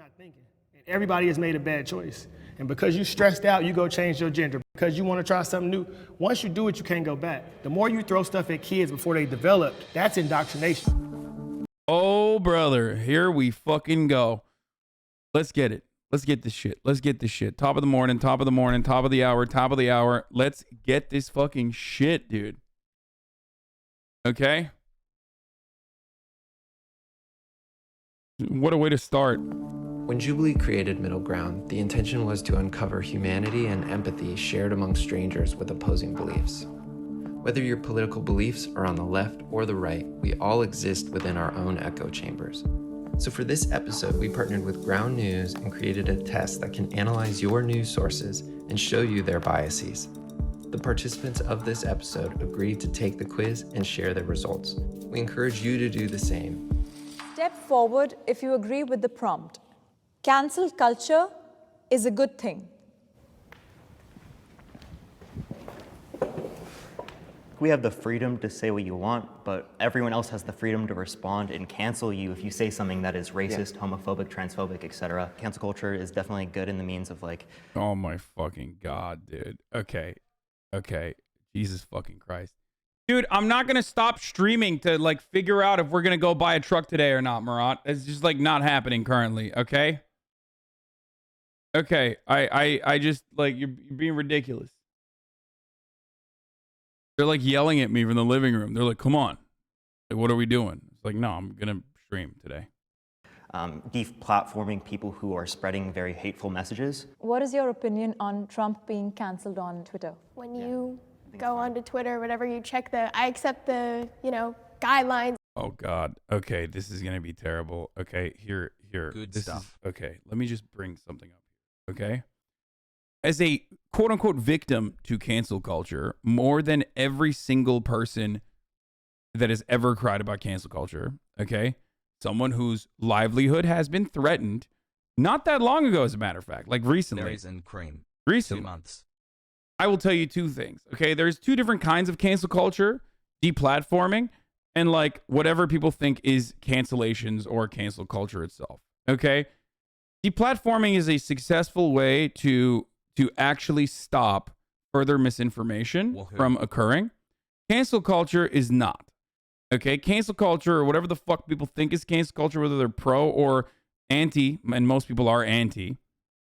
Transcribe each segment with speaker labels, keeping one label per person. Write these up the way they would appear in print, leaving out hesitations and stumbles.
Speaker 1: not thinking. And everybody has made a bad choice. And because you stressed out, you go change your gender. Because you want to try something new. Once you do it, you can't go back. The more you throw stuff at kids before they develop, that's indoctrination.
Speaker 2: Oh, brother, here we fucking go. Let's get it. Let's get this shit. Let's get this shit. Top of the morning, top of the morning, top of the hour, top of the hour. Let's get this fucking shit, dude. Okay? What a way to start.
Speaker 3: When Jubilee created Middle Ground, the intention was to uncover humanity and empathy shared among strangers with opposing beliefs. Whether your political beliefs are on the left or the right, we all exist within our own echo chambers. So for this episode, we partnered with Ground News and created a test that can analyze your news sources and show you their biases. The participants of this episode agreed to take the quiz and share their results. We encourage you to do the same.
Speaker 4: Step forward if you agree with the prompt. Cancel culture is a good thing.
Speaker 5: We have the freedom to say what you want, but everyone else has the freedom to respond and cancel you if you say something that is racist, homophobic, transphobic, etc. Cancel culture is definitely good in the means of like...
Speaker 2: Oh my fucking God, dude. Okay. Jesus fucking Christ. Dude, I'm not going to stop streaming to like figure out if we're going to go buy a truck today or not, Murat. It's just like not happening currently, okay? Okay, I just like, you're being ridiculous. They're like yelling at me from the living room. They're like, come on. Like, what are we doing? It's like, no, I'm going to stream today.
Speaker 5: Deplatforming people who are spreading very hateful messages.
Speaker 4: What is your opinion on Trump being canceled on Twitter?
Speaker 6: When you go onto Twitter, whatever, you check I accept the, guidelines.
Speaker 2: Oh God. Okay, this is going to be terrible. Okay, here.
Speaker 7: Good stuff.
Speaker 2: Okay, let me just bring something up here. Okay? As a quote-unquote victim to cancel culture, more than every single person that has ever cried about cancel culture, okay, someone whose livelihood has been threatened not that long ago, as a matter of fact, like recently.
Speaker 7: Berries and cream.
Speaker 2: Recently.
Speaker 7: 2 months.
Speaker 2: I will tell you two things, okay? There's two different kinds of cancel culture, deplatforming, and like whatever people think is cancellations or cancel culture itself, okay? Deplatforming is a successful way to actually stop further misinformation from occurring. Cancel culture is not. Okay? Cancel culture, or whatever the fuck people think is cancel culture, whether they're pro or anti, and most people are anti,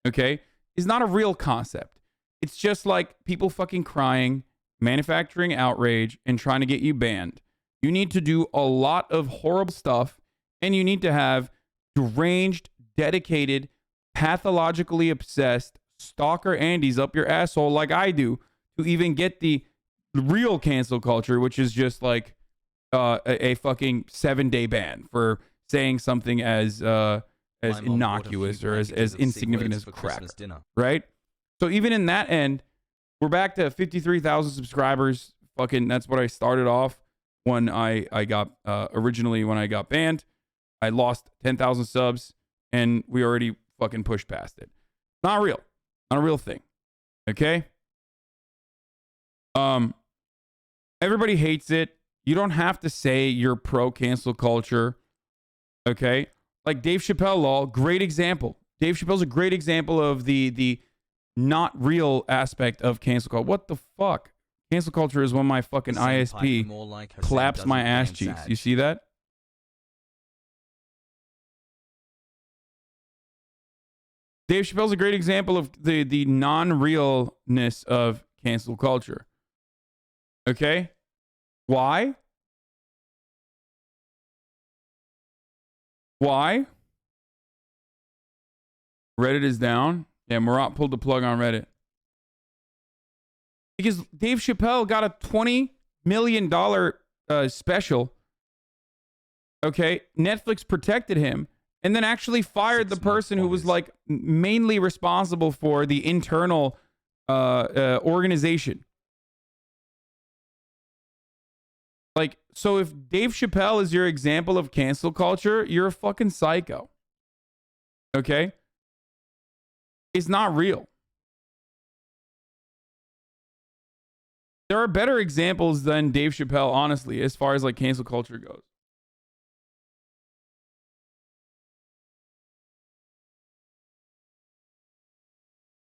Speaker 2: okay, is not a real concept. It's just like people fucking crying, manufacturing outrage, and trying to get you banned. You need to do a lot of horrible stuff, and you need to have deranged, dedicated, pathologically obsessed stalker Andes up your asshole like I do to even get the real cancel culture, which is just like a fucking 7-day ban for saying something as innocuous or as insignificant as crack, right? So even in that end, we're back to 53,000 subscribers. Fucking, that's what I started off when I got originally when I got banned. I lost 10,000 subs, and we already fucking pushed past it. Not real. Not a real thing. Okay? Everybody hates it. You don't have to say you're pro cancel culture. Okay? Like Dave Chappelle, lol, great example. Dave Chappelle's a great example of the not real aspect of cancel culture. What the fuck? Cancel culture is when my fucking ISP
Speaker 7: like
Speaker 2: claps my ass cheeks. You see that? Dave Chappelle's a great example of the non-realness of cancel culture. Okay? Why? Why? Reddit is down. Yeah, Murat pulled the plug on Reddit. Because Dave Chappelle got a $20 million special. Okay? Netflix protected him. And then actually fired the person who was like mainly responsible for the internal organization. Like, so if Dave Chappelle is your example of cancel culture, you're a fucking psycho. Okay? It's not real. There are better examples than Dave Chappelle, honestly, as far as like cancel culture goes.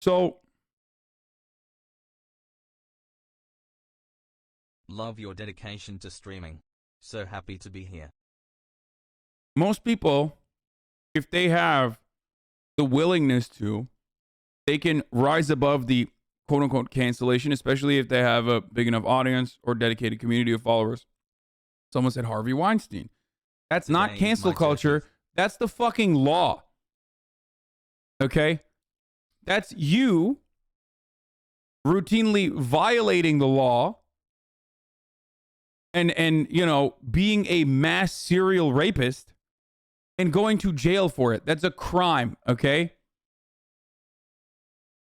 Speaker 2: So
Speaker 7: Love your dedication to streaming. So happy to be here.
Speaker 2: most people, if they have the willingness to, they can rise above the quote unquote cancellation, especially if they have a big enough audience or dedicated community of followers. Someone said Harvey Weinstein. That's not
Speaker 7: Today is
Speaker 2: cancel
Speaker 7: my
Speaker 2: culture.
Speaker 7: 30th.
Speaker 2: That's the fucking law. Okay? That's you routinely violating the law and you know, being a mass serial rapist and going to jail for it. That's a crime, okay?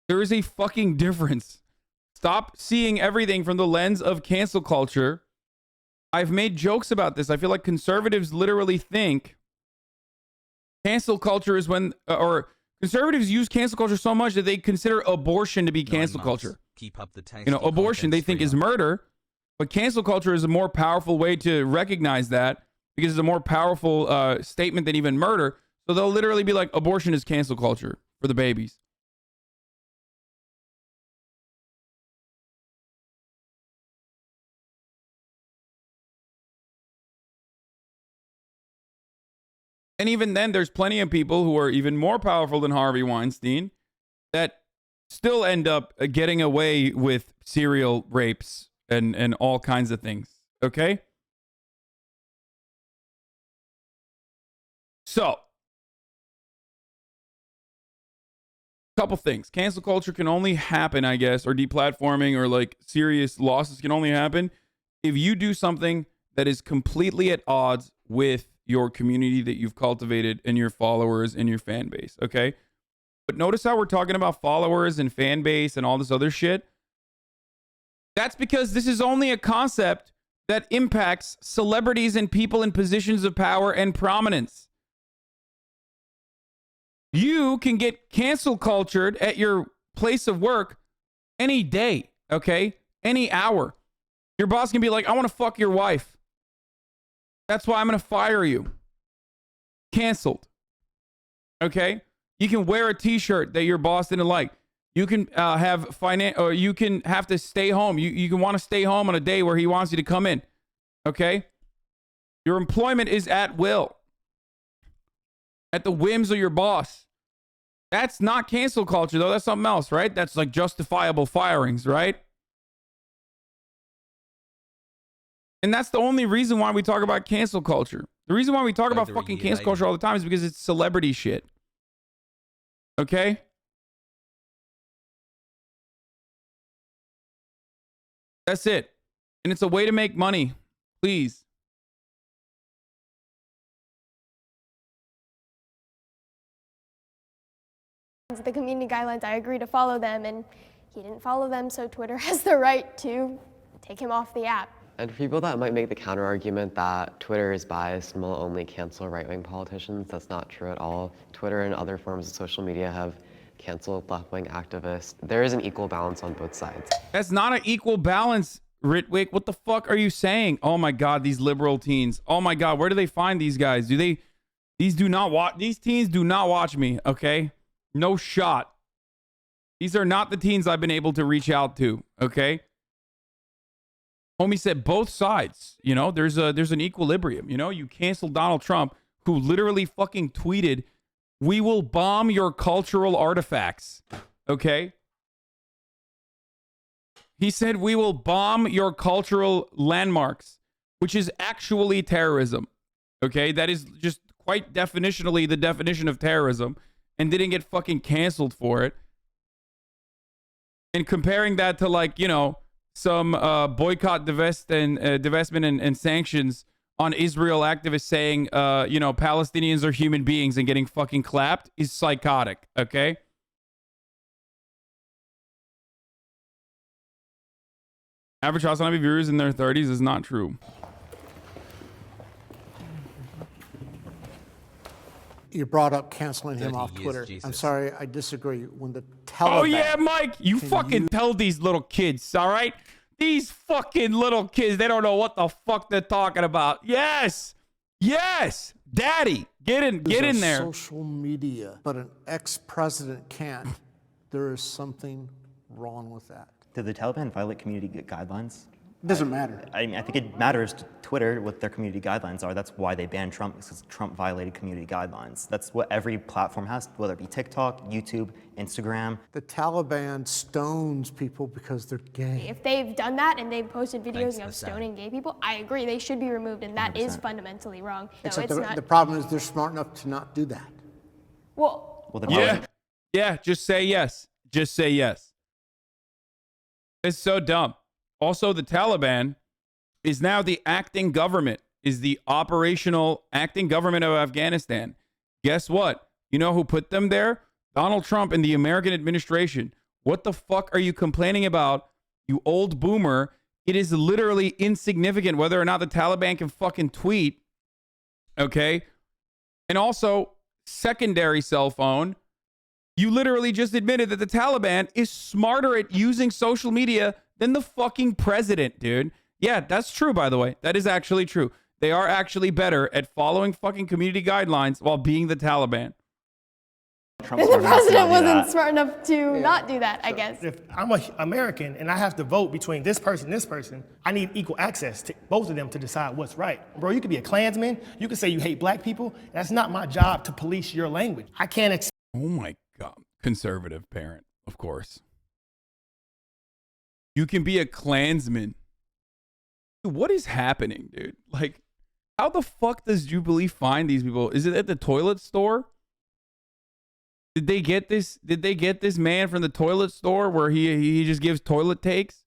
Speaker 2: There is a fucking difference. Stop seeing everything from the lens of cancel culture. I've made jokes about this. I feel like conservatives literally think cancel culture is when, or conservatives use cancel culture so much that they consider abortion to be
Speaker 7: 9
Speaker 2: cancel
Speaker 7: months.
Speaker 2: culture.
Speaker 7: Keep up the
Speaker 2: You know, abortion they think is murder, but cancel culture is a more powerful way to recognize that because it's a more powerful statement than even murder. So they'll literally be like, abortion is cancel culture for the babies. And even then, there's plenty of people who are even more powerful than Harvey Weinstein that still end up getting away with serial rapes and all kinds of things. Okay? So, couple things. Cancel culture can only happen, I guess, or deplatforming or like serious losses can only happen if you do something that is completely at odds with your community that you've cultivated and your followers and your fan base, okay? But notice how we're talking about followers and fan base and all this other shit. That's because this is only a concept that impacts celebrities and people in positions of power and prominence. You can get cancel cultured at your place of work any day, okay? Any hour. Your boss can be like, I want to fuck your wife. That's why I'm going to fire you. Canceled. Okay? You can wear a t-shirt that your boss didn't like. You can or you can have to stay home. You can want to stay home on a day where he wants you to come in. Okay? Your employment is at will. At the whims of your boss. That's not cancel culture, though. That's something else, right? That's like justifiable firings, right? And that's the only reason why we talk about cancel culture. The reason why we talk about fucking cancel culture all the time is because it's celebrity shit. Okay? That's it. And it's a way to make money. Please.
Speaker 6: The community guidelines, I agree to follow them, and he didn't follow them, so Twitter has the right to take him off the app.
Speaker 8: And for people that might make the counter argument that Twitter is biased and will only cancel right-wing politicians, that's not true at all. Twitter and other forms of social media have canceled left-wing activists. There is an equal balance on both sides.
Speaker 2: That's not an equal balance, Ritwick. What the fuck are you saying? Oh my God, these liberal teens. Oh my God, where do they find these guys? These teens do not watch me, okay? No shot. These are not the teens I've been able to reach out to, okay? Homie said both sides, you know, there's an equilibrium, you know? You cancel Donald Trump, who literally fucking tweeted, "We will bomb your cultural artifacts," okay? He said, "We will bomb your cultural landmarks," which is actually terrorism, okay? That is just quite definitionally the definition of terrorism, and didn't get fucking canceled for it. And comparing that to, like, you know, some boycott, divestment and sanctions on Israel activists saying, you know, Palestinians are human beings and getting fucking clapped is psychotic, okay? Average Hasanabi viewers in their 30s is not true.
Speaker 9: You brought up canceling him
Speaker 7: 30
Speaker 9: off
Speaker 7: years,
Speaker 9: Twitter.
Speaker 7: Jesus.
Speaker 9: I'm sorry, I disagree. When the Taliban...
Speaker 2: Oh yeah, Mike, you fucking tell these little kids, all right? These fucking little kids, they don't know what the fuck they're talking about. Yes, yes, Daddy, get in there.
Speaker 9: Social media, but an ex-president can't. there is something wrong with that.
Speaker 5: Did the Taliban violate community guidelines?
Speaker 9: It doesn't matter.
Speaker 5: I mean, I think it matters to Twitter what their community guidelines are. That's why they banned Trump, because Trump violated community guidelines. That's what every platform has, whether it be TikTok, YouTube, Instagram.
Speaker 9: The Taliban stones people because they're gay.
Speaker 6: If they've done that and they've posted videos of
Speaker 7: Hassan.
Speaker 6: stoning gay people, I agree, they should be removed, and that is fundamentally wrong. No,
Speaker 9: Except
Speaker 6: it's not.
Speaker 9: the problem is they're smart enough to not do that.
Speaker 6: Well,
Speaker 5: Well, the
Speaker 2: Yeah. Yeah. Just say yes. Just say yes. It's so dumb. Also, the Taliban is now the acting government, is the operational acting government of Afghanistan. Guess what? You know who put them there? Donald Trump and the American administration. What the fuck are you complaining about, you old boomer? It is literally insignificant whether or not the Taliban can fucking tweet. Okay? And also, secondary cell phone. You literally just admitted that the Taliban is smarter at using social media than the fucking president, dude. Yeah, that's true, by the way. That is actually true. They are actually better at following fucking community guidelines while being the Taliban.
Speaker 5: Trump's
Speaker 6: the
Speaker 5: smart enough to
Speaker 6: president
Speaker 5: not do
Speaker 6: wasn't
Speaker 5: that.
Speaker 6: smart enough to not do that, I guess.
Speaker 1: If I'm an American and I have to vote between this person, I need equal access to both of them to decide what's right. Bro, you could be a Klansman. You could say you hate black people. That's not my job to police your language. I can't expect.
Speaker 2: Oh my God. Conservative parent, of course. You can be a Klansman. Dude, what is happening, dude? Like, how the fuck does Jubilee find these people? Is it at the toilet store? Did they get this? Did they get this man from the toilet store where he just gives toilet takes?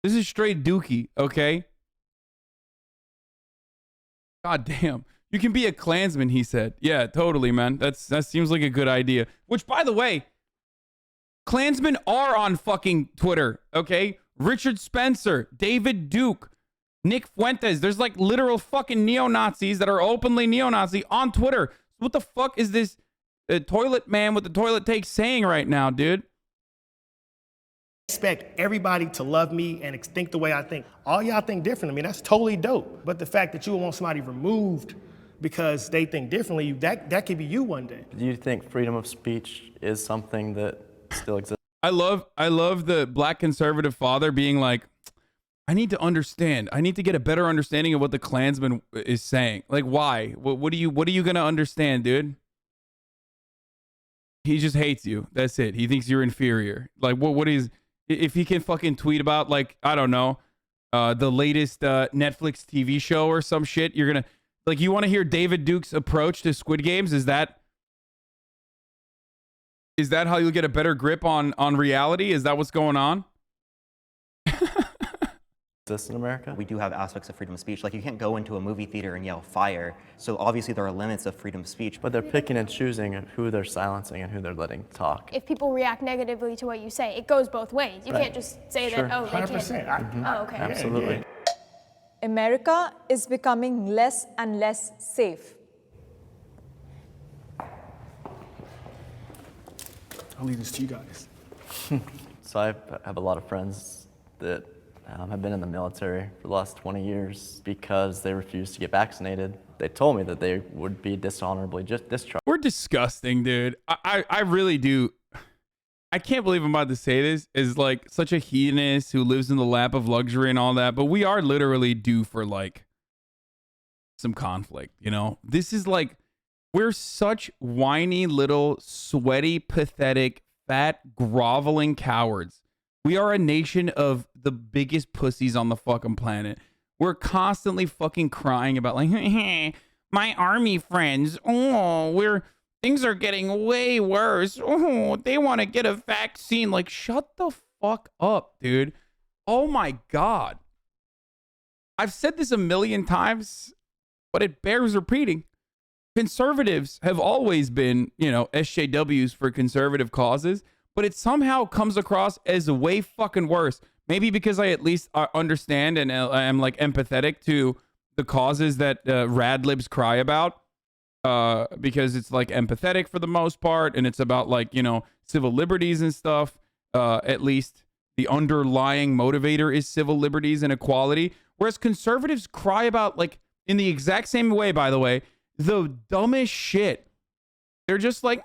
Speaker 2: This is straight dookie, okay? God damn. You can be a Klansman, he said. Yeah, totally, man. That seems like a good idea. Which, by the way, Klansmen are on fucking Twitter, okay? Richard Spencer, David Duke, Nick Fuentes. There's like literal fucking neo-Nazis that are openly neo-Nazi on Twitter. What the fuck is this toilet man with the toilet take saying right now, dude?
Speaker 1: Expect everybody to love me and think the way I think. All y'all think different. I mean, that's totally dope. But the fact that you want somebody removed because they think differently, that could be you one day.
Speaker 10: Do you think freedom of speech is something that still exists?
Speaker 2: I love the black conservative father being like, I need to understand. I need to get a better understanding of what the Klansman is saying. Like, why? What are you gonna understand, dude? He just hates you. That's it. He thinks you're inferior. Like, what is? If he can fucking tweet about, like, I don't know, the latest Netflix TV show or some shit, you're gonna, like, you want to hear David Duke's approach to Squid Games? Is that how you'll get a better grip on reality? Is that what's going on?
Speaker 10: This in America?
Speaker 5: We do have aspects of freedom of speech. Like, you can't go into a movie theater and yell fire. So obviously there are limits of freedom of speech.
Speaker 10: But they're picking and choosing who they're silencing and who they're letting talk.
Speaker 6: If people react negatively to what you say, it goes both ways. You can't just say
Speaker 10: Sure.
Speaker 6: that, oh, they
Speaker 1: 100%.
Speaker 6: can't. Oh, okay.
Speaker 10: Absolutely.
Speaker 4: America is becoming less and less safe.
Speaker 1: I'll leave this to you guys.
Speaker 10: So I have a lot of friends that have been in the military for the last 20 years because they refused to get vaccinated. They told me that they would be dishonorably discharged.
Speaker 2: We're disgusting, dude. I really do. I can't believe I'm about to say this as like such a hedonist who lives in the lap of luxury and all that, but we are literally due for like some conflict, you know? This is like, we're such whiny little sweaty, pathetic, fat, groveling cowards. We are a nation of the biggest pussies on the fucking planet. We're constantly fucking crying about like, my army friends, things are getting way worse. Oh, they want to get a vaccine. Like, shut the fuck up, dude. Oh my God. I've said this a million times, but it bears repeating. Conservatives have always been, SJWs for conservative causes, but it somehow comes across as way fucking worse. Maybe because I at least understand and I'm like empathetic to the causes that rad libs cry about, because it's like empathetic for the most part, and it's about like, civil liberties and stuff. At least the underlying motivator is civil liberties and equality. Whereas conservatives cry about, like, in the exact same way, by the way, the dumbest shit. They're just like,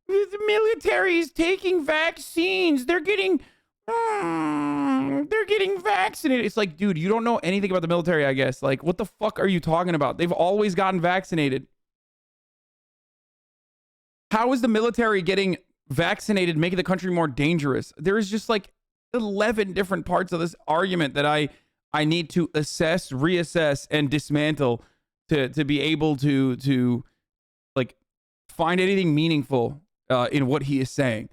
Speaker 2: the military is taking vaccines. They're getting vaccinated. It's like, dude, you don't know anything about the military, I guess. Like, what the fuck are you talking about? They've always gotten vaccinated. How is the military getting vaccinated making the country more dangerous? There is just like 11 different parts of this argument that I need to assess, reassess, and dismantle to be able to like find anything meaningful in what he is saying.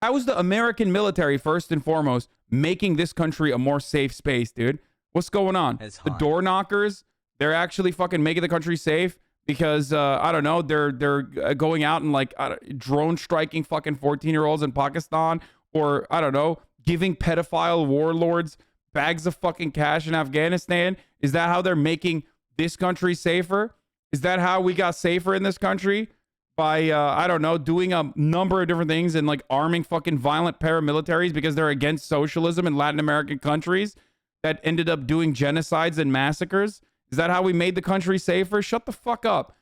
Speaker 2: How is the American military, first and foremost, making this country a more safe space, dude? What's going on? The door knockers, they're actually fucking making the country safe because I don't know, they're going out and like drone striking fucking 14-year-olds in Pakistan, or I don't know, giving pedophile warlords bags of fucking cash in Afghanistan. Is that how they're making this country safer? Is that how we got safer in this country? By, I don't know, doing a number of different things and like arming fucking violent paramilitaries because they're against socialism in Latin American countries that ended up doing genocides and massacres? Is that how we made the country safer? Shut the fuck up.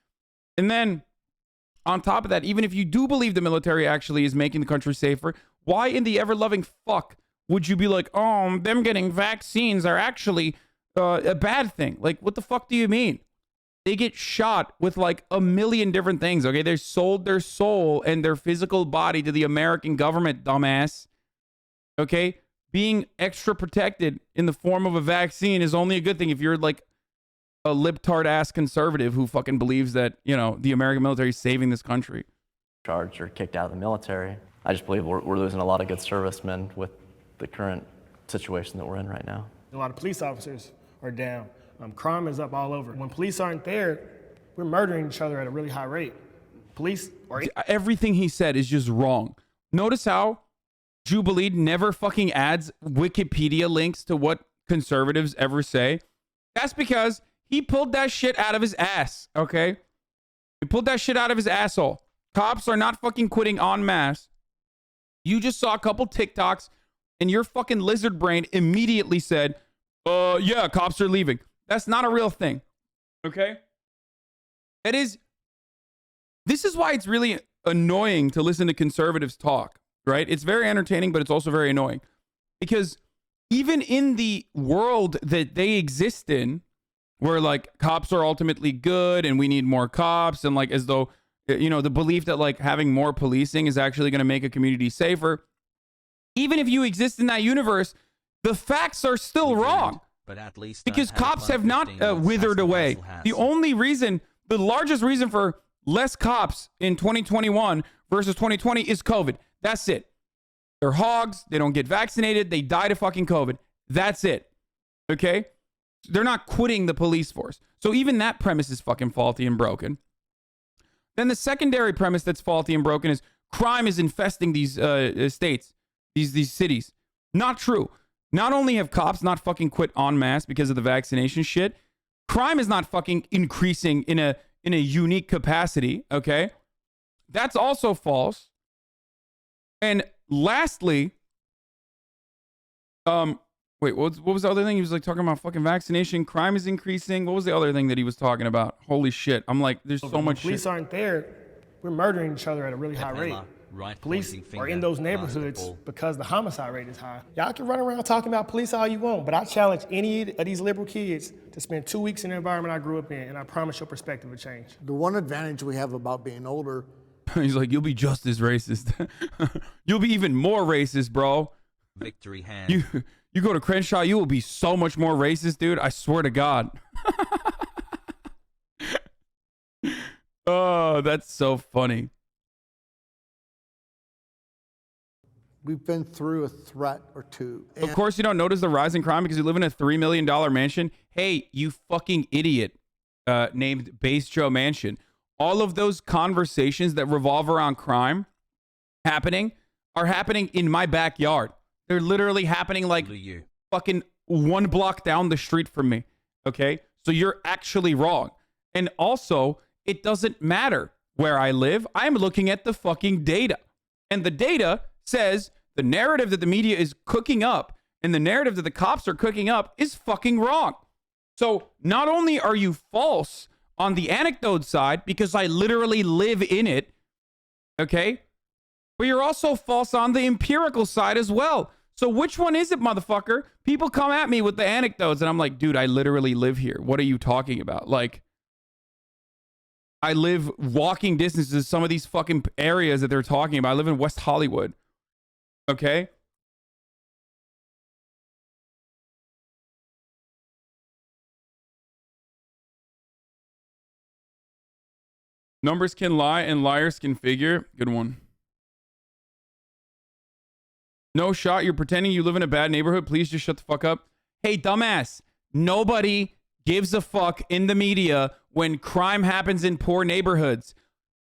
Speaker 2: And then on top of that, even if you do believe the military actually is making the country safer, why in the ever-loving fuck would you be like, oh, them getting vaccines are actually a bad thing? Like, what the fuck do you mean? They get shot with like a million different things, okay? They sold their soul and their physical body to the American government, dumbass. Okay? Being extra protected in the form of a vaccine is only a good thing if you're like a libtard-ass conservative who fucking believes that, you know, the American military is saving this country.
Speaker 10: Charged or kicked out of the military. I just believe we're losing a lot of good servicemen with the current situation that we're in right now.
Speaker 1: A lot of police officers are down. Crime is up all over. When police aren't there, we're murdering each other at a really high rate. Police are...
Speaker 2: Everything he said is just wrong. Notice how Jubilee never fucking adds Wikipedia links to what conservatives ever say. That's because he pulled that shit out of his ass, okay? He pulled that shit out of his asshole. Cops are not fucking quitting en masse. You just saw a couple TikToks and your fucking lizard brain immediately said, yeah, cops are leaving. That's not a real thing. Okay? This is why it's really annoying to listen to conservatives talk, right? It's very entertaining, but it's also very annoying. Because even in the world that they exist in, where like cops are ultimately good and we need more cops, and like as though, you know, the belief that like having more policing is actually going to make a community safer. Even if you exist in that universe, the facts are still wrong.
Speaker 7: But at least
Speaker 2: because cops have not withered away. The only reason, the largest reason for less cops in 2021 versus 2020 is COVID. That's it. They're hogs. They don't get vaccinated. They die to fucking COVID. That's it. Okay? They're not quitting the police force. So even that premise is fucking faulty and broken. Then the secondary premise that's faulty and broken is crime is infesting these states, these cities. Not true. Not only have cops not fucking quit en masse because of the vaccination shit, crime is not fucking increasing in a unique capacity, okay? That's also false. And lastly, wait, what was the other thing? He was like talking about fucking vaccination, crime is increasing. What was the other thing that he was talking about? Holy shit. I'm like, there's so much shit.
Speaker 1: Police aren't there, we're murdering each other at a really high rate. Police are in those neighborhoods because the homicide rate is high. Y'all can run around talking about police all you want, but I challenge any of these liberal kids to spend 2 weeks in the environment I grew up in, and I promise your perspective will change.
Speaker 9: The one advantage we have about being older...
Speaker 2: He's like, you'll be just as racist. You'll be even more racist, bro.
Speaker 7: Victory hand.
Speaker 2: You go to Crenshaw, you will be so much more racist, dude. I swear to God. Oh, that's so funny.
Speaker 9: We've been through a threat or two.
Speaker 2: Of course, you don't notice the rise in crime because you live in a $3 million mansion. Hey, you fucking idiot, named Base Joe Mansion. All of those conversations that revolve around crime are happening in my backyard. They're literally happening like fucking 1 block down the street from me. Okay? So you're actually wrong. And also, it doesn't matter where I live. I'm looking at the fucking data. And the data says the narrative that the media is cooking up and the narrative that the cops are cooking up is fucking wrong. So not only are you false on the anecdote side, because I literally live in it, okay? but you're also false on the empirical side as well. So which one is it, motherfucker? People come at me with the anecdotes and I'm like, dude, I literally live here. What are you talking about? Like, I live walking distance to some of these fucking areas that they're talking about. I live in West Hollywood. Okay? Numbers can lie and liars can figure. Good one. No shot. You're pretending you live in a bad neighborhood. Please just shut the fuck up. Hey, dumbass. Nobody gives a fuck in the media when crime happens in poor neighborhoods.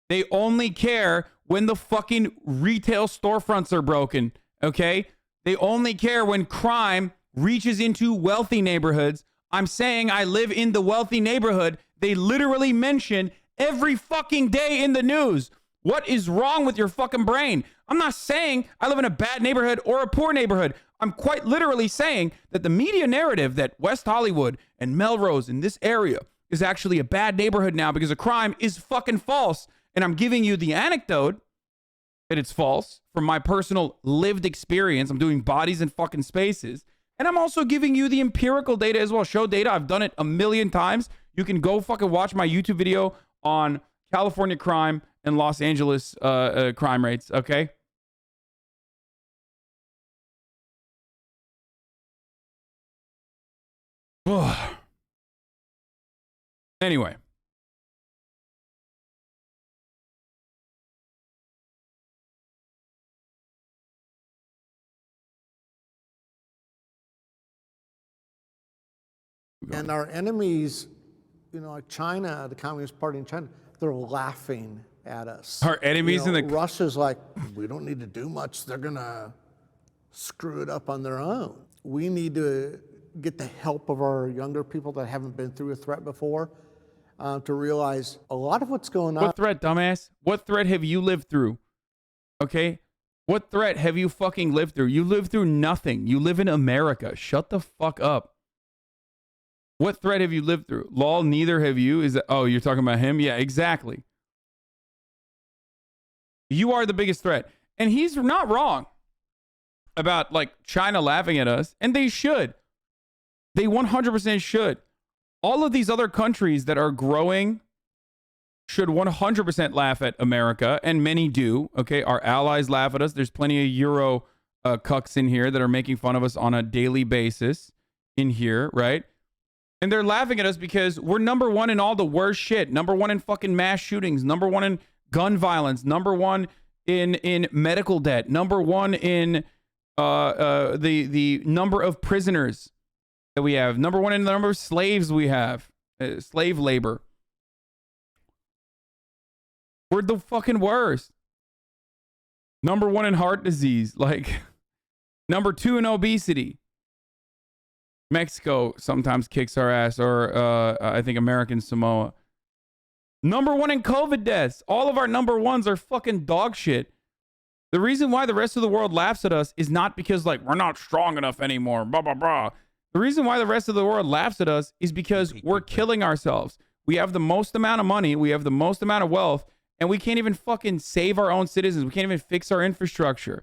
Speaker 2: They only care when the fucking retail storefronts are broken. Okay? They only care when crime reaches into wealthy neighborhoods. I'm saying I live in the wealthy neighborhood. They literally mention every fucking day in the news. What is wrong with your fucking brain? I'm not saying I live in a bad neighborhood or a poor neighborhood. I'm quite literally saying that the media narrative that West Hollywood and Melrose in this area is actually a bad neighborhood now because of crime is fucking false. And I'm giving you the anecdote that it's false from my personal lived experience. I'm doing bodies in fucking spaces. And I'm also giving you the empirical data as well. Show data. I've done it a million times. You can go fucking watch my YouTube video on California crime and Los Angeles crime rates, okay? Anyway.
Speaker 9: And our enemies, you know, like China, the Communist Party in China, they're laughing at us.
Speaker 2: Our enemies in the...
Speaker 9: Russia's like, we don't need to do much. They're going to screw it up on their own. We need to get the help of our younger people that haven't been through a threat before to realize a lot of what's going on.
Speaker 2: What threat, dumbass? What threat have you lived through? Okay? What threat have you fucking lived through? You lived through nothing. You live in America. Shut the fuck up. What threat have you lived through? Lol, neither have you. Is that, oh, you're talking about him? Yeah, exactly. You are the biggest threat. And he's not wrong about like China laughing at us. And they should. They 100% should. All of these other countries that are growing should 100% laugh at America. And many do. Okay, our allies laugh at us. There's plenty of Euro cucks in here that are making fun of us on a daily basis in here, right? And they're laughing at us because we're number one in all the worst shit. Number one in fucking mass shootings. Number one in gun violence. Number one in medical debt. Number one in the number of prisoners that we have. Number one in the number of slaves we have. Slave labor. We're the fucking worst. Number one in heart disease. Like, number two in obesity. Mexico sometimes kicks our ass, or I think American Samoa. Number one in COVID deaths. All of our number ones are fucking dog shit. The reason why the rest of the world laughs at us is not because, like, we're not strong enough anymore, blah, blah, blah. The reason why the rest of the world laughs at us is because we're killing ourselves. We have the most amount of money, we have the most amount of wealth, and we can't even fucking save our own citizens. We can't even fix our infrastructure.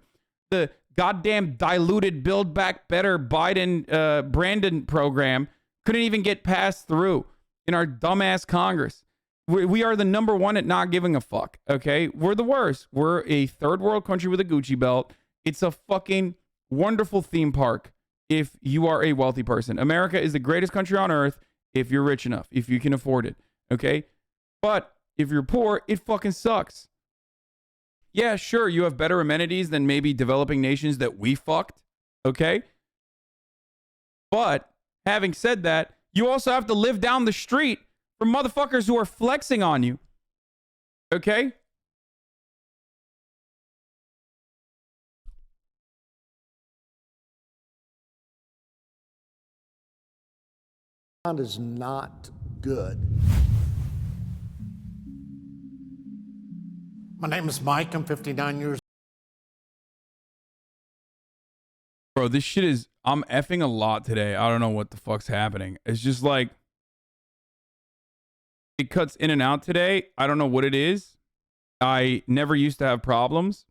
Speaker 2: The goddamn diluted Build Back Better Biden Brandon program couldn't even get passed through in our dumbass Congress. We are the number one at not giving a fuck, okay? We're the worst. We're a third world country with a Gucci belt. It's a fucking wonderful theme park if you are a wealthy person. America is the greatest country on earth if you're rich enough, if you can afford it, okay? But if you're poor, it fucking sucks. Yeah, sure, you have better amenities than maybe developing nations that we fucked, okay? But having said that, you also have to live down the street from motherfuckers who are flexing on you, okay?
Speaker 9: Is not good. My name is Mike. I'm 59 years.
Speaker 2: Bro, this shit is, I'm effing a lot today. I don't know what the fuck's happening. It's just like, it cuts in and out today. I don't know what it is. I never used to have problems.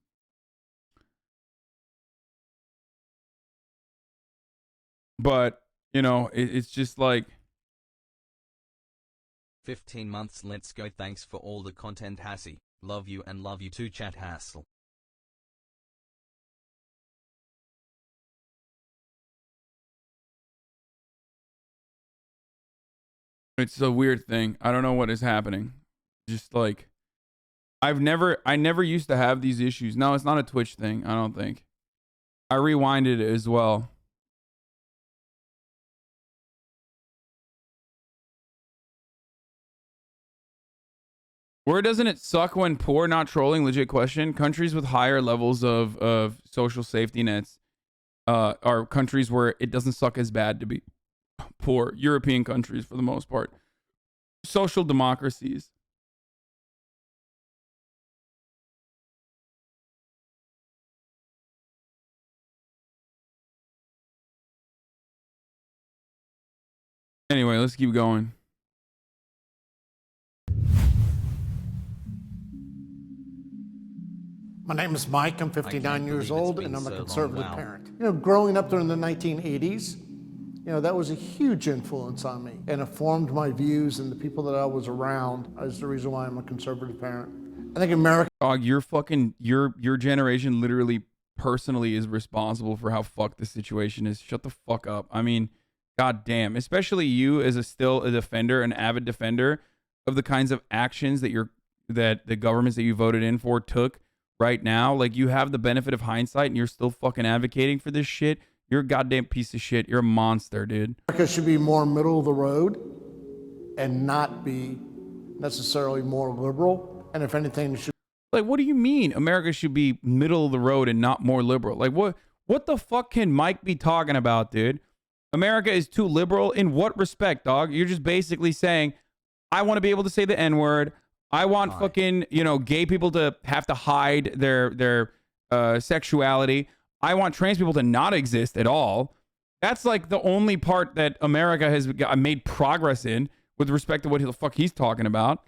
Speaker 2: But, you know, it's just like,
Speaker 7: 15 months. Let's go. Thanks for all the content, Hassie. Love you and love you too, chat hassle.
Speaker 2: it's a weird thing. I don't know what is happening. Just like, I never used to have these issues. No, it's not a Twitch thing, I don't think. I rewinded it as well. Where doesn't it suck when poor, not trolling, legit question? Countries with higher levels of social safety nets are countries where it doesn't suck as bad to be poor. European countries, for the most part. Social democracies. Anyway, let's keep going.
Speaker 9: My name is Mike. I'm 59 years old, and I'm a
Speaker 7: so long.
Speaker 9: conservative
Speaker 7: Wow.
Speaker 9: parent. You know, growing up during the 1980s, you know, that was a huge influence on me, and it formed my views and the people that I was around is the reason why I'm a conservative parent. I think America.
Speaker 2: Dog, your generation literally personally is responsible for how fucked the situation is. Shut the fuck up. I mean, god damn. Especially you as still a defender, an avid defender of the kinds of actions that the governments that you voted in for took right now. Like, you have the benefit of hindsight and you're still fucking advocating for this shit. You're a goddamn piece of shit. You're a monster, dude.
Speaker 9: America should be more middle of the road and not be necessarily more liberal. And if anything, it should.
Speaker 2: Like, what do you mean America should be middle of the road and not more liberal? Like, what the fuck can Mike be talking about, dude? America is too liberal in what respect, dog? You're just basically saying, I want to be able to say the N-word. I want fucking, you know, gay people to have to hide their sexuality. I want trans people to not exist at all. That's like the only part that America has made progress in with respect to what the fuck he's talking about.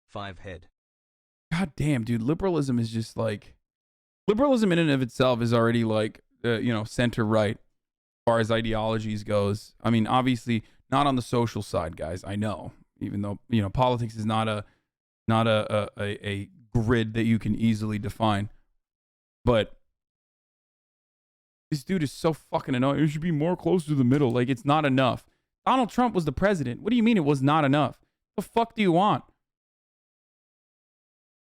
Speaker 7: Five head.
Speaker 2: God damn, dude. Liberalism is just like, liberalism in and of itself is already like, you know, center right as far as ideologies goes. I mean, obviously not on the social side, guys. I know, even though, you know, politics is not a grid that you can easily define. But this dude is so fucking annoying. It should be more close to the middle. Like, it's not enough. Donald Trump was the president. What do you mean it was not enough? The fuck do you want?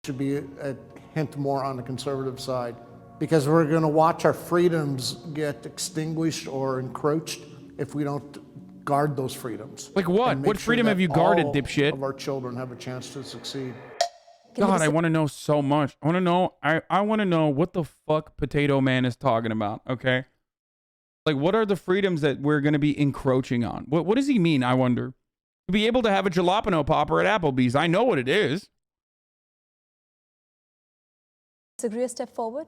Speaker 9: Should be a hint more on the conservative side, because we're going to watch our freedoms get extinguished or encroached if we don't guard those freedoms.
Speaker 2: Like what?
Speaker 9: And make
Speaker 2: What
Speaker 9: sure
Speaker 2: freedom
Speaker 9: that
Speaker 2: have you guarded,
Speaker 9: all
Speaker 2: dipshit?
Speaker 9: of our children have a chance to succeed.
Speaker 2: God, I want to know so much. I want to know. I want to know what the fuck Potato Man is talking about. Okay, like, what are the freedoms that we're going to be encroaching on? What does he mean? I wonder. To be able to have a jalapeno popper at Applebee's, I know what it is.
Speaker 4: Disagree a step forward?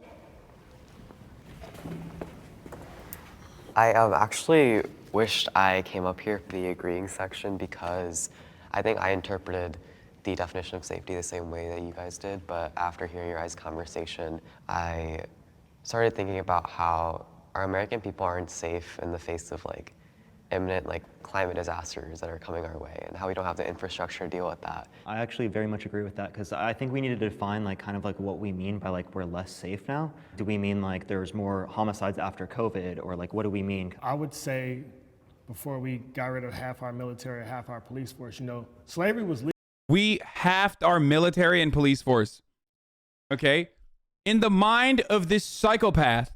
Speaker 8: I actually wished I came up here for the agreeing section, because I think I interpreted the definition of safety the same way that you guys did, but after hearing your guys' conversation, I started thinking about how our American people aren't safe in the face of like imminent like climate disasters that are coming our way, and how we don't have the infrastructure to deal with that.
Speaker 5: I actually very much agree with that, because I think we need to define like kind of like what we mean by like we're less safe now. Do we mean like there's more homicides after COVID, or like what do we mean?
Speaker 1: I would say before we got rid of half our military, half our police force, you know, slavery was legal.
Speaker 2: We halved our military and police force. Okay? In the mind of this psychopath,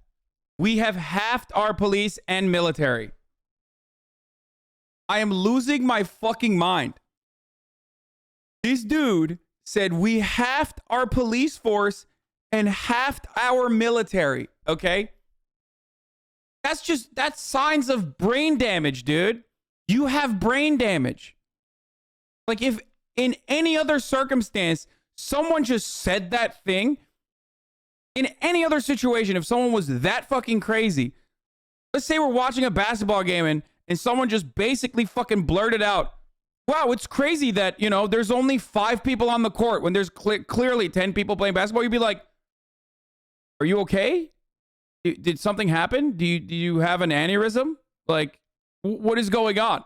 Speaker 2: we have halved our police and military. I am losing my fucking mind. This dude said we halved our police force and halved our military, okay? That's signs of brain damage, dude. You have brain damage. Like, if in any other circumstance, someone just said that thing, in any other situation, if someone was that fucking crazy, let's say we're watching a basketball game and someone just basically fucking blurted out, wow, it's crazy that, you know, there's only 5 people on the court when there's clearly 10 people playing basketball. You'd be like, Are you okay? Did something happen? Do you have an aneurysm? Like, what is going on?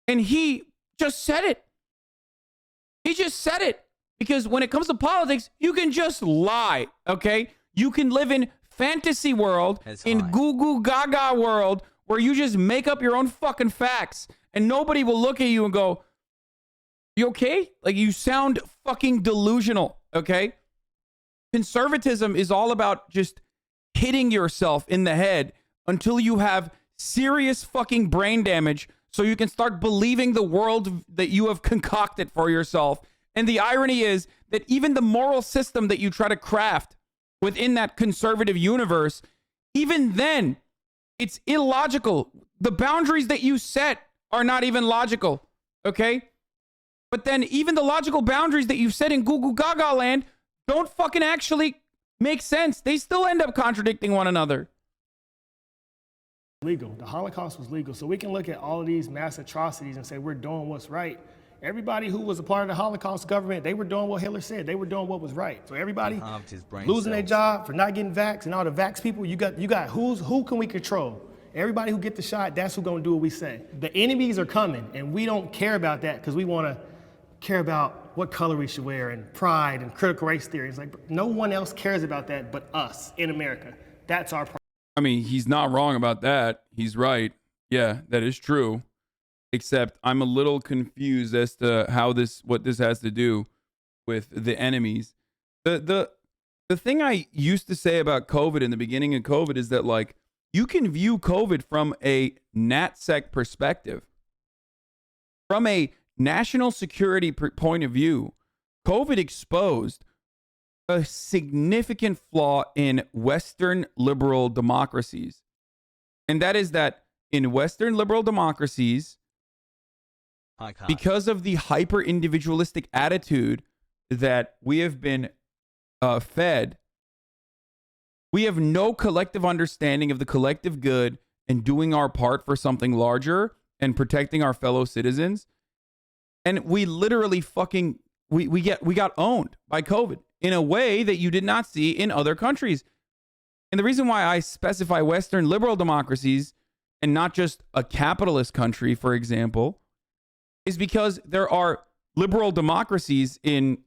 Speaker 2: And he just said it. He just said it. Because when it comes to politics, you can just lie, okay? You can live in fantasy world, in goo goo gaga world, where you just make up your own fucking facts. And nobody will look at you and go, you okay? Like, you sound fucking delusional, okay? Conservatism is all about just hitting yourself in the head until you have serious fucking brain damage so you can start believing the world that you have concocted for yourself. And the irony is that even the moral system that you try to craft within that conservative universe, even then, it's illogical. The boundaries that you set are not even logical, okay? But then even the logical boundaries that you've set in Goo Goo Gaga land don't fucking actually make sense. They still end up contradicting one another.
Speaker 1: Legal. The Holocaust was legal. So we can look at all of these mass atrocities and say we're doing what's right. Everybody who was a part of the Holocaust government, they were doing what Hitler said. They were doing what was right. So everybody losing their job for not getting vaxxed, and all the vax people, you got who can we control? Everybody who get the shot, that's who's gonna do what we say. The enemies are coming, and we don't care about that because we wanna care about what color we should wear and pride and critical race theory. It's like no one else cares about that but us in America. That's our problem.
Speaker 2: I mean, he's not wrong about that. He's right. Yeah, that is true. Except I'm a little confused as to what this has to do with the enemies. The thing I used to say about COVID in the beginning of COVID is that, like, you can view COVID from a NatSec perspective. From a national security point of view, COVID exposed a significant flaw in Western liberal democracies. And that is that in Western liberal democracies, because of the hyper individualistic attitude that we have been fed, we have no collective understanding of the collective good and doing our part for something larger and protecting our fellow citizens. And we literally fucking we got owned by COVID in a way that you did not see in other countries. And the reason why I specify Western liberal democracies and not just a capitalist country, for example, is because there are liberal democracies in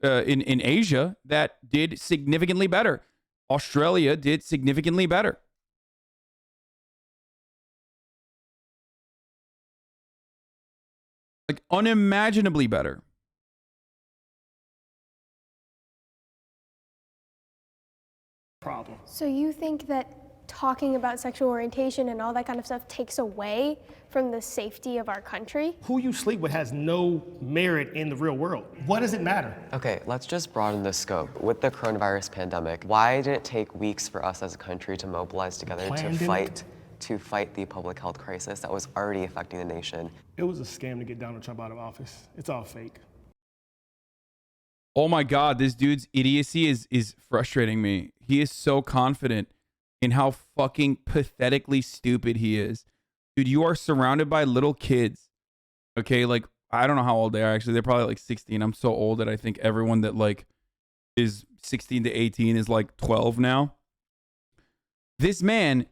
Speaker 2: Asia that did significantly better. Australia did significantly better. Like unimaginably better.
Speaker 1: Problem.
Speaker 6: So you think that talking about sexual orientation and all that kind of stuff takes away from the safety of our country?
Speaker 1: Who you sleep with has no merit in the real world. What does it matter?
Speaker 8: Okay, let's just broaden the scope. With the coronavirus pandemic, why did it take weeks for us as a country to mobilize together to fight the public health crisis that was already affecting the nation?
Speaker 1: It was a scam to get Donald Trump out of office. It's all fake.
Speaker 2: Oh my God, this dude's idiocy is frustrating me. He is so confident in how fucking pathetically stupid he is. Dude, you are surrounded by little kids. Okay, like, I don't know how old they are actually. They're probably like 16. I'm so old that I think everyone that like is 16 to 18 is like 12 now. This man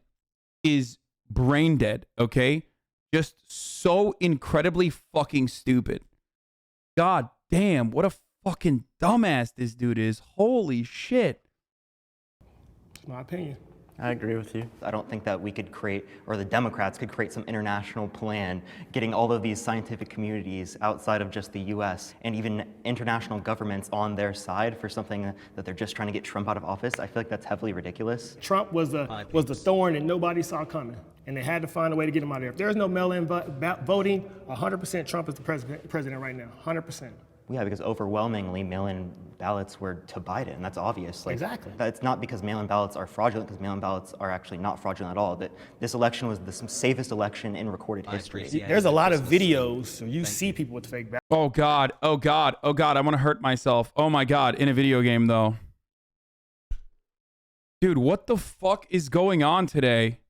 Speaker 2: is brain dead, okay? Just so incredibly fucking stupid. God damn, what a fucking dumbass this dude is. Holy shit.
Speaker 1: It's my opinion.
Speaker 10: I agree with you.
Speaker 5: I don't think that we could create, or the Democrats could create some international plan, getting all of these scientific communities outside of just the US and even international governments on their side for something that they're just trying to get Trump out of office. I feel like that's heavily ridiculous.
Speaker 1: Trump was the thorn that nobody saw coming, and they had to find a way to get him out of there. If there's no mail-in voting, 100% Trump is the president right now, 100%.
Speaker 5: Yeah, because overwhelmingly mail-in ballots were to Biden, and that's obvious. Like,
Speaker 1: exactly.
Speaker 5: It's not because mail-in ballots are fraudulent, because mail-in ballots are actually not fraudulent at all. That this election was the safest election in recorded history.
Speaker 1: There's a lot of videos, so you see people with fake ballots.
Speaker 2: Oh God, oh God, oh God, I want to hurt myself. Oh my God, in a video game though. Dude, what the fuck is going on today?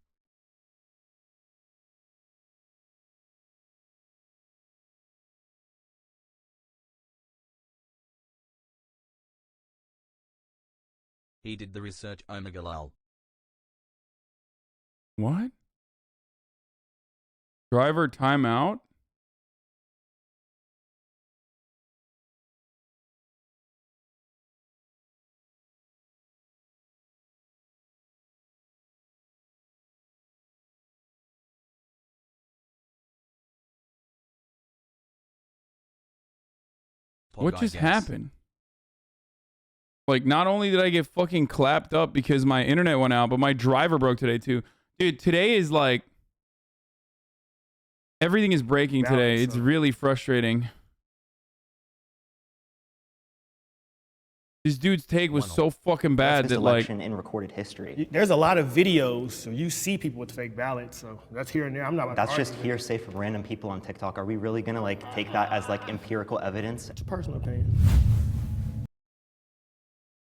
Speaker 7: He did the research. Omega lol.
Speaker 2: What? Driver timeout? What just happened? Like, not only did I get fucking clapped up because my internet went out, but my driver broke today too. Dude, today is like... Everything is breaking today. It's really frustrating. This dude's take was so fucking bad that like...
Speaker 5: in recorded history.
Speaker 1: There's a lot of videos, so you see people with fake ballots, so that's here and there. I'm not about to
Speaker 5: That's just
Speaker 1: argue.
Speaker 5: hearsay from random people on TikTok. Are we really gonna like take that as like empirical evidence?
Speaker 1: It's a personal opinion.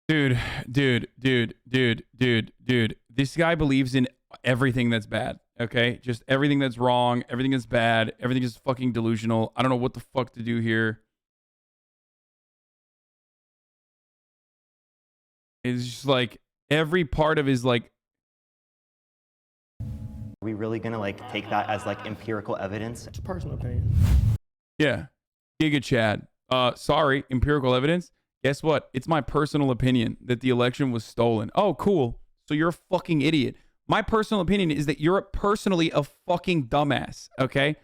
Speaker 2: Dude. This guy believes in everything that's bad, okay? Just everything that's wrong, everything that's bad, everything is fucking delusional. I don't know what the fuck to do here. It's just like every part of his like...
Speaker 5: Are we really gonna like take that as like empirical evidence?
Speaker 1: It's a personal opinion.
Speaker 2: Yeah. Giga Chad. Sorry, empirical evidence. Guess what? It's my personal opinion that the election was stolen. Oh, cool. So you're a fucking idiot. My personal opinion is that you're personally a fucking dumbass, okay?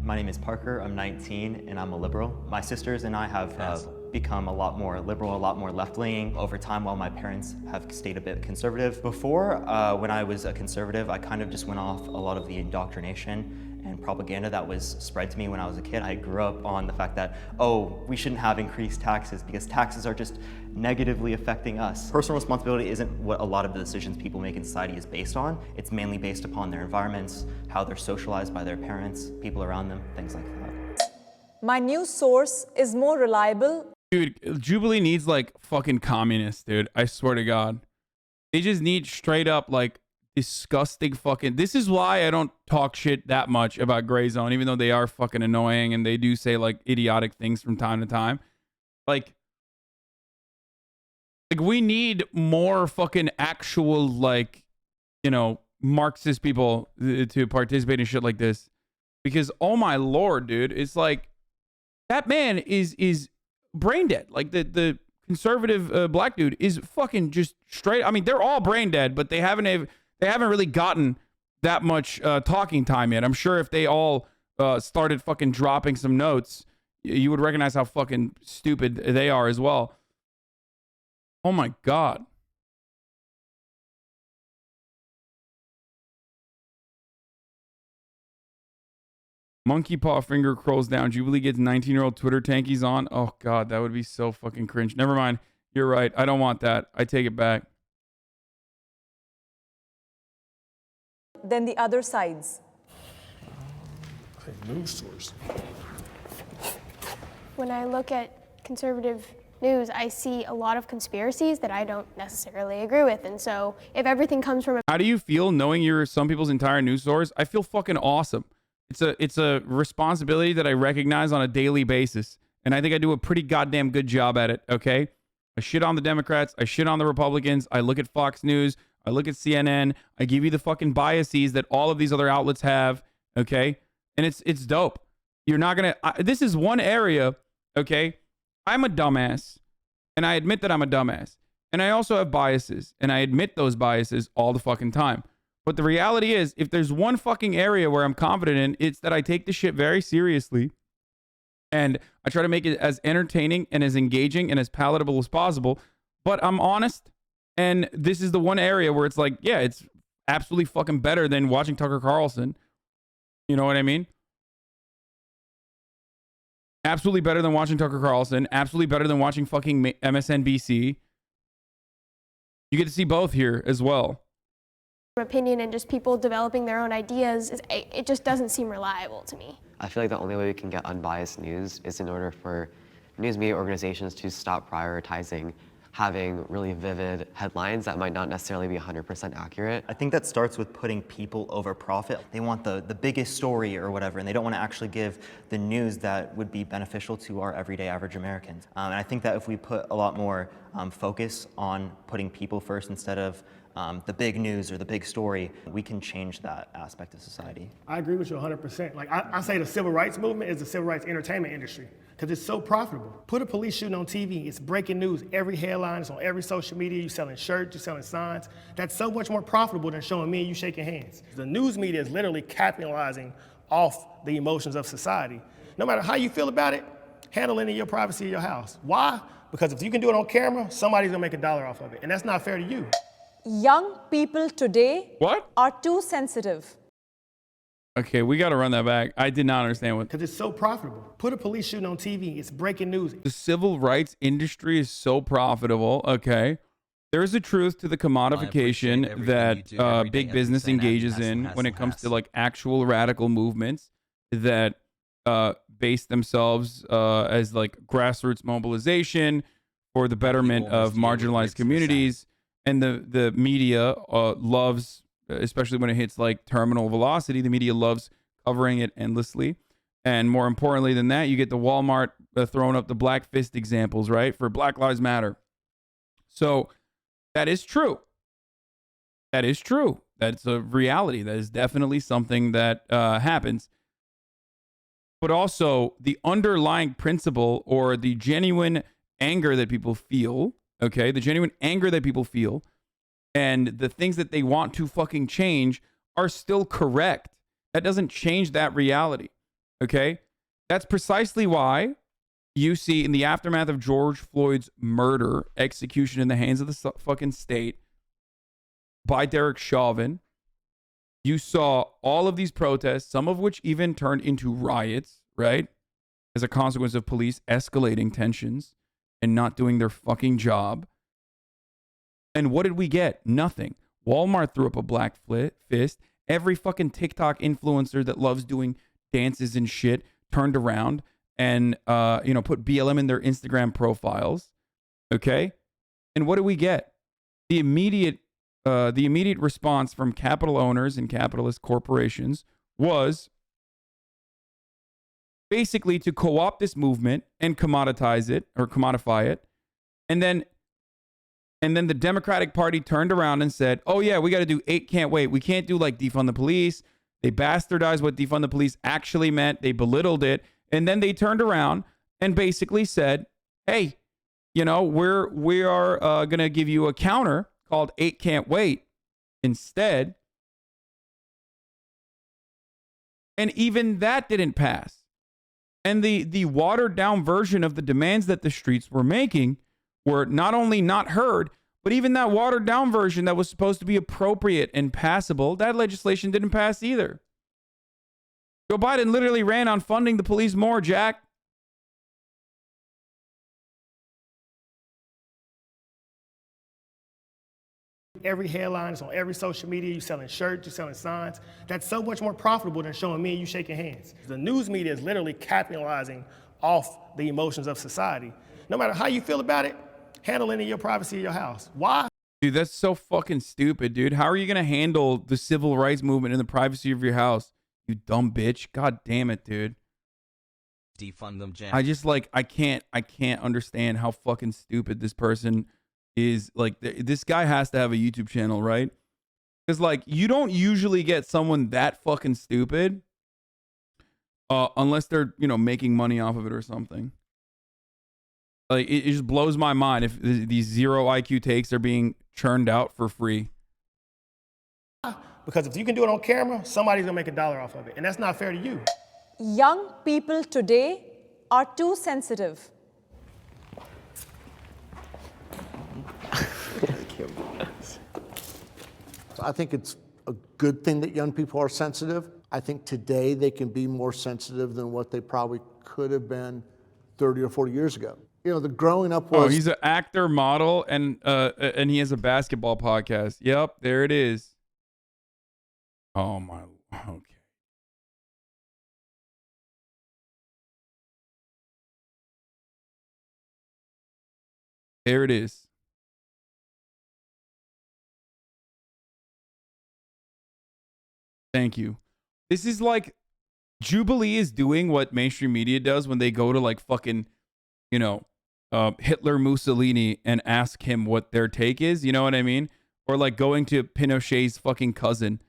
Speaker 5: My name is Parker. I'm 19 and I'm a liberal. My sisters and I have become a lot more liberal, a lot more left-leaning over time, while my parents have stayed a bit conservative. Before, when I was a conservative, I kind of just went off a lot of the indoctrination and propaganda that was spread to me when I was a kid. I grew up on the fact that, oh, we shouldn't have increased taxes because taxes are just negatively affecting us. Personal responsibility isn't what a lot of the decisions people make in society is based on. It's mainly based upon their environments, how they're socialized by their parents, people around them, things like that.
Speaker 4: My news source is more reliable.
Speaker 2: Dude, Jubilee needs like fucking communists, dude. I swear to God. They just need straight up like disgusting fucking... This is why I don't talk shit that much about Gray Zone, even though they are fucking annoying and they do say like idiotic things from time to time. Like we need more fucking actual like, you know, Marxist people to participate in shit like this. Because oh my lord, dude, it's like that man is brain dead. Like the conservative black dude is fucking just straight. I mean, they're all brain dead, but they haven't really gotten that much talking time yet. I'm sure if they all started fucking dropping some notes, you would recognize how fucking stupid they are as well. Oh my God. Monkey paw finger crawls down. Jubilee gets 19-year-old Twitter tankies on. Oh God, that would be so fucking cringe. Never mind. You're right. I don't want that. I take it back.
Speaker 4: Than the other sides.
Speaker 1: News source.
Speaker 6: When I look at conservative news, I see a lot of conspiracies that I don't necessarily agree with. And so if everything comes from...
Speaker 2: How do you feel knowing you're some people's entire news source? I feel fucking awesome. It's a responsibility that I recognize on a daily basis. And I think I do a pretty goddamn good job at it, okay? I shit on the Democrats. I shit on the Republicans. I look at Fox News. I look at CNN. I give you the fucking biases that all of these other outlets have, okay? And it's dope. You're not going to... This is one area, okay? I'm a dumbass, and I admit that I'm a dumbass. And I also have biases, and I admit those biases all the fucking time. But the reality is, if there's one fucking area where I'm confident in, it's that I take this shit very seriously. And I try to make it as entertaining and as engaging and as palatable as possible. But I'm honest. And this is the one area where it's like, yeah, it's absolutely fucking better than watching Tucker Carlson. You know what I mean? Absolutely better than watching Tucker Carlson. Absolutely better than watching fucking MSNBC. You get to see both here as well.
Speaker 6: Opinion and just people developing their own ideas, it just doesn't seem reliable to me.
Speaker 8: I feel like the only way we can get unbiased news is in order for news media organizations to stop prioritizing having really vivid headlines that might not necessarily be 100% accurate.
Speaker 5: I think that starts with putting people over profit. They want the biggest story or whatever, and they don't want to actually give the news that would be beneficial to our everyday average Americans. And I think that if we put a lot more focus on putting people first instead of the big news or the big story, we can change that aspect of society.
Speaker 1: I agree with you 100%. Like I say the civil rights movement is the civil rights entertainment industry because it's so profitable. Put a police shooting on TV, it's breaking news. Every headline is on every social media. You're selling shirts, you're selling signs. That's so much more profitable than showing me and you shaking hands. The news media is literally capitalizing off the emotions of society. No matter how you feel about it, handle it in your privacy of your house. Why? Because if you can do it on camera, somebody's gonna make $1 off of it, and that's not fair to you.
Speaker 4: Young people today
Speaker 2: What?
Speaker 4: are too sensitive.
Speaker 2: Okay, we got to run that back. I did not understand what.
Speaker 1: Because it's so profitable. Put a police shooting on TV, it's breaking news.
Speaker 2: The civil rights industry is so profitable. Okay. There is a truth to the commodification that big business engages in when it comes to like actual radical movements that base themselves as like grassroots mobilization for the betterment of marginalized communities. And the media loves, especially when it hits like terminal velocity, the media loves covering it endlessly. And more importantly than that, you get the Walmart throwing up the black fist examples, right? For Black Lives Matter. So that is true. That is true. That's a reality. That is definitely something that happens. But also the underlying principle or the genuine anger that people feel, okay, the genuine anger that people feel and the things that they want to fucking change are still correct. That doesn't change that reality, okay? That's precisely why you see in the aftermath of George Floyd's murder, execution in the hands of the fucking state by Derek Chauvin, you saw all of these protests, some of which even turned into riots, right? As a consequence of police escalating tensions and not doing their fucking job. And what did we get? Nothing. Walmart threw up a black fist. Every fucking TikTok influencer that loves doing dances and shit turned around and put BLM in their Instagram profiles. Okay? And what do we get? The immediate response from capital owners and capitalist corporations was basically to co-opt this movement and commodify it. And then the Democratic Party turned around and said, oh yeah, we got to do 8 can't wait. We can't do like defund the police. They bastardized what defund the police actually meant. They belittled it. And then they turned around and basically said, hey, we are going to give you a counter called 8 can't wait instead. And even that didn't pass. And the watered down version of the demands that the streets were making were not only not heard, but even that watered down version that was supposed to be appropriate and passable, that legislation didn't pass either. Joe Biden literally ran on funding the police more, Jack.
Speaker 1: Every headline is on every social media. You're selling shirts, you're selling signs. That's so much more profitable than showing me and you shaking hands. The news media is literally capitalizing off the emotions of society. No matter how you feel about it, handle it in your privacy of your house. Why?
Speaker 2: Dude, that's so fucking stupid, dude. How are you going to handle the civil rights movement in the privacy of your house? You dumb bitch. God damn it, dude.
Speaker 7: Defund them, Jack.
Speaker 2: I just I can't understand how fucking stupid this person is. Like, this guy has to have a YouTube channel, right? Because you don't usually get someone that fucking stupid unless they're, making money off of it or something. Like, it just blows my mind if these zero IQ takes are being churned out for free.
Speaker 1: Because if you can do it on camera, somebody's gonna make $1 off of it, and that's not fair to you.
Speaker 4: Young people today are too sensitive.
Speaker 9: I think it's a good thing that young people are sensitive. I think today they can be more sensitive than what they probably could have been 30 or 40 years ago. The growing up was...
Speaker 2: Oh, he's an actor, model, and he has a basketball podcast. Yep, there it is. Oh, my... Okay. There it is. Thank you. This is like Jubilee is doing what mainstream media does when they go to like fucking, you know, Hitler Mussolini and ask him what their take is. You know what I mean? Or like going to Pinochet's fucking cousin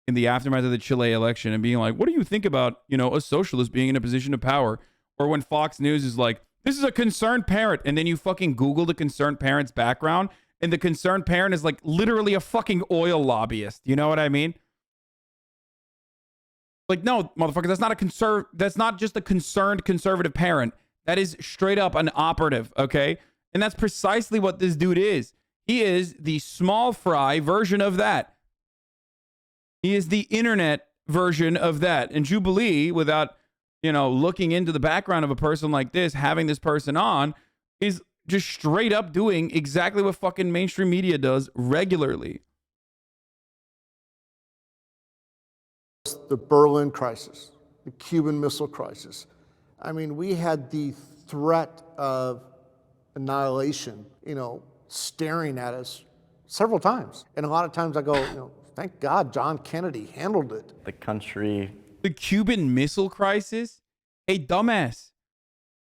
Speaker 2: in the aftermath of the Chile election and being like, what do you think about, you know, a socialist being in a position of power? Or when Fox News is like, this is a concerned parent. And then you fucking Google the concerned parent's background. And the concerned parent is like literally a fucking oil lobbyist. You know what I mean? Like, no, motherfucker, that's not just a concerned conservative parent. That is straight up an operative, okay? And that's precisely what this dude is. He is the small fry version of that. He is the internet version of that. And Jubilee, without, you know, looking into the background of a person like this, having this person on, is just straight up doing exactly what fucking mainstream media does regularly.
Speaker 9: The Berlin crisis, the Cuban Missile Crisis. I mean, we had the threat of annihilation, you know, staring at us several times. And a lot of times I go, you know, thank God John Kennedy handled it.
Speaker 10: The country.
Speaker 2: The Cuban Missile Crisis? Hey, dumbass.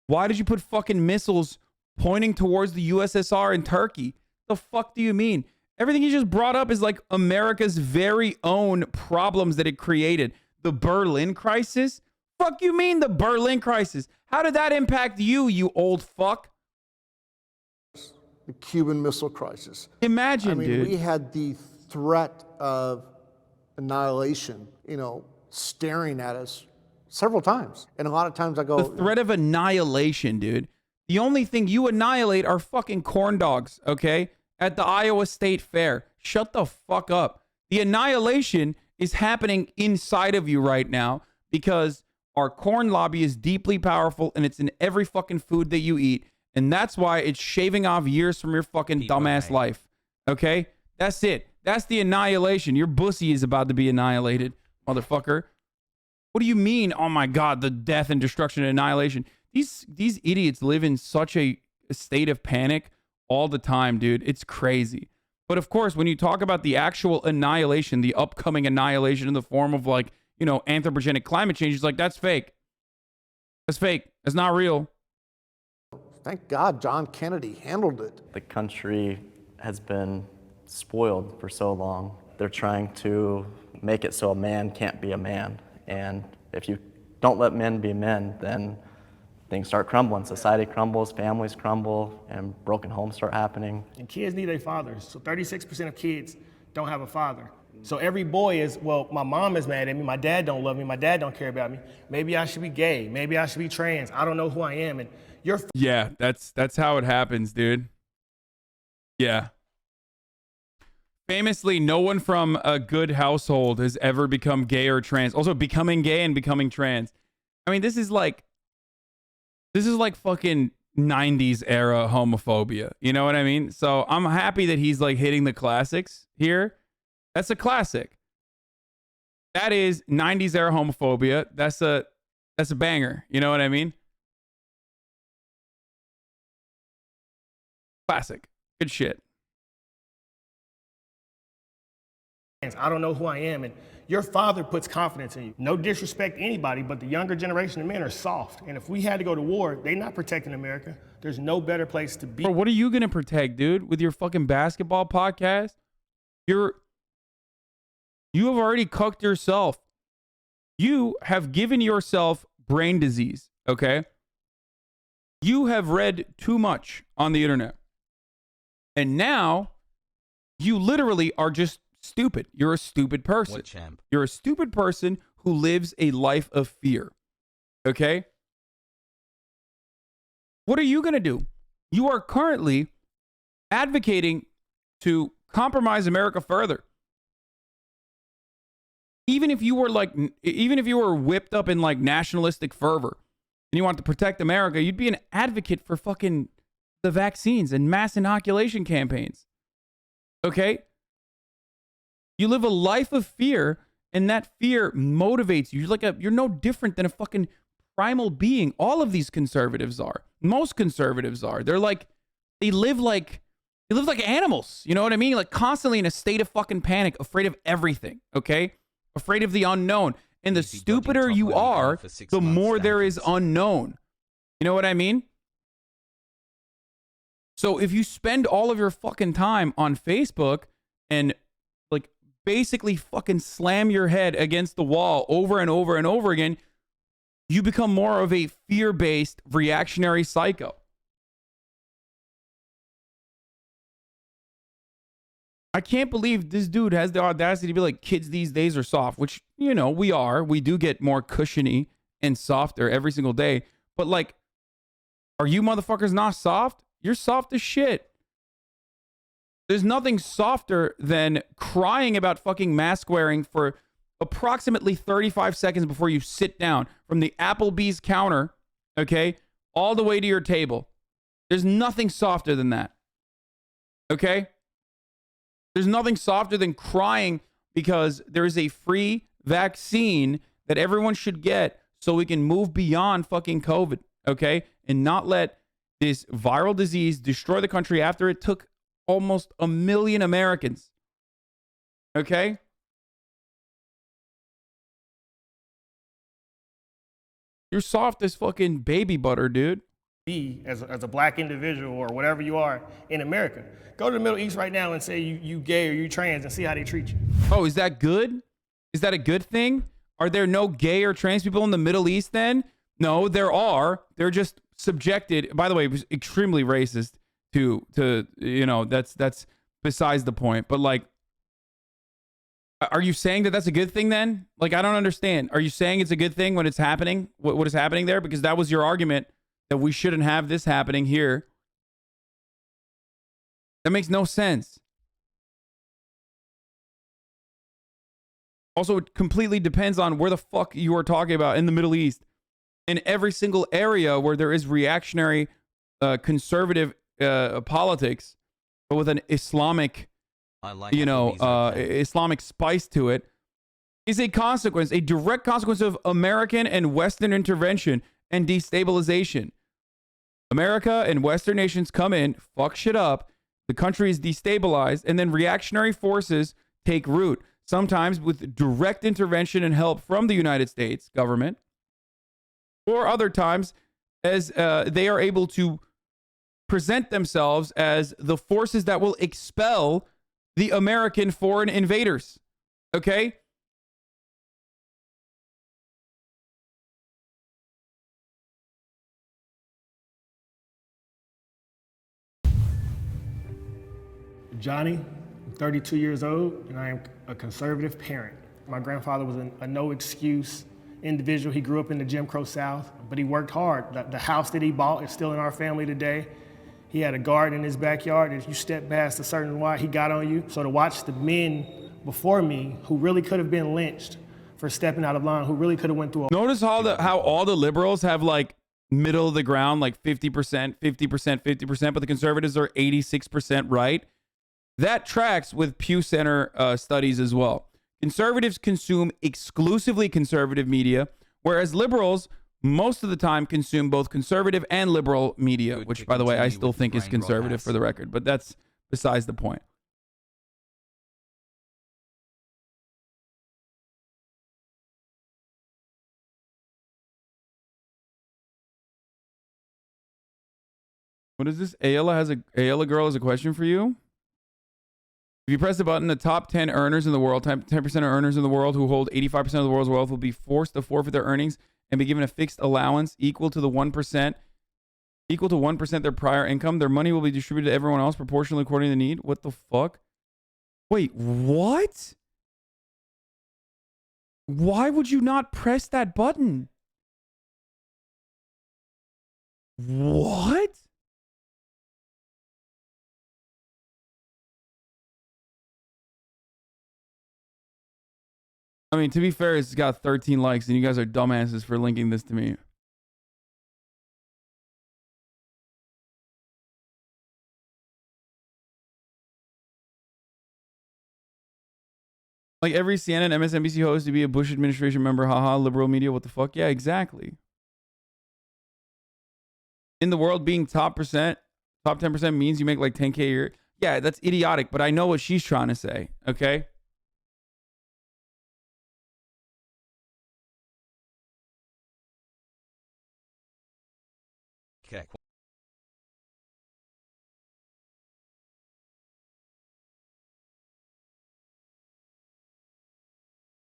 Speaker 2: Why did you put fucking missiles pointing towards the USSR and Turkey? The fuck do you mean? Everything you just brought up is like America's very own problems that it created. The Berlin crisis? Fuck you mean the Berlin crisis? How did that impact you, you old fuck?
Speaker 9: The Cuban Missile Crisis.
Speaker 2: Imagine,
Speaker 9: I mean,
Speaker 2: dude.
Speaker 9: we had the threat of annihilation, you know, staring at us several times. And a lot of times I go...
Speaker 2: The threat of annihilation, dude. The only thing you annihilate are fucking corn dogs, okay? At the Iowa State Fair. Shut the fuck up. The annihilation is happening inside of you right now because our corn lobby is deeply powerful and it's in every fucking food that you eat. And that's why it's shaving off years from your fucking dumbass life. Okay? That's it. That's the annihilation. Your pussy is about to be annihilated, motherfucker. What do you mean? Oh my God, the death and destruction and annihilation. These idiots live in such a state of panic all the time, dude. It's crazy. But of course, when you talk about the actual annihilation, the upcoming annihilation in the form of like, you know, anthropogenic climate change, it's like, that's fake. That's fake. That's not real.
Speaker 9: Thank God John Kennedy handled it.
Speaker 10: The country has been spoiled for so long. They're trying to make it so a man can't be a man. And if you don't let men be men, then things start crumbling. Society crumbles, families crumble, and broken homes start happening.
Speaker 1: And kids need their fathers. So 36% of kids don't have a father. So every boy is, well, my mom is mad at me, my dad don't love me, my dad don't care about me. Maybe I should be gay, maybe I should be trans, I don't know who I am. And you're...
Speaker 2: Yeah, that's how it happens, dude. Yeah. Famously, no one from a good household has ever become gay or trans. Also, becoming gay and becoming trans. I mean, this is like fucking 90s era homophobia. You know what I mean? So I'm happy that he's like hitting the classics here. That's a classic. That is 90s era homophobia. That's a banger. You know what I mean? Classic. Good shit.
Speaker 1: I don't know who I am, and your father puts confidence in you. No disrespect to anybody, but the younger generation of men are soft. And if we had to go to war, they're not protecting America. There's no better place to be.
Speaker 2: Bro, what are you gonna protect, dude? With your fucking basketball podcast? You have already cucked yourself. You have given yourself brain disease, okay? You have read too much on the internet. And now you literally are just stupid. You're a stupid person.
Speaker 7: What champ?
Speaker 2: You're a stupid person who lives a life of fear. Okay? What are you going to do? You are currently advocating to compromise America further. Even if you were whipped up in like nationalistic fervor and you want to protect America, you'd be an advocate for fucking the vaccines and mass inoculation campaigns. Okay? You live a life of fear, and that fear motivates you. You're no different than a fucking primal being. All of these conservatives are. Most conservatives are. They live like animals. You know what I mean? Like constantly in a state of fucking panic, afraid of everything. Okay? afraid of the unknown. And the
Speaker 7: Easy dodgy
Speaker 2: stupider
Speaker 7: top
Speaker 2: you
Speaker 7: earning
Speaker 2: are,
Speaker 7: for 6
Speaker 2: the
Speaker 7: months
Speaker 2: more there is
Speaker 7: stamp fees.
Speaker 2: unknown. You know what I mean? So if you spend all of your fucking time on Facebook and like basically fucking slam your head against the wall over and over and over again, you become more of a fear-based reactionary psycho. I can't believe this dude has the audacity to be like, kids these days are soft, which, you know, we are. We do get more cushiony and softer every single day. But like, are you motherfuckers not soft? You're soft as shit. There's nothing softer than crying about fucking mask wearing for approximately 35 seconds before you sit down from the Applebee's counter, okay, all the way to your table. There's nothing softer than that. Okay? There's nothing softer than crying because there is a free vaccine that everyone should get so we can move beyond fucking COVID, okay? And not let this viral disease destroy the country after it took almost 1 million Americans. Okay? You're soft as fucking baby butter, dude.
Speaker 1: Be as a black individual or whatever you are in America. Go to the Middle East right now and say you gay or you trans and see how they treat you.
Speaker 2: Oh, is that good? Is that a good thing? Are there no gay or trans people in the Middle East then? No, there are. They're just subjected. By the way, it was extremely racist to you know, that's besides the point. But like, are you saying that that's a good thing then? Like, I don't understand. Are you saying it's a good thing when it's happening? What is happening there? Because that was your argument that we shouldn't have this happening here. That makes no sense. Also, it completely depends on where the fuck you are talking about in the Middle East. In every single area where there is reactionary, conservative politics, but with an Islamic, Islamic spice to it, is a consequence, a direct consequence of American and Western intervention and destabilization. America and Western nations come in, fuck shit up, the country is destabilized, and then reactionary forces take root, sometimes with direct intervention and help from the United States government, or other times as they are able to present themselves as the forces that will expel the American foreign invaders. Okay?
Speaker 1: Johnny, I'm 32 years old, and I am a conservative parent. My grandfather was a no-excuse individual. He grew up in the Jim Crow South, but he worked hard. The house that he bought is still in our family today. He had a garden in his backyard. If you step past a certain line, he got on you. So to watch the men before me who really could have been lynched for stepping out of line, who really could have went through a...
Speaker 2: Notice how all the liberals have like middle of the ground, like 50%, 50%, but the conservatives are 86% right. That tracks with Pew Center studies as well. Conservatives consume exclusively conservative media, whereas liberals most of the time consume both conservative and liberal media, which, by the way, I still think is conservative for the record, but that's besides the point. What is this? Ayala girl has a question for you. If you press the button, the top 10 earners in the world, 10% of earners in the world who hold 85% of the world's wealth will be forced to forfeit their earnings and be given a fixed allowance equal to 1% their prior income. Their money will be distributed to everyone else proportionally according to need. What the fuck? Wait, what? Why would you not press that button? What? I mean, to be fair, it's got 13 likes, and you guys are dumbasses for linking this to me. Like every CNN, MSNBC host to be a Bush administration member, haha, liberal media, what the fuck? Yeah, exactly. In the world, being top 10% means you make like 10K a year. Yeah, that's idiotic, but I know what she's trying to say, okay?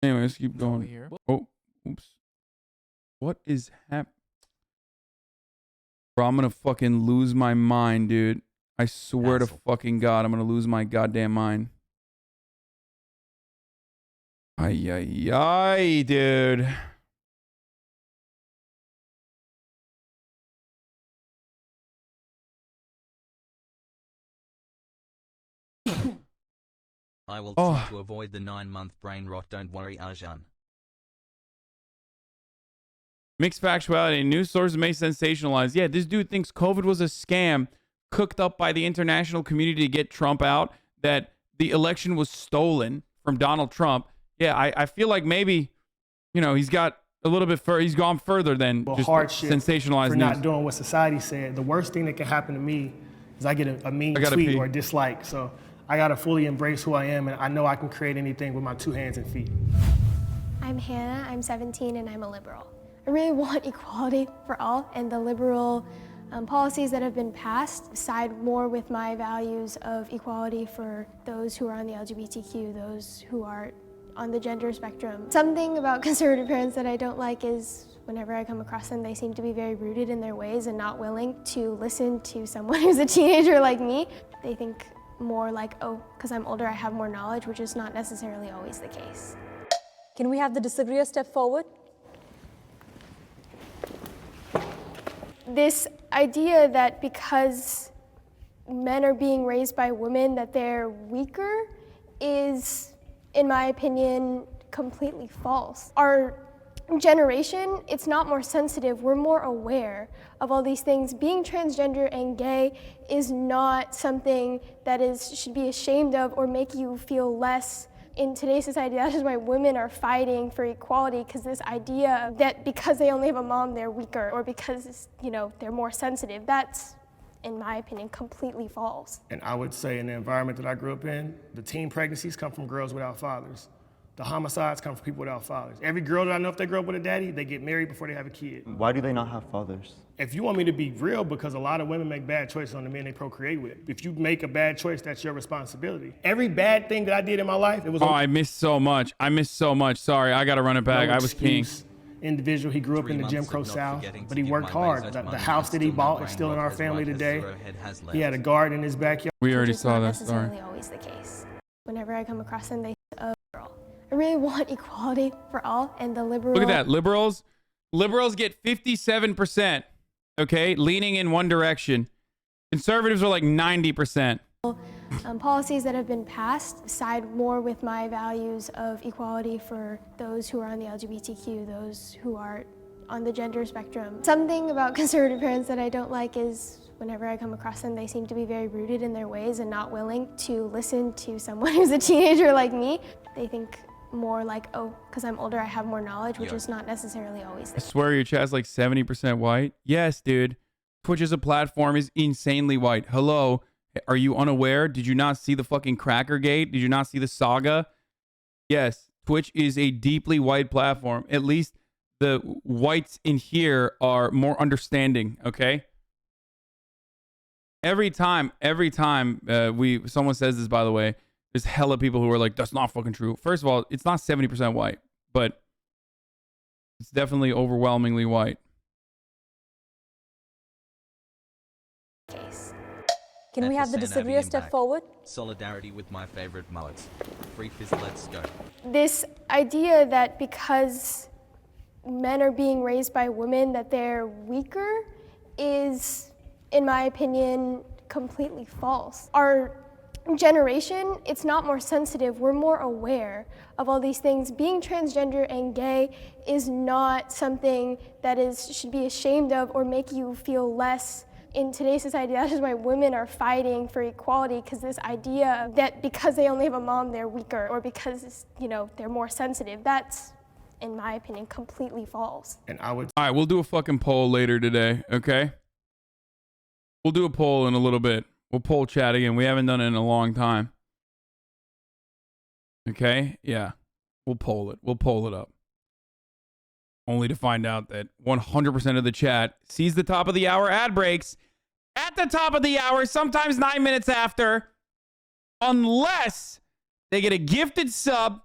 Speaker 2: Anyway, let's keep going. Oh, oops. What is happening? Bro, I'm gonna fucking lose my mind, dude. I swear to fucking God, I'm gonna lose my goddamn mind. Ay, ay, ay, dude.
Speaker 7: I will try to avoid the 9-month brain rot. Don't worry, Arjan.
Speaker 2: Mixed factuality. News sources may sensationalize. Yeah, this dude thinks COVID was a scam cooked up by the international community to get Trump out, that the election was stolen from Donald Trump. Yeah, I feel like maybe, you know, he's got a little bit further. He's gone further than just
Speaker 1: hardship
Speaker 2: sensationalized
Speaker 1: for
Speaker 2: news.
Speaker 1: not doing what society said. The worst thing that can happen to me is I get a mean tweet or a dislike. So I got to fully embrace who I am, and I know I can create anything with my 2 hands and feet.
Speaker 6: I'm Hannah, I'm 17, and I'm a liberal. I really want equality for all, and the liberal policies that have been passed side more with my values of equality for those who are on the LGBTQ, those who are on the gender spectrum. Something about conservative parents that I don't like is whenever I come across them, they seem to be very rooted in their ways and not willing to listen to someone who's a teenager like me. They think more like, oh, because I'm older, I have more knowledge, which is not necessarily always the case.
Speaker 4: Can we have the disagreeer step forward?
Speaker 6: This idea that because men are being raised by women that they're weaker is, in my opinion, completely false. Our generation, it's not more sensitive, we're more aware of all these things. Being transgender and gay is not something that should be ashamed of or make you feel less. In today's society, that is why women are fighting for equality, because this idea that because they only have a mom, they're weaker, or because, you know, they're more sensitive, that's, in my opinion, completely false.
Speaker 1: And I would say in the environment that I grew up in, the teen pregnancies come from girls without fathers. The homicides come from people without fathers. Every girl that I know, if they grow up with a daddy, they get married before they have a kid.
Speaker 5: Why do they not have fathers?
Speaker 1: If you want me to be real, because a lot of women make bad choices on the men they procreate with. If you make a bad choice, that's your responsibility. Every bad thing that I did in my life, it was.
Speaker 2: Oh, I missed so much. I missed so much. Sorry, I gotta run it back.
Speaker 1: No
Speaker 2: I was peeing.
Speaker 1: Individual, he grew up in the Jim Crow South, but he worked hard. The house that he bought is still in our family today. He had a garden in his backyard.
Speaker 2: We already saw that
Speaker 6: story.
Speaker 2: story.
Speaker 6: That's not necessarily always the case. Whenever I come across them, they say, oh, girl. I really want equality for all, and the liberal.
Speaker 2: Look at that, liberals get 57%. Okay, leaning in one direction. Conservatives are like 90%.
Speaker 6: Policies that have been passed side more with my values of equality for those who are on the LGBTQ, those who are on the gender spectrum. Something about conservative parents that I don't like is whenever I come across them, they seem to be very rooted in their ways and not willing to listen to someone who's a teenager like me. They think more like, oh, because I'm older, I have more knowledge, which is not necessarily always the
Speaker 2: I swear your chat's like 70% white. Yes, dude. Twitch as a platform is insanely white. Hello. Are you unaware? Did you not see the fucking Cracker Gate? Did you not see the saga? Yes, Twitch is a deeply white platform. At least the whites in here are more understanding, okay? Every time someone says this, by the way, there's hella people who are like, that's not fucking true. First of all, it's not 70% white, but it's definitely overwhelmingly white.
Speaker 6: case.
Speaker 4: Can we have the
Speaker 7: Hasanabi
Speaker 4: disagreeer
Speaker 7: in
Speaker 4: step
Speaker 7: back.
Speaker 4: forward?
Speaker 7: Solidarity with my favorite mullets. Free fist, let's go.
Speaker 6: This idea that because men are being raised by women that they're weaker is, in my opinion, completely false. Our generation, it's not more sensitive, we're more aware of all these things. Being transgender and gay is not something that should be ashamed of or make you feel less. In today's society, that is why women are fighting for equality, because this idea that because they only have a mom, they're weaker, or because, you know, they're more sensitive, that's, in my opinion, completely false.
Speaker 1: And I would.
Speaker 2: All right, we'll do a fucking poll later today, okay? We'll do a poll in a little bit. We'll poll chat again. We haven't done it in a long time. Okay? Yeah. We'll poll it. We'll poll it up. Only to find out that 100% of the chat sees the top of the hour ad breaks at the top of the hour, sometimes 9 minutes after, unless they get a gifted sub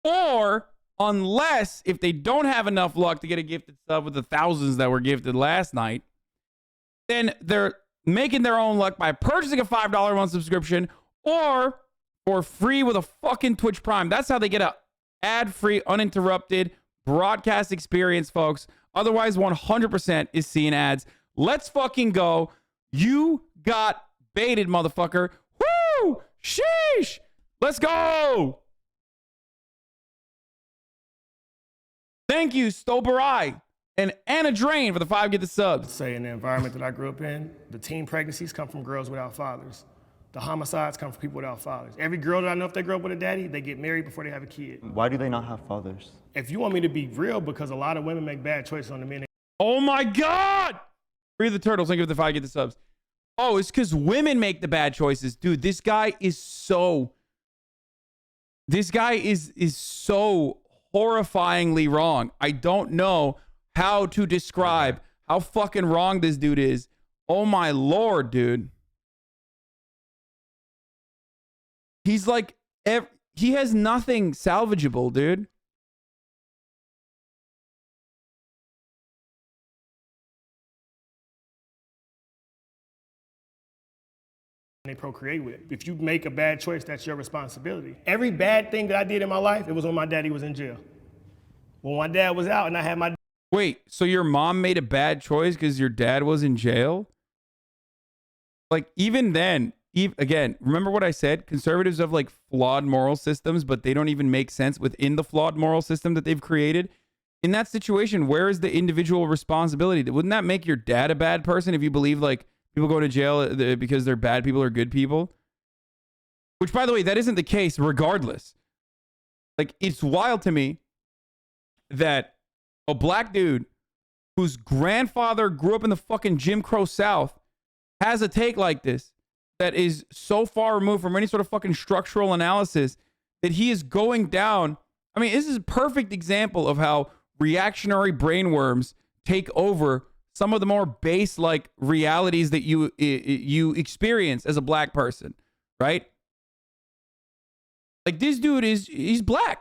Speaker 2: or unless if they don't have enough luck to get a gifted sub with the thousands that were gifted last night, then they're making their own luck by purchasing a $5 a month subscription or for free with a fucking Twitch Prime. That's how they get a ad-free, uninterrupted broadcast experience, folks. Otherwise, 100% is seeing ads. Let's fucking go. You got baited, motherfucker. Woo! Sheesh! Let's go! Thank you, Stoberai and Anna Drain for the 5 get the subs.
Speaker 1: Say in the environment that I grew up in, the teen pregnancies come from girls without fathers. The homicides come from people without fathers. Every girl that I know, if they grow up with a daddy, they get married before they have a kid.
Speaker 5: Why do they not have fathers?
Speaker 1: If you want me to be real, because a lot of women make bad choices on the men.
Speaker 2: Oh my God! Free the turtles. Thank you for the 5 get the subs. Oh, it's because women make the bad choices. Dude, this guy is so horrifyingly wrong. I don't know how to describe how fucking wrong this dude is. Oh my Lord, dude. He's like, he has nothing salvageable, dude.
Speaker 1: They procreate with. If you make a bad choice, that's your responsibility. Every bad thing that I did in my life, it was when my daddy was in jail. When my dad was out and I had my...
Speaker 2: Wait, so your mom made a bad choice because your dad was in jail? Like, even then, again, remember what I said? Conservatives have like flawed moral systems, but they don't even make sense within the flawed moral system that they've created. In that situation, where is the individual responsibility? Wouldn't that make your dad a bad person if you believe like people go to jail because they're bad people or good people? Which, by the way, that isn't the case regardless. Like, it's wild to me that a black dude whose grandfather grew up in the fucking Jim Crow South has a take like this that is so far removed from any sort of fucking structural analysis that he is going down. I mean, this is a perfect example of how reactionary brainworms take over some of the more base like realities that you experience as a black person, right? Like, this dude he's black.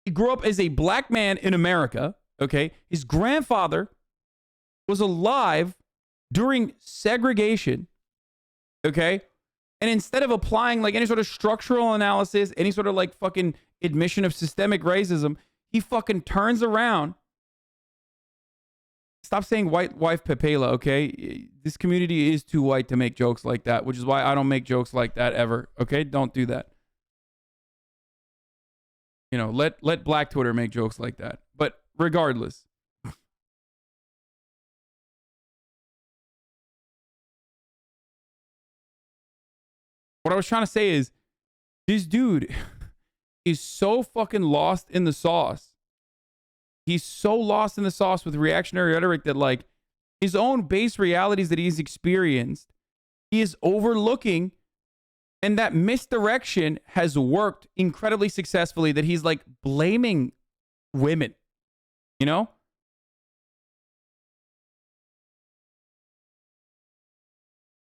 Speaker 2: He grew up as a black man in America, okay? His grandfather was alive during segregation, okay? And instead of applying like any sort of structural analysis, any sort of like fucking admission of systemic racism, he fucking turns around. Stop saying white wife Pepela, okay? This community is too white to make jokes like that, which is why I don't make jokes like that ever, okay? Don't do that. You know, let Black Twitter make jokes like that. But regardless. What I was trying to say is, this dude is so fucking lost in the sauce. He's so lost in the sauce with reactionary rhetoric that, like, his own base realities that he's experienced, he is overlooking, and that misdirection has worked incredibly successfully, that he's, like, blaming women, you know?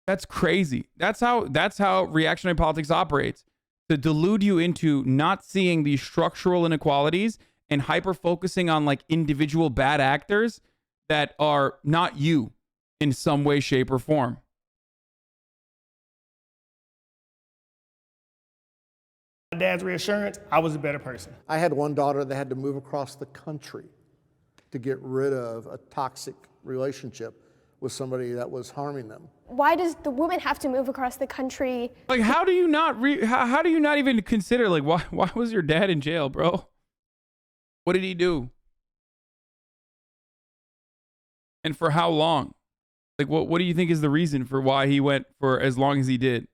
Speaker 2: That's crazy. That's how reactionary politics operates, to delude you into not seeing these structural inequalities and hyper focusing on like individual bad actors that are not you in some way, shape, or form.
Speaker 1: My dad's reassurance, I was a better person.
Speaker 9: I had one daughter that had to move across the country to get rid of a toxic relationship with somebody that was harming them.
Speaker 6: Why does the woman have to move across the country?
Speaker 2: Like, how do you not how do you not even consider, like, why was your dad in jail, bro? What did he do? And for how long? Like, what do you think is the reason for why he went for as long as he did?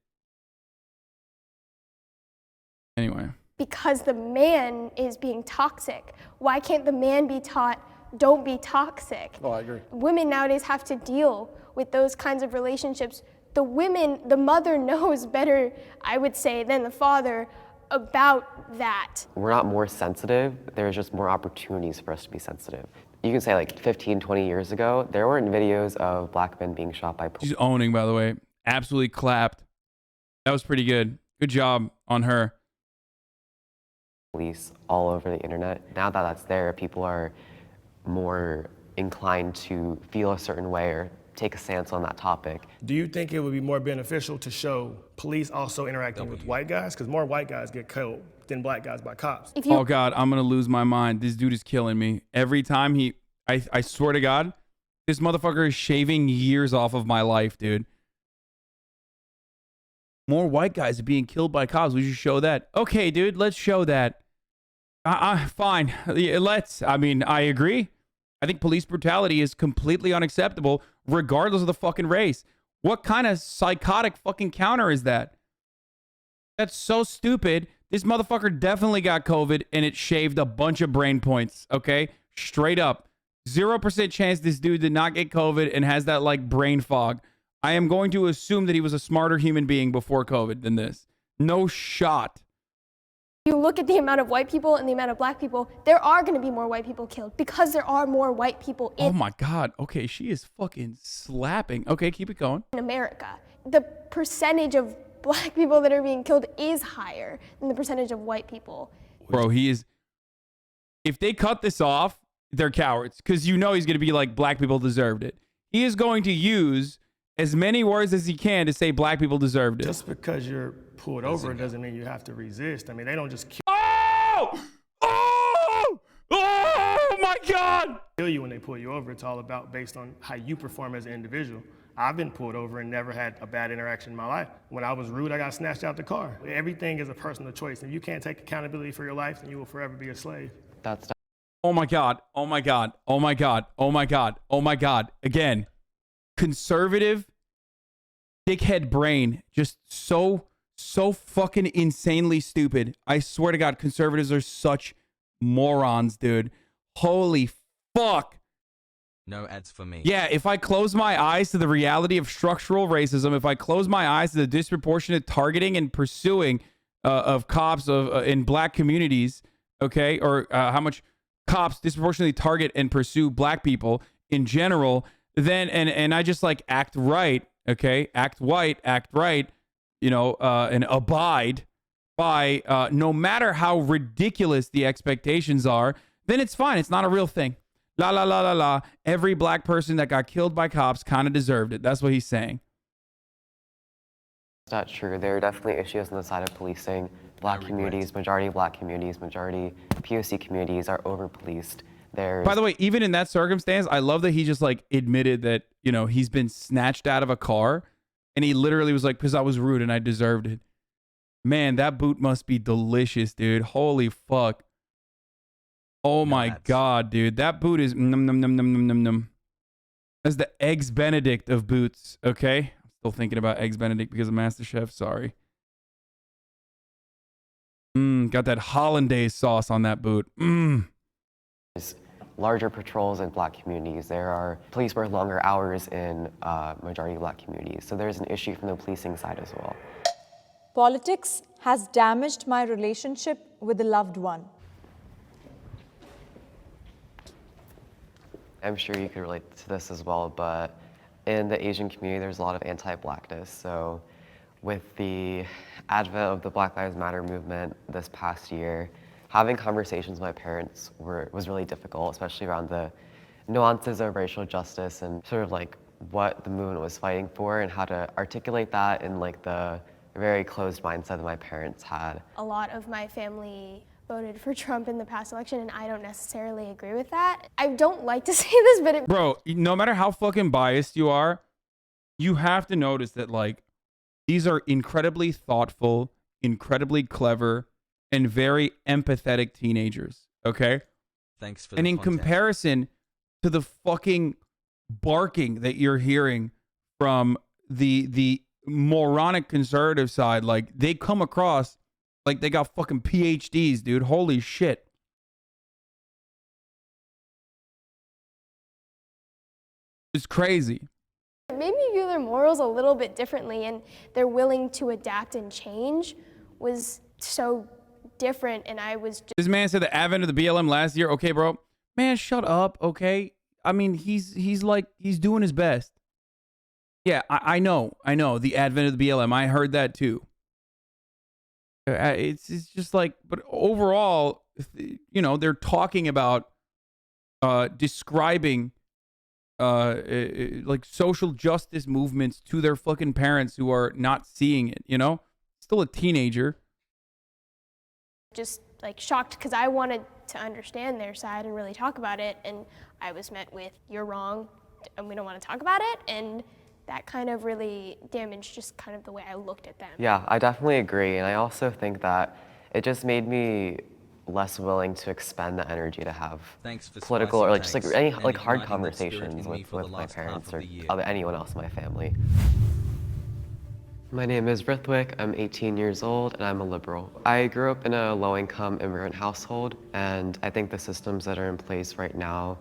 Speaker 2: Anyway.
Speaker 6: Because the man is being toxic. Why can't the man be taught, don't be toxic?
Speaker 9: Oh, I agree.
Speaker 6: Women nowadays have to deal with those kinds of relationships. The mother knows better, I would say, than the father about that.
Speaker 8: We're not more sensitive, there's just more opportunities for us to be sensitive. You can say like 15, 20 years ago, there weren't videos of black men being shot by police.
Speaker 2: She's owning, by the way. Absolutely clapped. That was pretty good. Good job on her.
Speaker 8: police all over the internet. Now that that's there, people are more inclined to feel a certain way or take a stance on that topic.
Speaker 1: Do you think it would be more beneficial to show police also interacting with white guys? Because more white guys get killed than black guys by cops.
Speaker 2: Oh God, I'm gonna lose my mind. This dude is killing me. Every time I swear to God, this motherfucker is shaving years off of my life, dude. More white guys are being killed by cops. We should show that. Okay, dude, let's show that. Fine. Let's. I mean, I agree. I think police brutality is completely unacceptable, regardless of the fucking race. What kind of psychotic fucking counter is that? That's so stupid. This motherfucker definitely got COVID and it shaved a bunch of brain points, okay? Straight up. 0% chance this dude did not get COVID and has that like brain fog. I am going to assume that he was a smarter human being before COVID than this. No shot.
Speaker 6: You look at the amount of white people and the amount of black people, there are going to be more white people killed because there are more white people
Speaker 2: Oh my God. Okay, she is fucking slapping. Okay, keep it going.
Speaker 6: in America. The percentage of black people that are being killed is higher than the percentage of white people.
Speaker 2: Bro, he is. If they cut this off, they're cowards because you know he's going to be like, black people deserved it. He is going to use as many words as he can to say black people deserved it.
Speaker 1: Just because you're pulled over doesn't mean you have to resist. I mean, they don't just
Speaker 2: Oh my God!
Speaker 1: kill you when they pull you over. It's all about based on how you perform as an individual. I've been pulled over and never had a bad interaction in my life. When I was rude, I got snatched out the car. Everything is a personal choice. If you can't take accountability for your life, then you will forever be a slave.
Speaker 8: That's
Speaker 2: Oh my God. Oh my God. Oh my God. Oh my God. Oh my God. Again, conservative dickhead brain. Just so fucking insanely stupid. I swear to God, conservatives are such morons, dude. Holy fuck.
Speaker 7: No ads for me.
Speaker 2: Yeah, if I close my eyes to the reality of structural racism, if I close my eyes to the disproportionate targeting and pursuing of cops in black communities, okay, or how much cops disproportionately target and pursue black people in general, then and I just like act right, okay, act white, act right, you know, and abide by no matter how ridiculous the expectations are, then it's fine. It's not a real thing. La la la la la. Every black person that got killed by cops kind of deserved it. That's what he's saying.
Speaker 8: not true. There are definitely issues on the side of policing. Black communities, majority black communities, majority POC communities are over-policed.
Speaker 2: By the way, even in that circumstance, I love that he just like admitted that, you know, he's been snatched out of a car and he literally was like, because I was rude and I deserved it. Man, that boot must be delicious, dude. Holy fuck. Oh my God, dude. That boot is num num num num num num num. That's the Eggs Benedict of boots, okay? I'm still thinking about Eggs Benedict because of MasterChef, sorry. Got that hollandaise sauce on that boot.
Speaker 8: Larger patrols in black communities. There are police work longer hours in majority black communities. So there's an issue from the policing side as well.
Speaker 4: Politics has damaged my relationship with a loved one.
Speaker 8: I'm sure you could relate to this as well, but in the Asian community, there's a lot of anti-blackness. So with the advent of the Black Lives Matter movement this past year, having conversations with my parents was really difficult, especially around the nuances of racial justice and sort of like what the movement was fighting for and how to articulate that in like the very closed mindset that my parents had.
Speaker 6: A lot of my family voted for Trump in the past election, and I don't necessarily agree with that. I don't like to say this, but
Speaker 2: Bro, no matter how fucking biased you are, you have to notice that like these are incredibly thoughtful, incredibly clever, and very empathetic teenagers, okay?
Speaker 7: Thanks for
Speaker 2: and
Speaker 7: the
Speaker 2: in
Speaker 7: content.
Speaker 2: comparison to the fucking barking that you're hearing from the moronic conservative side, like they come across like they got fucking PhDs, dude. Holy shit. It's crazy.
Speaker 6: maybe view their morals a little bit differently, and they're willing to adapt and change was so different, and I was just...
Speaker 2: This man said the advent of the BLM last year. Okay, bro. Man, shut up, okay? I mean, he's doing his best. Yeah, I know. The advent of the BLM. I heard that too. It's just like, but overall, you know, they're talking about describing like social justice movements to their fucking parents who are not seeing it, you know? Still a teenager.
Speaker 6: Just like shocked because I wanted to understand their side and really talk about it, and I was met with, "You're wrong, and we don't want to talk about it," and that kind of really damaged just kind of the way I looked at them.
Speaker 8: Yeah, I definitely agree, and I also think that it just made me less willing to expend the energy to have
Speaker 7: Thanks for
Speaker 8: political
Speaker 7: spicy
Speaker 8: or like just like
Speaker 7: takes
Speaker 8: any
Speaker 7: and
Speaker 8: like hard
Speaker 7: igniting that spirit
Speaker 8: conversations
Speaker 7: in me
Speaker 8: with
Speaker 7: for the
Speaker 8: my
Speaker 7: last half
Speaker 8: parents
Speaker 7: of
Speaker 8: or
Speaker 7: the year.
Speaker 8: anyone else in my family. My name is Rithwik, I'm 18 years old, and I'm a liberal. I grew up in a low-income immigrant household, and I think the systems that are in place right now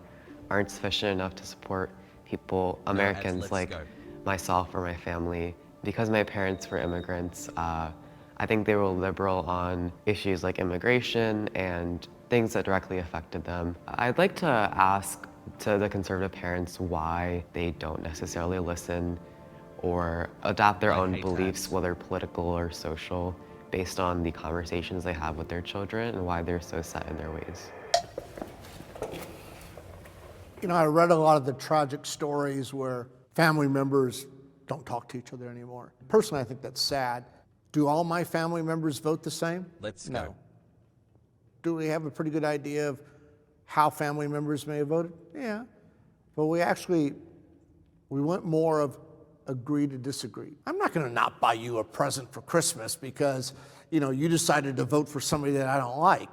Speaker 8: aren't sufficient enough to support people, Americans
Speaker 7: let's
Speaker 8: like
Speaker 7: go.
Speaker 8: myself or my family. Because my parents were immigrants, I think they were liberal on issues like immigration and things that directly affected them. I'd like to ask to the conservative parents why they don't necessarily listen or adopt their own beliefs, whether political or social, based on the conversations they have with their children and why they're so set in their ways.
Speaker 9: You know, I read a lot of the tragic stories where family members don't talk to each other anymore. Personally, I think that's sad. Do all my family members vote the same?
Speaker 7: Let's
Speaker 9: No.
Speaker 7: go.
Speaker 9: Do we have a pretty good idea of how family members may have voted? Yeah. But we went more of agree to disagree. I'm not going to not buy you a present for Christmas because, you know, you decided to vote for somebody that I don't like.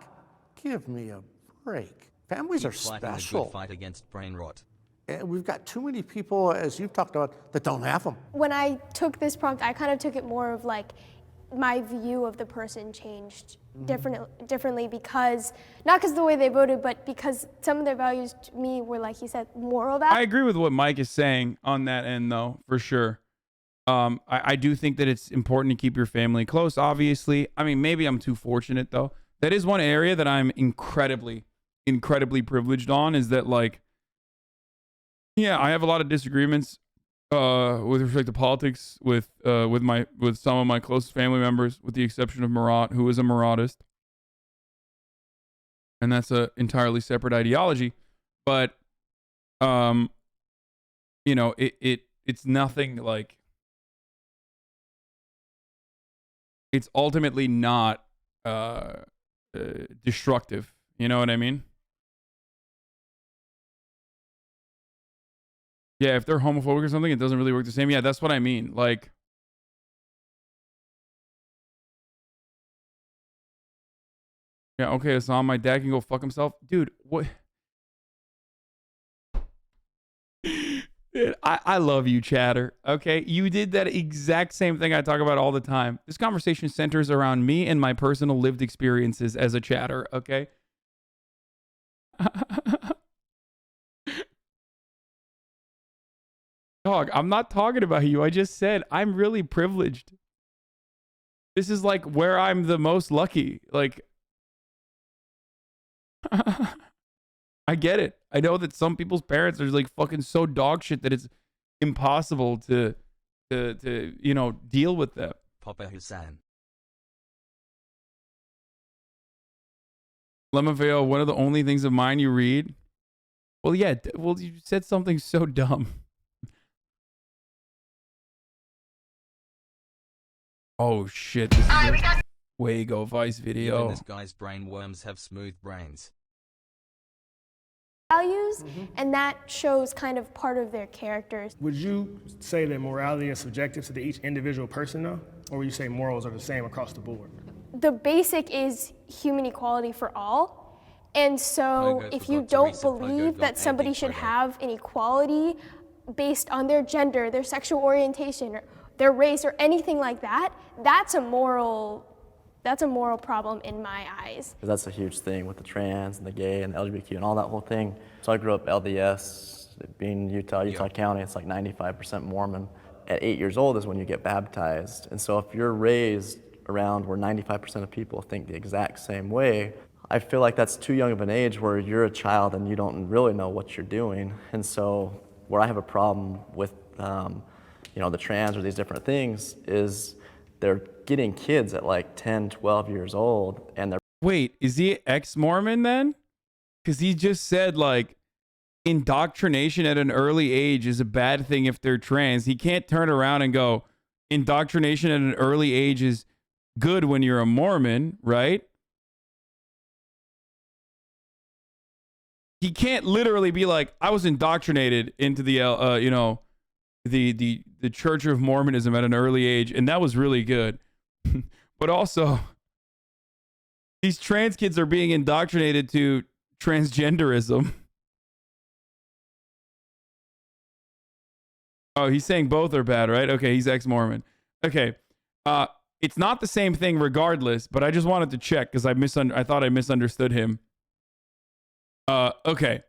Speaker 9: Give me a break. Families are
Speaker 7: Fighting a
Speaker 9: special.
Speaker 7: good fight against brain rot.
Speaker 9: And we've got too many people, as you've talked about, that don't have them.
Speaker 6: When I took this prompt, I kind of took it more of like my view of the person changed differently because, not because of the way they voted, but because some of their values to me were, like he said, moral values.
Speaker 2: I agree with what Mike is saying on that end, though, for sure. I do think that it's important to keep your family close, obviously. I mean, maybe I'm too fortunate, though. That is one area that I'm incredibly privileged on, is that, like, yeah, I have a lot of disagreements with respect to politics with some of my closest family members, with the exception of Murat, who is a Muratist. And that's a entirely separate ideology. But you know, it's nothing like, it's ultimately not destructive. You know what I mean? Yeah, if they're homophobic or something, it doesn't really work the same. Yeah, that's what I mean. Like, yeah, okay, so my dad can go fuck himself. Dude, what? Dude, I love you, chatter. Okay, you did that exact same thing I talk about all the time. This conversation centers around me and my personal lived experiences as a chatter, okay? Dog, I'm not talking about you. I just said I'm really privileged. This is like where I'm the most lucky. Like, I get it. I know that some people's parents are like fucking so dog shit that it's impossible to you know, deal with them.
Speaker 7: Papa Hassan.
Speaker 2: Lemaveo, one of the only things of mine you read? Well, yeah. Well, you said something so dumb. Oh shit! This is a Wago Vice video.
Speaker 7: Even this guy's brain worms have smooth brains.
Speaker 6: Values, and that shows kind of part of their characters.
Speaker 1: Would you say that morality is subjective to each individual person, though? Or would you say morals are the same across the board?
Speaker 6: The basic is human equality for all. And so if you don't believe that somebody should have an equality based on their gender, their sexual orientation, or their race, or anything like that, that's a moral problem in my eyes.
Speaker 10: Because that's a huge thing with the trans and the gay and the LGBTQ and all that whole thing. So I grew up LDS, being Utah County, it's like 95% Mormon. At 8 years old is when you get baptized. And so if you're raised around where 95% of people think the exact same way, I feel like that's too young of an age where you're a child and you don't really know what you're doing. And so where I have a problem with you know, the trans or these different things is they're getting kids at like 10, 12 years old, and they're
Speaker 2: Wait, is he ex-Mormon then? Because he just said, like, indoctrination at an early age is a bad thing if they're trans. He can't turn around and go, indoctrination at an early age is good when you're a Mormon, right? He can't literally be like, I was indoctrinated into the, the Church of Mormonism at an early age, and that was really good. But also, these trans kids are being indoctrinated to transgenderism. Oh, he's saying both are bad, right? Okay, he's ex-Mormon. Okay. It's not the same thing regardless, but I just wanted to check because I thought I misunderstood him. Okay.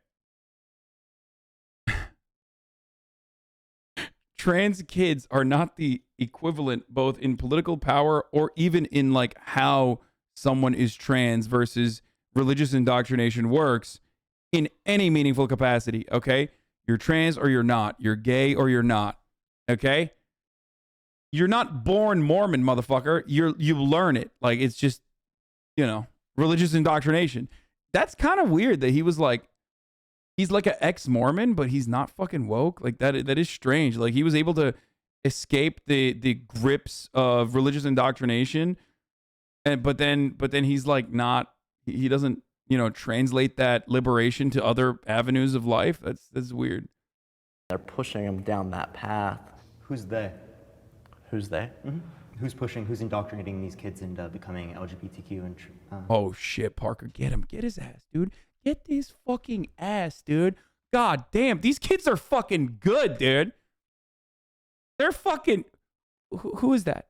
Speaker 2: Trans kids are not the equivalent both in political power or even in like how someone is trans versus religious indoctrination works in any meaningful capacity, okay? You're trans or you're not. You're gay or you're not, okay? You're not born Mormon, motherfucker. You learn it. Like, it's just, religious indoctrination. That's kind of weird that he was like, he's like an ex-Mormon, but he's not fucking woke. Like, that is strange. Like, he was able to escape the grips of religious indoctrination, but then he's like not. He doesn't translate that liberation to other avenues of life. That's weird.
Speaker 10: They're pushing them down that path.
Speaker 5: Who's they?
Speaker 10: Who's they?
Speaker 5: Mm-hmm. Who's indoctrinating these kids into becoming LGBTQ and
Speaker 2: Oh shit, Parker, get him. Get his ass, dude. Get his fucking ass, dude. God damn, these kids are fucking good, dude. They're fucking who is that?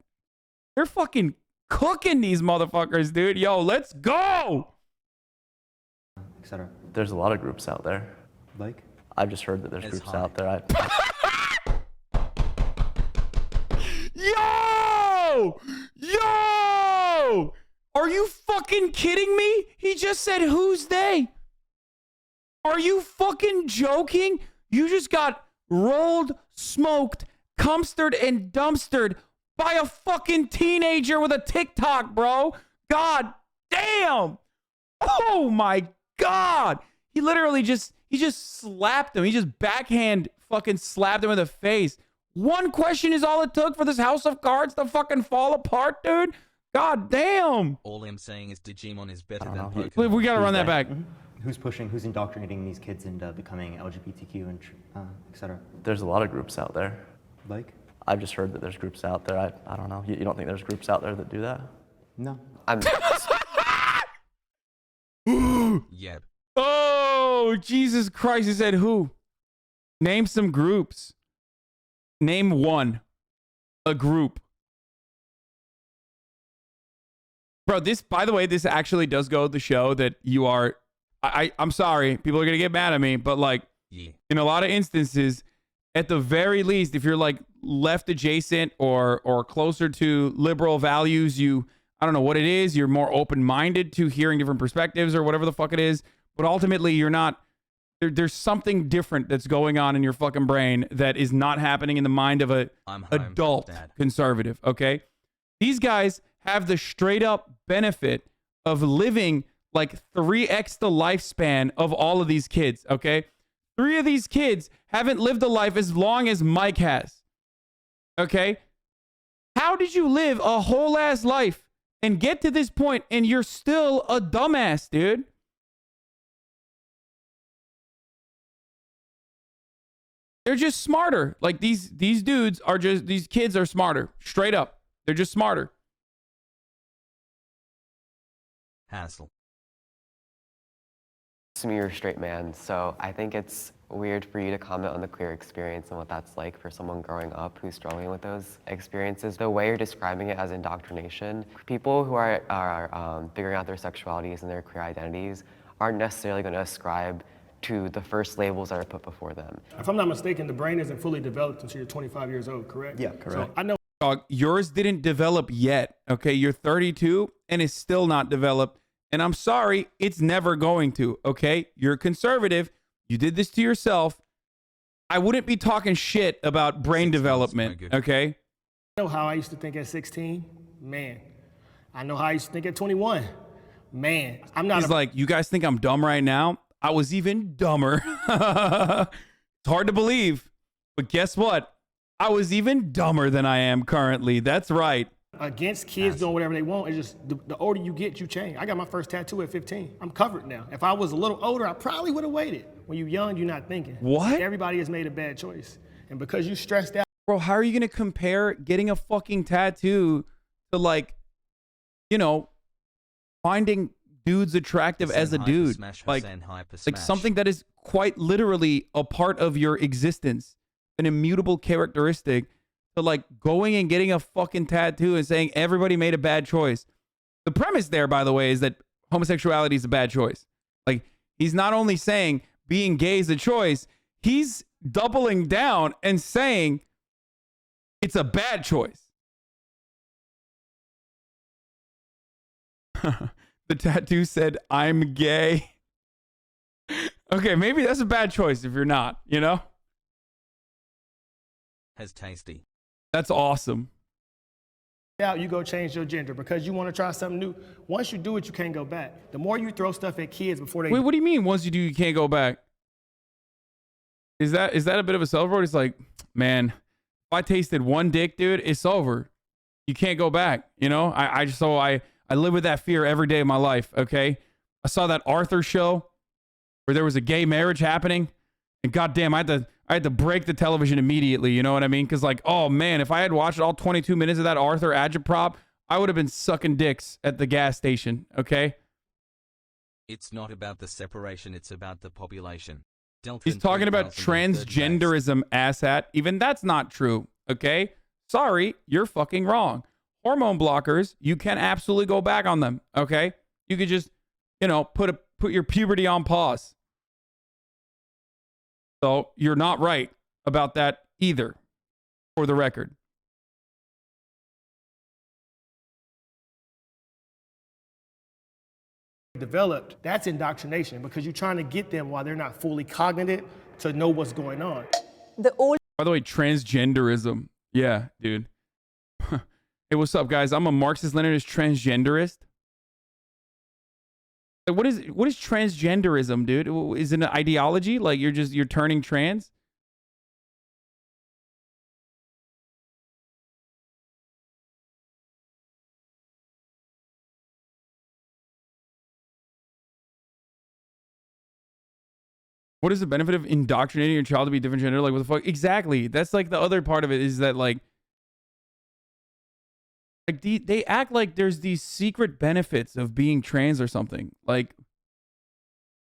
Speaker 2: They're fucking cooking these motherfuckers, dude. Yo, let's go.
Speaker 5: etc.
Speaker 10: There's a lot of groups out there.
Speaker 5: Like?
Speaker 10: I've just heard that there's
Speaker 7: As
Speaker 10: groups
Speaker 7: high.
Speaker 10: out there.
Speaker 2: Yo! Are you fucking kidding me? He just said, who's they? Are you fucking joking? You just got rolled, smoked, cumstered, and dumpstered by a fucking teenager with a TikTok, bro. God damn. Oh my God. He literally just slapped him. He just backhand fucking slapped him in the face. One question is all it took for this house of cards to fucking fall apart, dude. God damn.
Speaker 7: All I'm saying is Digimon is better
Speaker 10: I
Speaker 7: than
Speaker 10: don't know.
Speaker 7: Pokemon.
Speaker 2: We gotta run that back.
Speaker 5: Who's indoctrinating these kids into becoming LGBTQ and etc.
Speaker 10: There's a lot of groups out there.
Speaker 5: Like?
Speaker 10: I've just heard that there's groups out there. I don't know. You don't think there's groups out there that do that?
Speaker 5: No.
Speaker 7: Yep.
Speaker 2: Oh, Jesus Christ. He said who? Name some groups. Name one. A group. Bro, by the way, this actually does go to show that you are, I'm sorry, people are going to get mad at me, but like,
Speaker 7: Yeah.
Speaker 2: in a lot of instances, at the very least, if you're like left adjacent or closer to liberal values, I don't know what it is, you're more open-minded to hearing different perspectives or whatever the fuck it is, but ultimately you're not, there's something different that's going on in your fucking brain that is not happening in the mind of a
Speaker 7: I'm home,
Speaker 2: adult
Speaker 7: Dad.
Speaker 2: conservative, okay? These guys have the straight up benefit of living like 3x the lifespan of all of these kids, okay? 3 of these kids haven't lived a life as long as Mike has, okay? How did you live a whole ass life and get to this point and you're still a dumbass, dude? They're just smarter. Like these dudes are just, these kids are smarter. Straight up. They're just smarter.
Speaker 7: Hassle.
Speaker 8: To me, you're a straight man, so I think it's weird for you to comment on the queer experience and what that's like for someone growing up who's struggling with those experiences. The way you're describing it as indoctrination, people who are figuring out their sexualities and their queer identities aren't necessarily going to ascribe to the first labels that are put before them.
Speaker 1: If I'm not mistaken, the brain isn't fully developed until you're 25 years old, correct?
Speaker 5: Yeah, correct.
Speaker 1: So I know.
Speaker 2: Dog, yours didn't develop yet, okay? You're 32 and it's still not developed. And I'm sorry, it's never going to, okay? You're conservative. You did this to yourself. I wouldn't be talking shit about brain development, okay?
Speaker 1: I know how I used to think at 16, man. I know how I used to think at 21, man. I'm not.
Speaker 2: He's like, you guys think I'm dumb right now? I was even dumber. It's hard to believe, but guess what? I was even dumber than I am currently. That's right.
Speaker 1: Against kids doing whatever they want. It's just the older you get, you change. I got my first tattoo at 15. I'm covered now. If I was a little older, I probably would have waited. When you're young, you're not thinking.
Speaker 2: What?
Speaker 1: Everybody has made a bad choice. And because you stressed out.
Speaker 2: Bro, how are you going to compare getting a fucking tattoo to, like, you know, finding dudes attractive as a dude? Like something that is quite literally a part of your existence, an immutable characteristic. To like going and getting a fucking tattoo and saying everybody made a bad choice. The premise there, by the way, is that homosexuality is a bad choice. Like, he's not only saying being gay is a choice, he's doubling down and saying it's a bad choice. The tattoo said, I'm gay. Okay, maybe that's a bad choice if you're not, you know?
Speaker 7: Has tasty.
Speaker 2: That's awesome.
Speaker 1: Out, you go change your gender because you want to try something new. Once you do it, you can't go back. The more you throw stuff at kids before they.
Speaker 2: Wait, what do you mean? Once you do, you can't go back? Is that a bit of a self-road? It's like, man, if I tasted one dick, dude, it's over. You can't go back. You know, I live with that fear every day of my life. Okay, I saw that Arthur show where there was a gay marriage happening, and goddamn, I had to break the television immediately, you know what I mean? Because, like, oh, man, if I had watched all 22 minutes of that Arthur agitprop, I would have been sucking dicks at the gas station, okay?
Speaker 7: It's not about the separation, it's about the population.
Speaker 2: He's talking about transgenderism, asshat. Even that's not true, okay? Sorry, you're fucking wrong. Hormone blockers, you can absolutely go back on them, okay? You could just, you know, put your puberty on pause. So you're not right about that either, for the record.
Speaker 1: Developed, that's indoctrination because you're trying to get them while they're not fully cognitive to know what's going on.
Speaker 2: By the way, transgenderism. Yeah, dude. Hey, what's up, guys? I'm a Marxist-Leninist transgenderist. Like, what is transgenderism, dude? Is it an ideology? Like you're turning trans? What is the benefit of indoctrinating your child to be a different gender? Like, what the fuck? Exactly. That's like the other part of it is that like they act like there's these secret benefits of being trans or something. Like,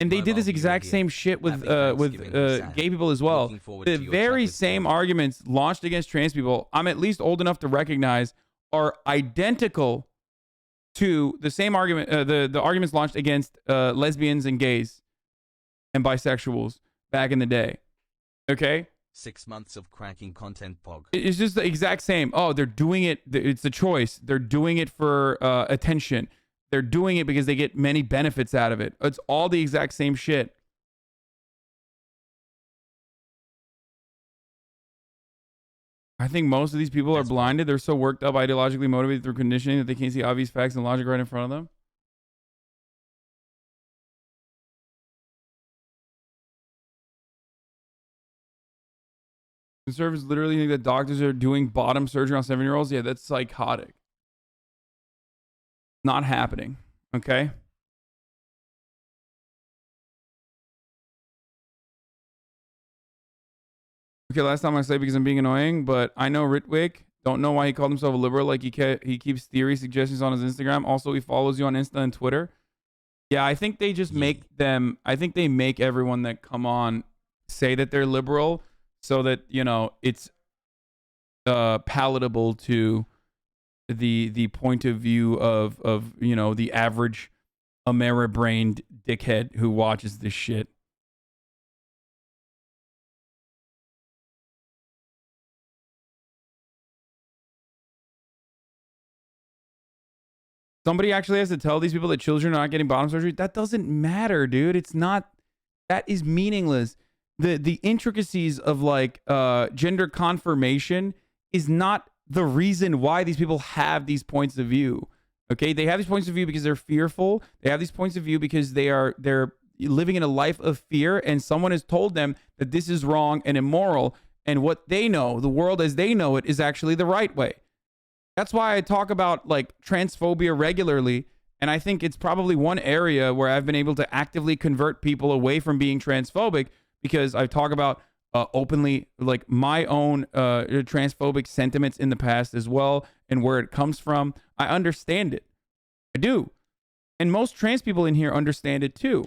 Speaker 2: and they did this exact same shit with gay people as well. The very same arguments launched against trans people, I'm at least old enough to recognize, are identical to the same argument, the arguments launched against lesbians and gays and bisexuals back in the day. Okay?
Speaker 7: 6 months of cracking content pog.
Speaker 2: It's just the exact same. Oh, they're doing it. It's a choice. They're doing it for attention. They're doing it because they get many benefits out of it. It's all the exact same shit. I think most of these people are blinded. They're so worked up, ideologically motivated through conditioning that they can't see obvious facts and logic right in front of them. Conservatives literally think that doctors are doing bottom surgery on 7-year-olds. Yeah, that's psychotic. Not happening. Okay. Okay, last time I say because I'm being annoying, but I know Ritwick. Don't know why he called himself a liberal. Like he keeps theory suggestions on his Instagram. Also, he follows you on Insta and Twitter. Yeah, I think they just make them. I think they make everyone that come on say that they're liberal so that, you know, it's palatable to the point of view of you know, the average Ameri-brained dickhead who watches this shit. Somebody actually has to tell these people that children are not getting bottom surgery. That doesn't matter, dude. It's not. That is meaningless. The intricacies of like gender confirmation is not the reason why these people have these points of view. Okay, they have these points of view because they're fearful. They have these points of view because they're living in a life of fear, and someone has told them that this is wrong and immoral, and what they know, the world as they know it, is actually the right way. That's why I talk about like transphobia regularly, and I think it's probably one area where I've been able to actively convert people away from being transphobic, because I talk about openly like my own transphobic sentiments in the past as well, and where it comes from. I understand it. I do. And most trans people in here understand it too.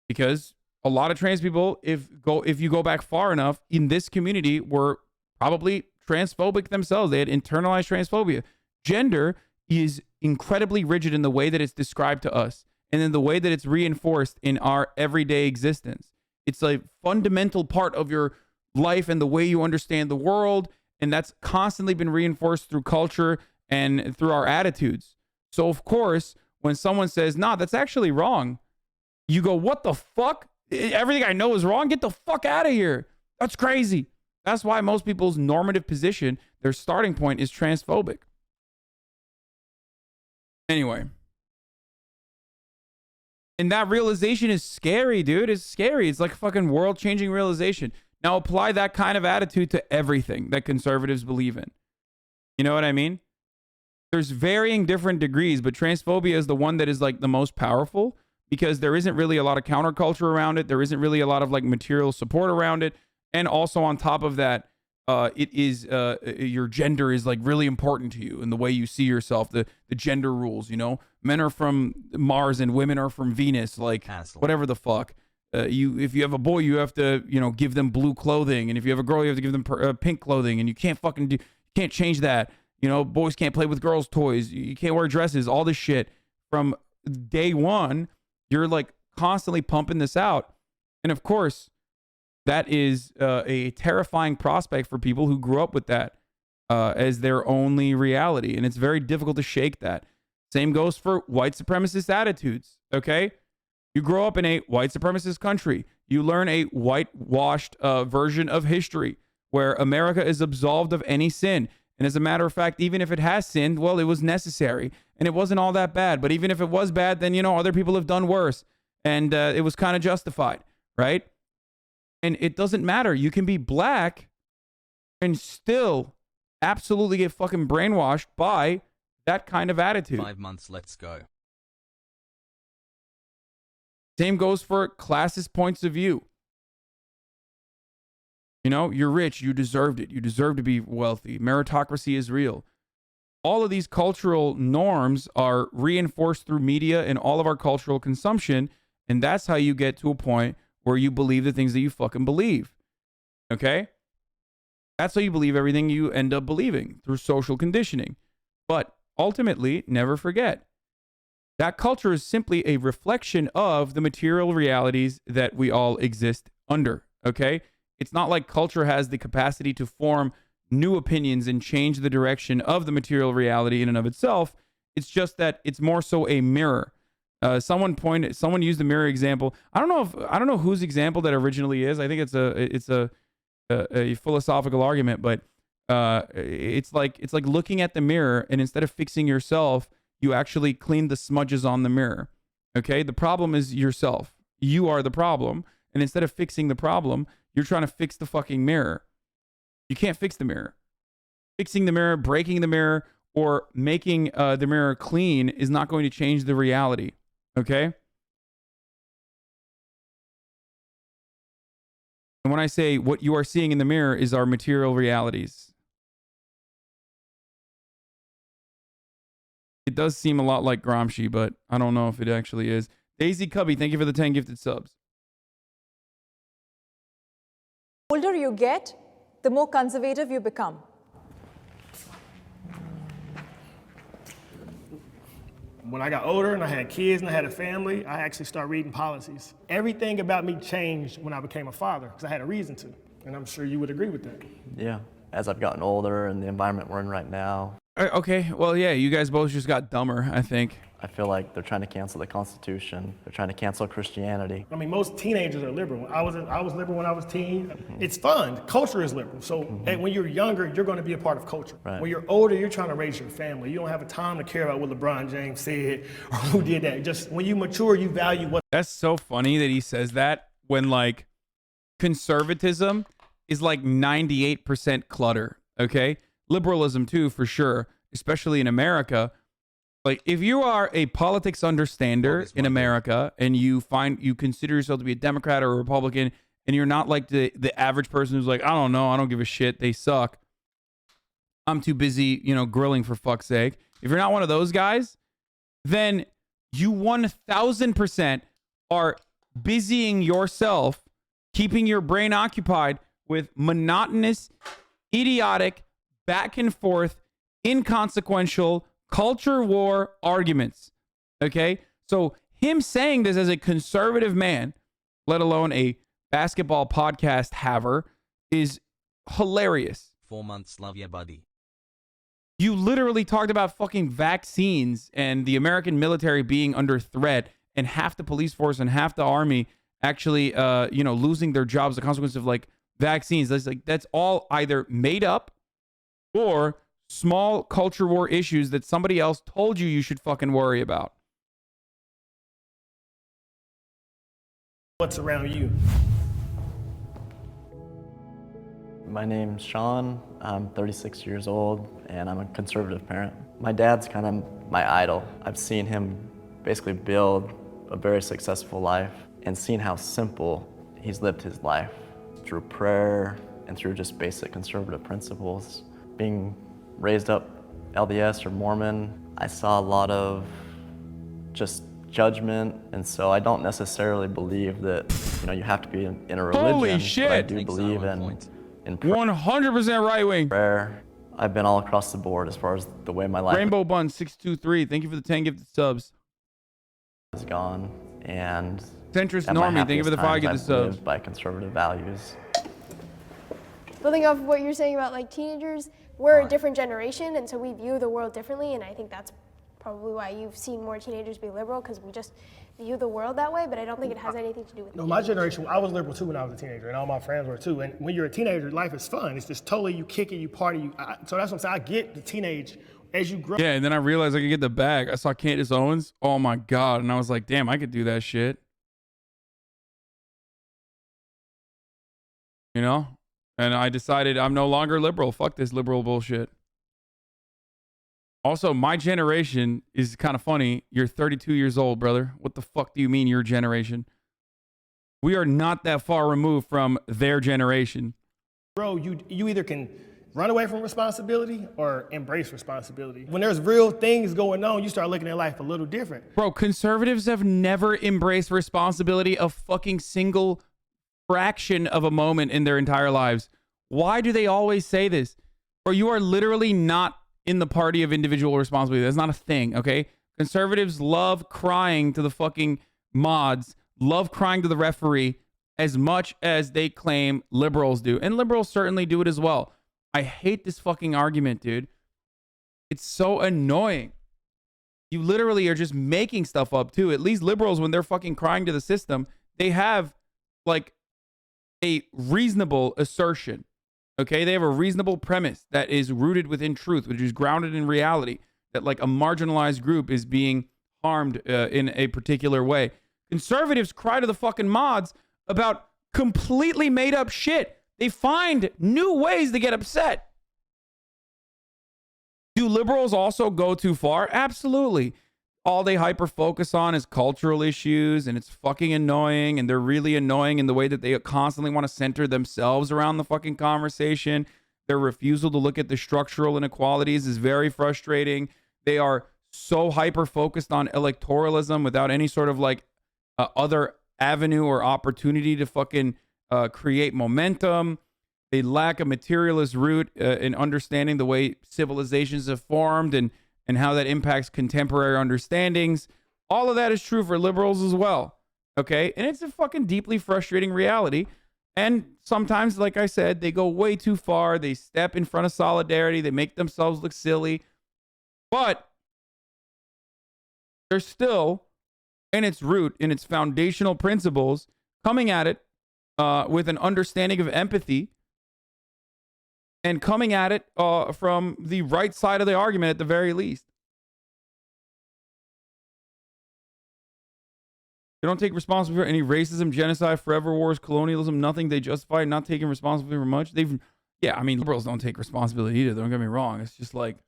Speaker 2: Because a lot of trans people, if you go back far enough in this community, were probably transphobic themselves. They had internalized transphobia. Gender is incredibly rigid in the way that it's described to us, and in the way that it's reinforced in our everyday existence. It's a fundamental part of your life and the way you understand the world, and that's constantly been reinforced through culture and through our attitudes. So of course, when someone says, "Nah, that's actually wrong," you go, "What the fuck? Everything I know is wrong? Get the fuck out of here. That's crazy." That's why most people's normative position, their starting point, is transphobic. Anyway. And that realization is scary, dude. It's scary. It's like a fucking world-changing realization. Now apply that kind of attitude to everything that conservatives believe in. You know what I mean? There's varying different degrees, but transphobia is the one that is like the most powerful, because there isn't really a lot of counterculture around it. There isn't really a lot of like material support around it. And also on top of that, it is your gender is like really important to you and the way you see yourself, the gender rules, you know, men are from Mars and women are from Venus, like whatever the fuck. If you have a boy, you have to, you know, give them blue clothing, and if you have a girl, you have to give them pink clothing, and you can't can't change that. You know, boys can't play with girls' toys. You can't wear dresses. All this shit from day one. You're like constantly pumping this out, and of course, that is a terrifying prospect for people who grew up with that as their only reality. And it's very difficult to shake that. Same goes for white supremacist attitudes, okay? You grow up in a white supremacist country. You learn a whitewashed version of history where America is absolved of any sin. And as a matter of fact, even if it has sinned, well, it was necessary. And it wasn't all that bad. But even if it was bad, then, you know, other people have done worse. And it was kind of justified, right? And it doesn't matter. You can be black and still absolutely get fucking brainwashed by that kind of attitude.
Speaker 7: 5 months, let's go.
Speaker 2: Same goes for classist points of view. You know, you're rich, you deserved it. You deserve to be wealthy. Meritocracy is real. All of these cultural norms are reinforced through media and all of our cultural consumption. And that's how you get to a point where you believe the things that you fucking believe. Okay? That's how you believe everything you end up believing, through social conditioning. But ultimately, never forget, that culture is simply a reflection of the material realities that we all exist under. Okay? It's not like culture has the capacity to form new opinions and change the direction of the material reality in and of itself. It's just that it's more so a mirror. Someone used the mirror example. I don't know whose example that originally is. I think it's a philosophical argument, but it's like looking at the mirror, and instead of fixing yourself, you actually clean the smudges on the mirror. Okay? The problem is yourself. You are the problem. And instead of fixing the problem, you're trying to fix the fucking mirror. You can't fix the mirror. Fixing the mirror, breaking the mirror, or making the mirror clean is not going to change the reality. Okay? And when I say what you are seeing in the mirror is our material realities, it does seem a lot like Gramsci, but I don't know if it actually is. Daisy Cubby, thank you for the 10 gifted subs.
Speaker 4: The older you get, the more conservative you become.
Speaker 1: When I got older and I had kids and I had a family, I actually started reading policies. Everything about me changed when I became a father, because I had a reason to. And I'm sure you would agree with that.
Speaker 10: Yeah, as I've gotten older and the environment we're in right now.
Speaker 2: Okay, well, yeah, you guys both just got dumber, I think.
Speaker 10: I feel like they're trying to cancel the Constitution. They're trying to cancel Christianity.
Speaker 1: I mean, most teenagers are liberal. I was liberal when I was teen. It's fun. Culture is liberal. So when you're younger, you're going to be a part of culture.
Speaker 10: Right.
Speaker 1: When you're older, you're trying to raise your family. You don't have a time to care about what LeBron James said or who did that. Just when you mature, you value what.
Speaker 2: That's so funny that he says that when like conservatism is like 98% clutter. Okay. Liberalism too, for sure, especially in America. Like, if you are a politics understander in America and you consider yourself to be a Democrat or a Republican, and you're not like the average person who's like, I don't know, I don't give a shit, they suck, I'm too busy, grilling for fuck's sake. If you're not one of those guys, then you 1000% are busying yourself, keeping your brain occupied with monotonous, idiotic, back and forth, inconsequential, culture war arguments. Okay? So him saying this as a conservative man, let alone a basketball podcast haver, is hilarious.
Speaker 7: 4 months, love ya, buddy.
Speaker 2: You literally talked about fucking vaccines and the American military being under threat and half the police force and half the army actually losing their jobs, the consequence of like vaccines. That's all either made up or small culture war issues that somebody else told you should fucking worry about.
Speaker 1: What's around you?
Speaker 10: My name's Sean. I'm 36 years old, and I'm a conservative parent. My dad's kind of my idol. I've seen him basically build a very successful life and seen how simple he's lived his life through prayer and through just basic conservative principles. Being raised up LDS or Mormon, I saw a lot of just judgment, and so I don't necessarily believe that you have to be in a religion.
Speaker 2: Holy shit!
Speaker 10: But I do believe in
Speaker 2: 100% right wing.
Speaker 10: prayer. I've been all across the board as far as the way my life
Speaker 2: Rainbow Bun 623. Thank you for the 10 gifted subs.
Speaker 10: has gone, and
Speaker 2: Centrist
Speaker 10: at my
Speaker 2: Normie, thank you for the 5
Speaker 10: happiest
Speaker 2: gifted
Speaker 10: times, I've
Speaker 2: subs.
Speaker 10: lived by conservative values.
Speaker 6: Building off of what you're saying about like teenagers, we're a different generation, and so we view the world differently, and I think that's probably why you've seen more teenagers be liberal, because we just view the world that way, but I don't think it has anything to do with
Speaker 1: No, my generation, I was liberal too when I was a teenager, and all my friends were too. And when you're a teenager, life is fun. It's just totally, you kick it, you party. So that's what I'm saying. I get the teenage as you grow.
Speaker 2: Yeah, and then I realized I could get the bag. I saw Candace Owens. Oh my God. And I was like, damn, I could do that shit. And I decided I'm no longer liberal. Fuck this liberal bullshit. Also, my generation is kind of funny. You're 32 years old, brother. What the fuck do you mean your generation? We are not that far removed from their generation.
Speaker 1: Bro, you either can run away from responsibility or embrace responsibility. When there's real things going on, you start looking at life a little different.
Speaker 2: Bro, conservatives have never embraced responsibility a fucking single fraction of a moment in their entire lives. Why do they always say this? Bro, you are literally not in the party of individual responsibility. That's not a thing, okay? Conservatives love crying to the fucking mods, love crying to the referee as much as they claim liberals do. And liberals certainly do it as well. I hate this fucking argument, dude. It's so annoying. You literally are just making stuff up too. At least liberals, when they're fucking crying to the system, they have like a reasonable assertion. Okay, they have a reasonable premise that is rooted within truth, which is grounded in reality, that like a marginalized group is being harmed in a particular way. Conservatives cry to the fucking mods about completely made up shit. They find new ways to get upset. Do liberals also go too far? Absolutely. All they hyper focus on is cultural issues, and it's fucking annoying, and they're really annoying in the way that they constantly want to center themselves around the fucking conversation. Their refusal to look at the structural inequalities is very frustrating. They are so hyper focused on electoralism without any sort of like other avenue or opportunity to fucking create momentum. They lack a materialist root in understanding the way civilizations have formed and how that impacts contemporary understandings. All of that is true for liberals as well. Okay? And it's a fucking deeply frustrating reality. And sometimes, like I said, they go way too far. They step in front of solidarity. They make themselves look silly. But they're still, in its root, in its foundational principles, coming at it with an understanding of empathy and coming at it from the right side of the argument at the very least. They don't take responsibility for any racism, genocide, forever wars, colonialism, nothing. They justify not taking responsibility for much. Yeah, I mean, liberals don't take responsibility either. Don't get me wrong. It's just like,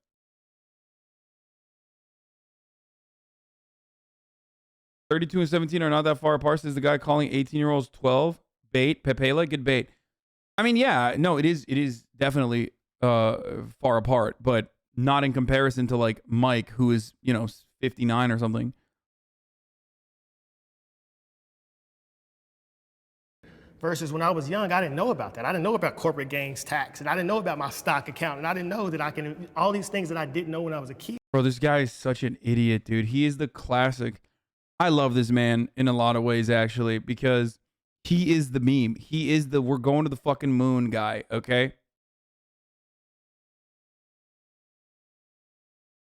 Speaker 2: 32 and 17 are not that far apart, says the guy calling 18-year-olds 12. Bait. Pepela, good bait. I mean, yeah, no, it is definitely far apart, but not in comparison to like Mike, who is, 59 or something.
Speaker 1: Versus when I was young, I didn't know about that. I didn't know about corporate gains tax, and I didn't know about my stock account, and I didn't know that I can, all these things that I didn't know when I was a kid.
Speaker 2: Bro, this guy is such an idiot, dude. He is the classic. I love this man in a lot of ways, actually, because he is the meme. He is the we're going to the fucking moon guy, okay?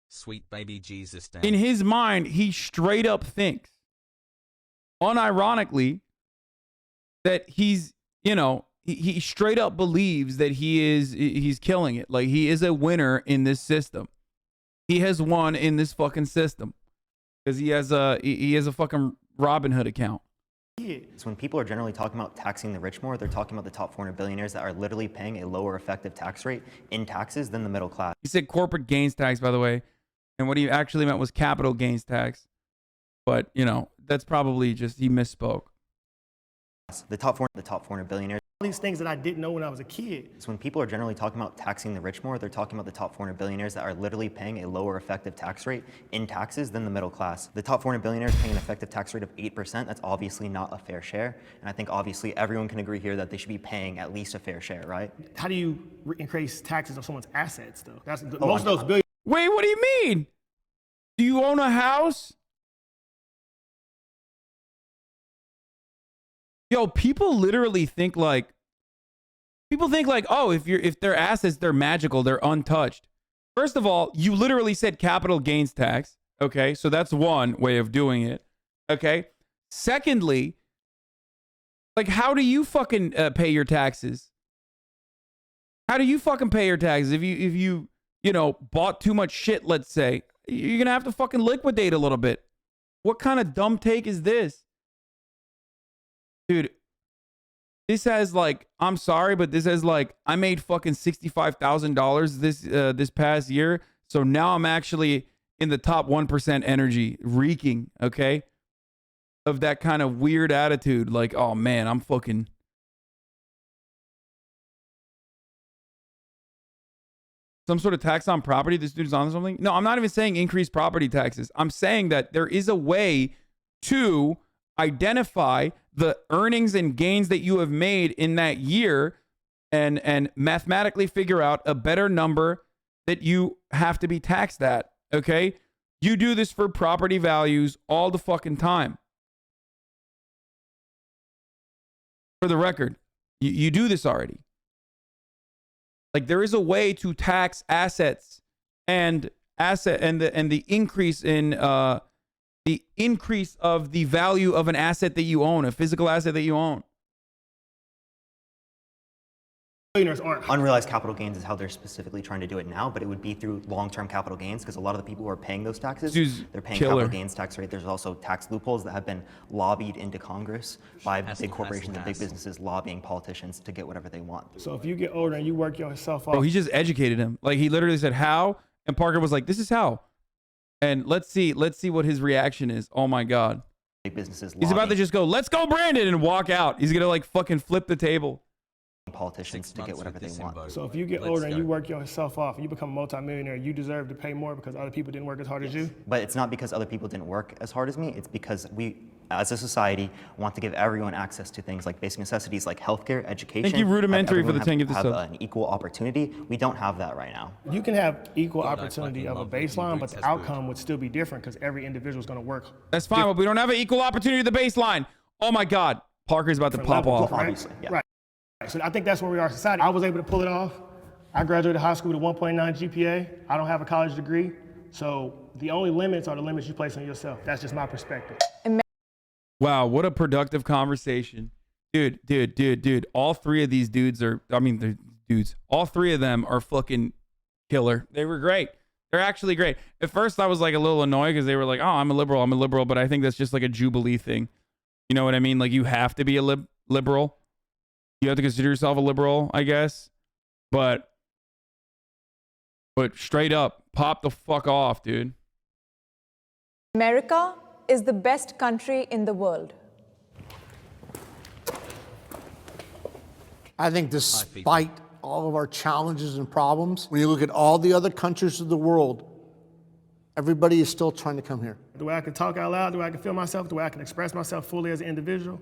Speaker 7: Sweet baby Jesus.
Speaker 2: In his mind, he straight up thinks, unironically, that he's, he straight up believes that he's killing it. Like, he is a winner in this system. He has won in this fucking system because he has a fucking Robin Hood account.
Speaker 5: So when people are generally talking about taxing the rich more, they're talking about the top 400 billionaires that are literally paying a lower effective tax rate in taxes than the middle class.
Speaker 2: He said corporate gains tax, by the way, and what he actually meant was capital gains tax. But, that's probably just, he misspoke.
Speaker 5: The top 400 billionaires.
Speaker 1: All these things that I didn't know when I was a kid.
Speaker 5: So when people are generally talking about taxing the rich more, they're talking about the top 400 billionaires that are literally paying a lower effective tax rate in taxes than the middle class. The top 400 billionaires paying an effective tax rate of 8%. That's obviously not a fair share. And I think obviously everyone can agree here that they should be paying at least a fair share, right?
Speaker 1: How do you increase taxes on someone's assets, though? That's most of those billions.
Speaker 2: Wait, what do you mean? Do you own a house? Yo, people literally think like, oh, if they're assets, they're magical, they're untouched. First of all, you literally said capital gains tax. Okay, so that's one way of doing it. Okay. Secondly, like, how do you fucking pay your taxes? How do you fucking pay your taxes? If you bought too much shit, let's say, you're gonna have to fucking liquidate a little bit. What kind of dumb take is this? Dude, this has like, I'm sorry, but this has like, I made fucking $65,000 this past year. So now I'm actually in the top 1% energy, reeking, okay? Of that kind of weird attitude. Like, oh man, I'm fucking. Some sort of tax on property, this dude's on something? No, I'm not even saying increase property taxes. I'm saying that there is a way to identify the earnings and gains that you have made in that year and mathematically figure out a better number that you have to be taxed at, okay? You do this for property values all the fucking time. For the record, you do this already. Like, there is a way to tax assets and the increase in the increase of the value of an asset that you own, a physical asset that you own.
Speaker 5: Unrealized capital gains is how they're specifically trying to do it now, but it would be through long-term capital gains because a lot of the people who are paying those taxes, they're paying capital gains tax rate. There's also tax loopholes that have been lobbied into Congress by big corporations and big businesses lobbying politicians to get whatever they want.
Speaker 1: So if you get older and you work yourself off.
Speaker 2: Bro, he just educated him. Like, he literally said, how? And Parker was like, this is how. And let's see what his reaction is. Oh my God.
Speaker 5: Big businesses
Speaker 2: He's about to just go, let's go, Brandon, and walk out. He's going to like fucking flip the table.
Speaker 5: Politicians to get whatever they want.
Speaker 1: So if you get older and you work yourself off and you become a multimillionaire, you deserve to pay more because other people didn't work as hard as you?
Speaker 5: But it's not because other people didn't work as hard as me. It's because we, as a society, want to give everyone access to things like basic necessities like healthcare, education.
Speaker 2: Thank you, Rudimentary, for the 10 gift
Speaker 5: have
Speaker 2: sub.
Speaker 5: an equal opportunity. We don't have that right now.
Speaker 1: You can have equal opportunity of a baseline, but the outcome would still be different because every individual is going to work.
Speaker 2: That's fine, but we don't have an equal opportunity to the baseline. Oh my God. Parker's about to pop off.
Speaker 5: Obviously, yeah.
Speaker 1: Right. So I think that's where we are as a society. I was able to pull it off. I graduated high school with a 1.9 GPA. I don't have a college degree, So the only limits are the limits you place on yourself. That's just my perspective.
Speaker 2: Wow, what a productive conversation. Dude. All three of these dudes are, they're dudes. All three of them are fucking killer. They were great. They're actually great. At first, I was like a little annoyed because they were like, oh, I'm a liberal. But I think that's just like a Jubilee thing. You know what I mean? Like, you have to be a liberal. You have to consider yourself a liberal, I guess. But straight up, pop the fuck off, dude.
Speaker 4: America is the best country in the world.
Speaker 9: I think despite all of our challenges and problems, when you look at all the other countries of the world, everybody is still trying to come here.
Speaker 1: The way I can talk out loud, the way I can feel myself, the way I can express myself fully as an individual.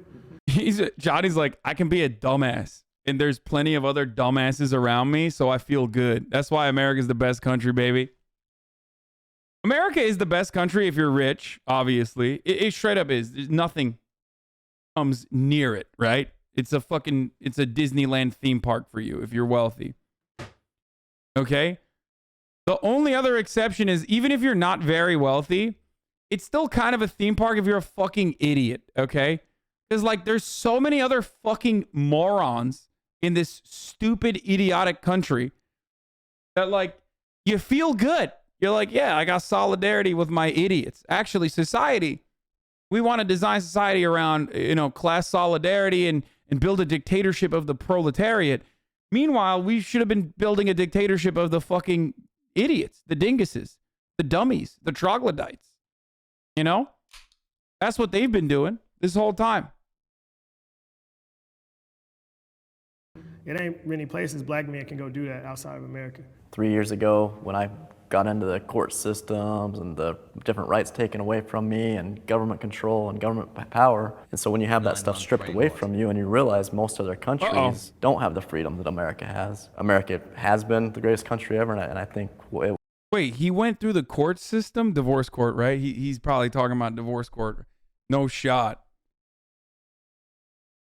Speaker 2: Johnny's like, I can be a dumbass, and there's plenty of other dumbasses around me, so I feel good. That's why America's the best country, baby. America is the best country if you're rich, obviously. It straight up is. There's nothing comes near it, right? It's a Disneyland theme park for you if you're wealthy. Okay? The only other exception is, even if you're not very wealthy, it's still kind of a theme park if you're a fucking idiot, okay? Because, like, there's so many other fucking morons in this stupid, idiotic country that, like, you feel good. You're like, yeah, I got solidarity with my idiots. Actually, society, we want to design society around, class solidarity and build a dictatorship of the proletariat. Meanwhile, we should have been building a dictatorship of the fucking idiots, the dinguses, the dummies, the troglodytes. You know? That's what they've been doing this whole time.
Speaker 1: It ain't many places black men can go do that outside of America.
Speaker 10: 3 years ago, when I got into the court systems and the different rights taken away from me and government control and government power. And so when you have that stuff stripped away from you and you realize most other countries don't have the freedom that America has. America has been the greatest country ever, and I think it.
Speaker 2: Wait, he went through the court system? Divorce court, right? He's probably talking about divorce court. No shot.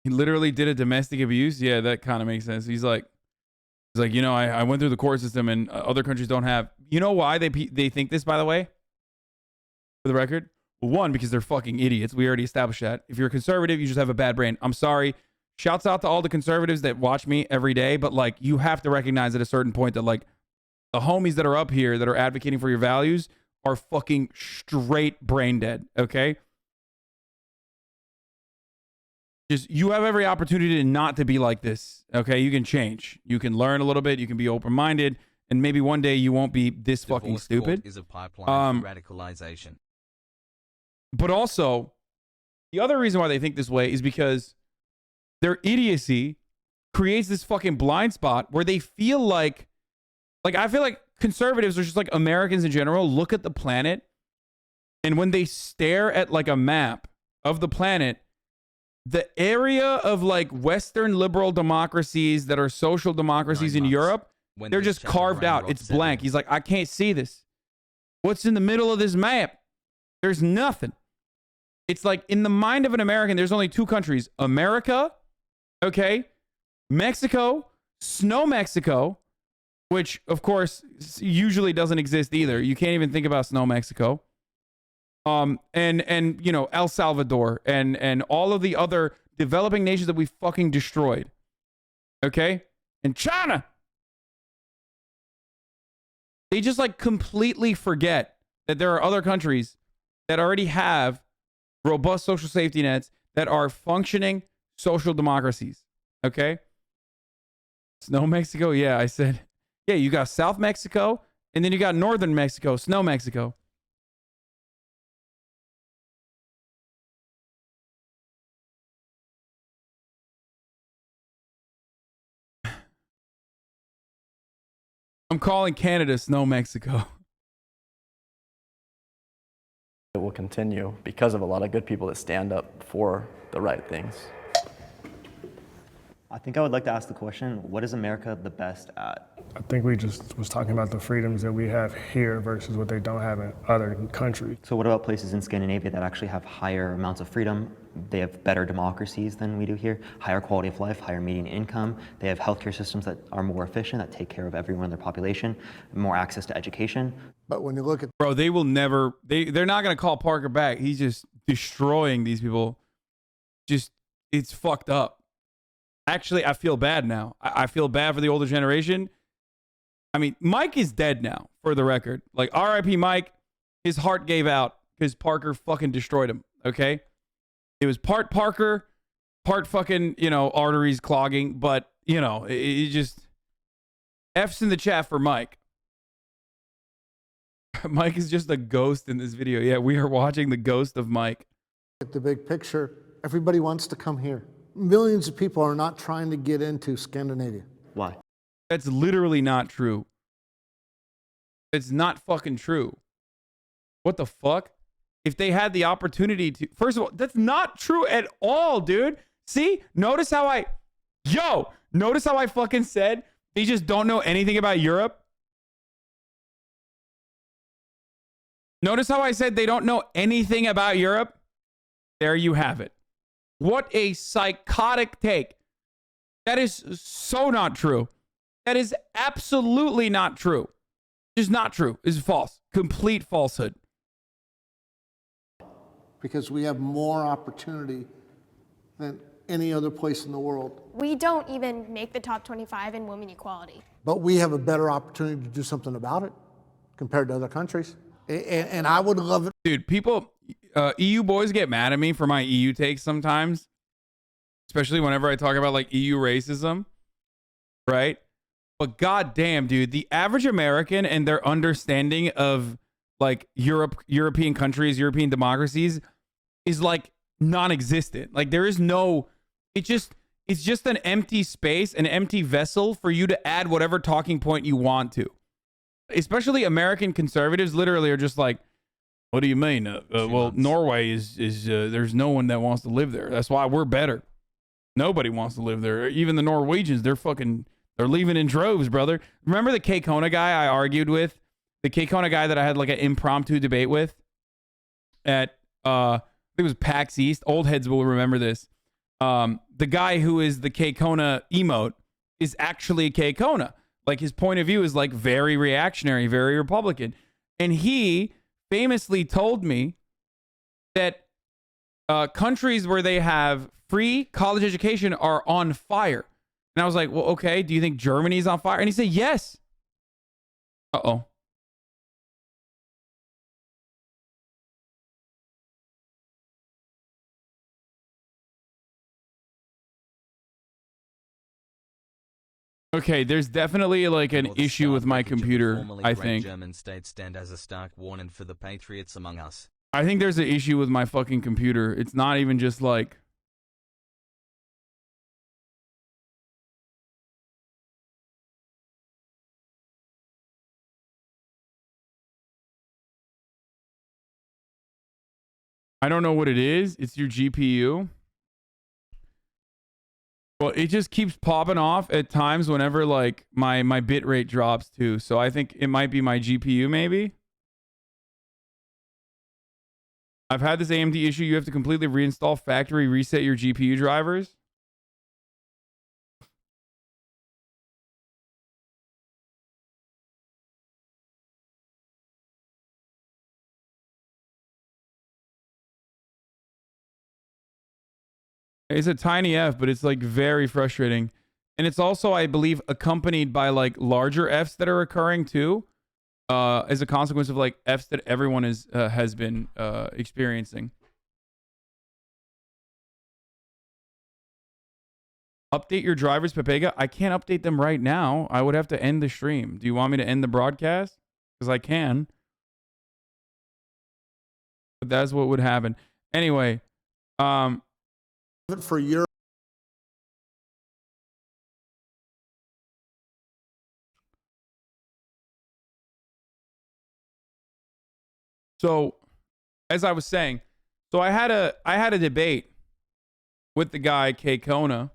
Speaker 2: He literally did a domestic abuse? Yeah, that kind of makes sense. He's like, I went through the court system and other countries don't have. You know why they think this, by the way? For the record? Well, one, because they're fucking idiots. We already established that. If you're a conservative, you just have a bad brain. I'm sorry. Shouts out to all the conservatives that watch me every day. But, like, you have to recognize at a certain point that, like, the homies that are up here that are advocating for your values are fucking straight brain dead, okay? Just, you have every opportunity not to be like this, okay? You can change. You can learn a little bit. You can be open-minded. And maybe one day you won't be this fucking stupid.
Speaker 7: Is a pipeline for radicalization.
Speaker 2: But also, the other reason why they think this way is because their idiocy creates this fucking blind spot where they feel like I feel like conservatives are just like Americans in general look at the planet, and when they stare at like a map of the planet, the area of like Western liberal democracies that are social democracies in Europe, they're just carved out. It's blank. He's like, I can't see this. What's in the middle of this map? There's nothing. It's like in the mind of an American, there's only two countries. America, okay? Mexico, Snow Mexico, which of course usually doesn't exist either. You can't even think about Snow Mexico. And you know, El Salvador and all of the other developing nations that we fucking destroyed. Okay? And China. They just like completely forget that there are other countries that already have robust social safety nets that are functioning social democracies. Okay? Snow Mexico? Yeah, I said. Yeah, you got South Mexico, and then you got Northern Mexico, Snow Mexico. I'm calling Canada Snow Mexico.
Speaker 10: It will continue because of a lot of good people that stand up for the right things.
Speaker 5: I think I would like to ask the question, what is America the best at?
Speaker 1: I think we just was talking about the freedoms that we have here versus what they don't have in other countries.
Speaker 5: So what about places in Scandinavia that actually have higher amounts of freedom They have better democracies than we do here, higher quality of life, higher median income. They have healthcare systems that are more efficient, that take care of everyone in their population, more access to education.
Speaker 9: But when you look at
Speaker 2: Bro, they will never, they're not going to call Parker back. He's just destroying these people. Just, it's fucked up. Actually, I feel bad now. I feel bad for the older generation. I mean, Mike is dead now, for the record. Like, R.I.P. Mike, his heart gave out because Parker fucking destroyed him, okay? It was part Parker, part fucking, you know, arteries clogging, but, you know, it just... F's in the chat for Mike. Mike is just a ghost in this video. Yeah, we are watching the ghost of Mike.
Speaker 9: At the big picture, everybody wants to come here. Millions of people are not trying to get into Scandinavia.
Speaker 5: Why?
Speaker 2: That's literally not true. It's not fucking true. What the fuck? If they had the opportunity to... First of all, that's not true at all, dude. See? Notice how I... Yo! Notice how I fucking said they just don't know anything about Europe? Notice how I said they don't know anything about Europe? There you have it. What a psychotic take. That is so not true. That is absolutely not true. It's not true. It's false. Complete falsehood.
Speaker 9: Because we have more opportunity than any other place in the world.
Speaker 6: We don't even make the top 25 in women equality.
Speaker 9: But we have a better opportunity to do something about it compared to other countries. And I would love it.
Speaker 2: Dude, people, EU boys get mad at me for my EU takes sometimes. Especially whenever I talk about like EU racism. Right? But goddamn, dude, the average American and their understanding of like European countries, European democracies is like non-existent. Like there is no, it's just an empty space, an empty vessel for you to add whatever talking point you want to. Especially American conservatives literally are just like, what do you mean? Well, Norway is there's no one that wants to live there. That's why we're better. Nobody wants to live there. Even the Norwegians, they're leaving in droves, brother. Remember the Kay Kona guy I argued with? The Kay Kona guy that I had like an impromptu debate with at, I think it was PAX East. Old heads will remember this. The guy who is the Kay Kona emote is actually a Kay Kona. Like his point of view is like very reactionary, very Republican. And he famously told me that countries where they have free college education are on fire. And I was like, well, okay, do you think Germany's on fire? And he said, yes. Uh-oh. Okay, there's definitely like an issue with my computer, I think.
Speaker 7: German states stand as a stark warning for the patriots among us.
Speaker 2: I think there's an issue with my fucking computer. It's not even just like... I don't know what it is. It's your GPU. Well, it just keeps popping off at times whenever like my bit rate drops too. So I think it might be my GPU maybe. I've had this AMD issue. You have to completely reinstall factory reset your GPU drivers. It's a tiny F, but it's like very frustrating. And it's also, I believe, accompanied by like larger Fs that are occurring too, as a consequence of like Fs that everyone has been experiencing. Update your drivers, Pepega. I can't update them right now. I would have to end the stream. Do you want me to end the broadcast? Because I can. But that's what would happen. Anyway,
Speaker 9: For Europe.
Speaker 2: So, as I was saying, so I had a debate with the guy Kay Kona,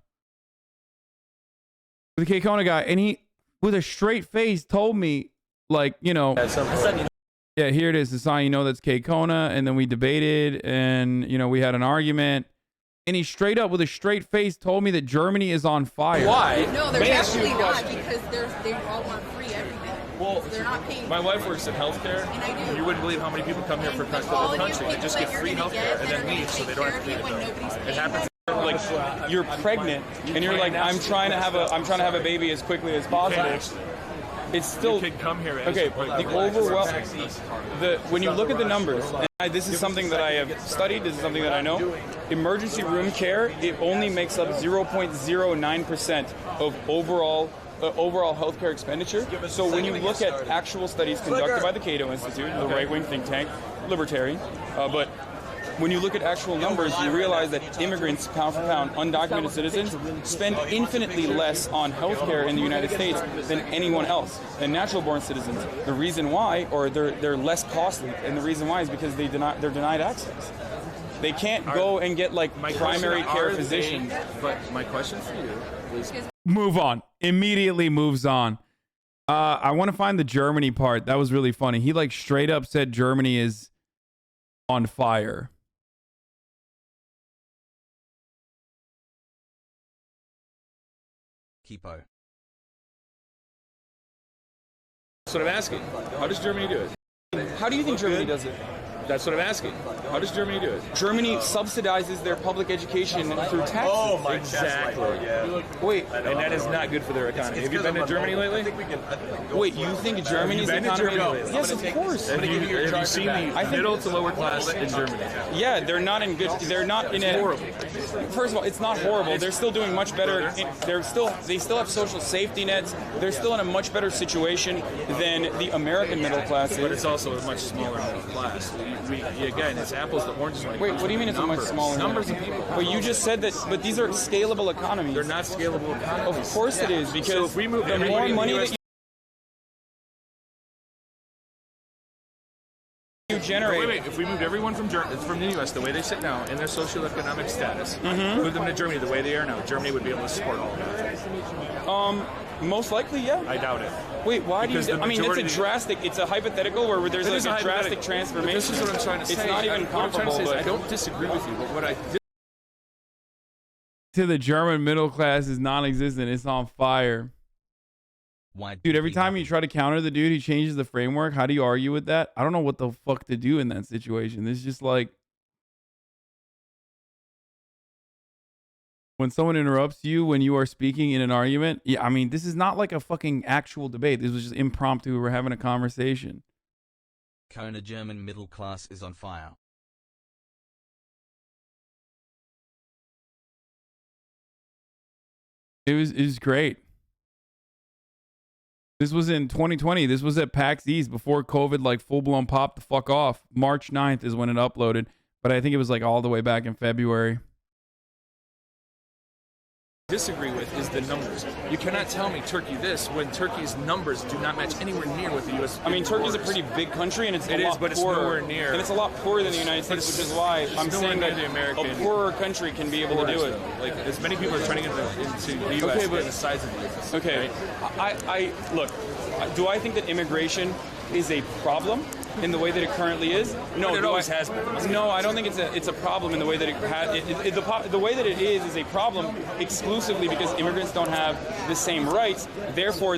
Speaker 2: the Kay Kona guy, and he, with a straight face, told me, like, you know, yeah, here it is, Hasan, you know that's Kay Kona, and then we debated, and you know we had an argument, and he straight up with a straight face told me that Germany is on fire.
Speaker 11: Why?
Speaker 12: No, they're definitely not because they all want free everything.
Speaker 11: Well,
Speaker 12: so they're not paying.
Speaker 11: My wife works in healthcare.
Speaker 12: And I do.
Speaker 11: You wouldn't believe how many people come here for the whole country. They just get free healthcare and then leave, so they don't have to pay the bill. It happens.
Speaker 2: Like you're pregnant and you're like, I'm trying to have a baby as quickly as possible. It's still
Speaker 11: you can come here.
Speaker 2: Okay. The when you look at the numbers, and this is something that I have studied. This is something that I know. Emergency room care, it only makes up 0.09% of overall healthcare expenditure. So when you look at actual studies conducted by the Cato Institute, the right-wing think tank, libertarian, but when you look at actual numbers, you realize that immigrants, pound for pound, undocumented citizens, spend infinitely less on healthcare in the United States than anyone else, than natural-born citizens. The reason why, or they're less costly, and the reason why is because they're denied access. They can't go and get like primary care physicians.
Speaker 11: But my question for you is...
Speaker 2: Move on. Immediately moves on. I want to find the Germany part. That was really funny. He like straight up said Germany is on fire.
Speaker 7: Keepo.
Speaker 11: That's what I'm asking. How does Germany do it?
Speaker 2: How do you think Germany does it?
Speaker 11: That's what I'm asking. How does Germany do it?
Speaker 2: Germany subsidizes their public education through taxes.
Speaker 11: Oh, my exactly. Yeah.
Speaker 2: Wait,
Speaker 11: and that is not good for their economy. Have you been to Germany lately?
Speaker 2: Wait, you think Germany's economy? Yes, of course.
Speaker 11: Have you seen the middle to lower class in Germany?
Speaker 2: Yeah, they're not in good. They're not in a.
Speaker 11: Horrible.
Speaker 2: First of all, it's not horrible. They're still doing much better. They still have social safety nets. They're still in a much better situation than the American middle class is.
Speaker 11: But it's also a much smaller middle class. Again, it's apples to oranges.
Speaker 2: Wait, what do you mean it's a much smaller
Speaker 11: numbers of people?
Speaker 2: But you just said that. But these are scalable economies.
Speaker 11: They're not scalable economies.
Speaker 2: Of course it is, because
Speaker 11: so if we move
Speaker 2: the more money that you generate.
Speaker 11: Wait, if we moved everyone from the U.S. the way they sit now in their socioeconomic status, move them to Germany the way they are now, Germany would be able to support all of that.
Speaker 2: Most likely, yeah.
Speaker 11: I doubt it.
Speaker 2: Wait, why do you? I mean, it's a hypothetical where there's like a drastic transformation.
Speaker 11: This is what I'm trying to say.
Speaker 2: It's not even comparable. But
Speaker 11: I don't disagree with you, but what I
Speaker 2: to the German middle class is non-existent. It's on fire. Dude, every time you try to counter the dude, he changes the framework. How do you argue with that? I don't know what the fuck to do in that situation. It's just like when someone interrupts you when you are speaking in an argument. Yeah, I mean, this is not like a fucking actual debate. This was just impromptu. We're having a conversation.
Speaker 7: Kona German middle class is on fire.
Speaker 2: It was great. This was in 2020. This was at PAX East before COVID like full-blown popped the fuck off. March 9th is when it uploaded, but I think it was like all the way back in February.
Speaker 11: disagree with is the numbers. You cannot tell me Turkey this when Turkey's numbers do not match anywhere near with the U.S.
Speaker 2: I mean, Turkey's a pretty big country, and it's a lot
Speaker 11: but
Speaker 2: poorer.
Speaker 11: It's nowhere near.
Speaker 2: And it's a lot poorer than the United States, which is why I'm saying that a poorer country can be able to do it.
Speaker 11: Like, as many people are turning into the U.S.
Speaker 2: Okay, but
Speaker 11: the size of the U.S.
Speaker 2: Okay, I look. Do I think that immigration is a problem in the way that it currently is? No,
Speaker 11: it always has been.
Speaker 2: No, I don't think it's a problem in the way that it has. The way that it is a problem exclusively because immigrants don't have the same rights. Therefore,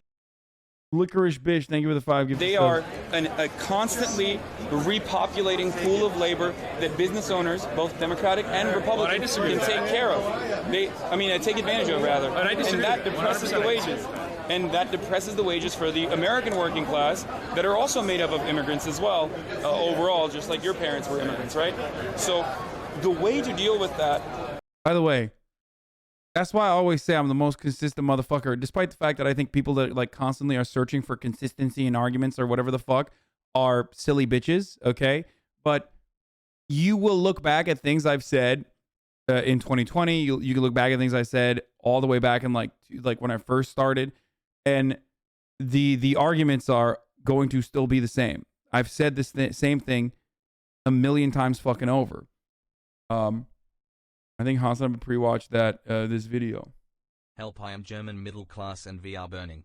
Speaker 2: Licorice Bitch, thank you for the 5 gifts. They are a constantly repopulating pool of labor that business owners, both Democratic and Republican, can take care of. Take advantage of, rather. And that depresses the wages. And that depresses the wages for the American working class that are also made up of immigrants as well, overall, just like your parents were immigrants, right? So the way to deal with that... By the way, that's why I always say I'm the most consistent motherfucker, despite the fact that I think people that like constantly are searching for consistency in arguments or whatever the fuck are silly bitches, okay? But you will look back at things I've said in 2020. You can look back at things I said all the way back in like when I first started. And the arguments are going to still be the same. I've said this same thing a million times fucking over. I think Hasan pre-watched this video.
Speaker 7: Help, I am German middle class and we are burning.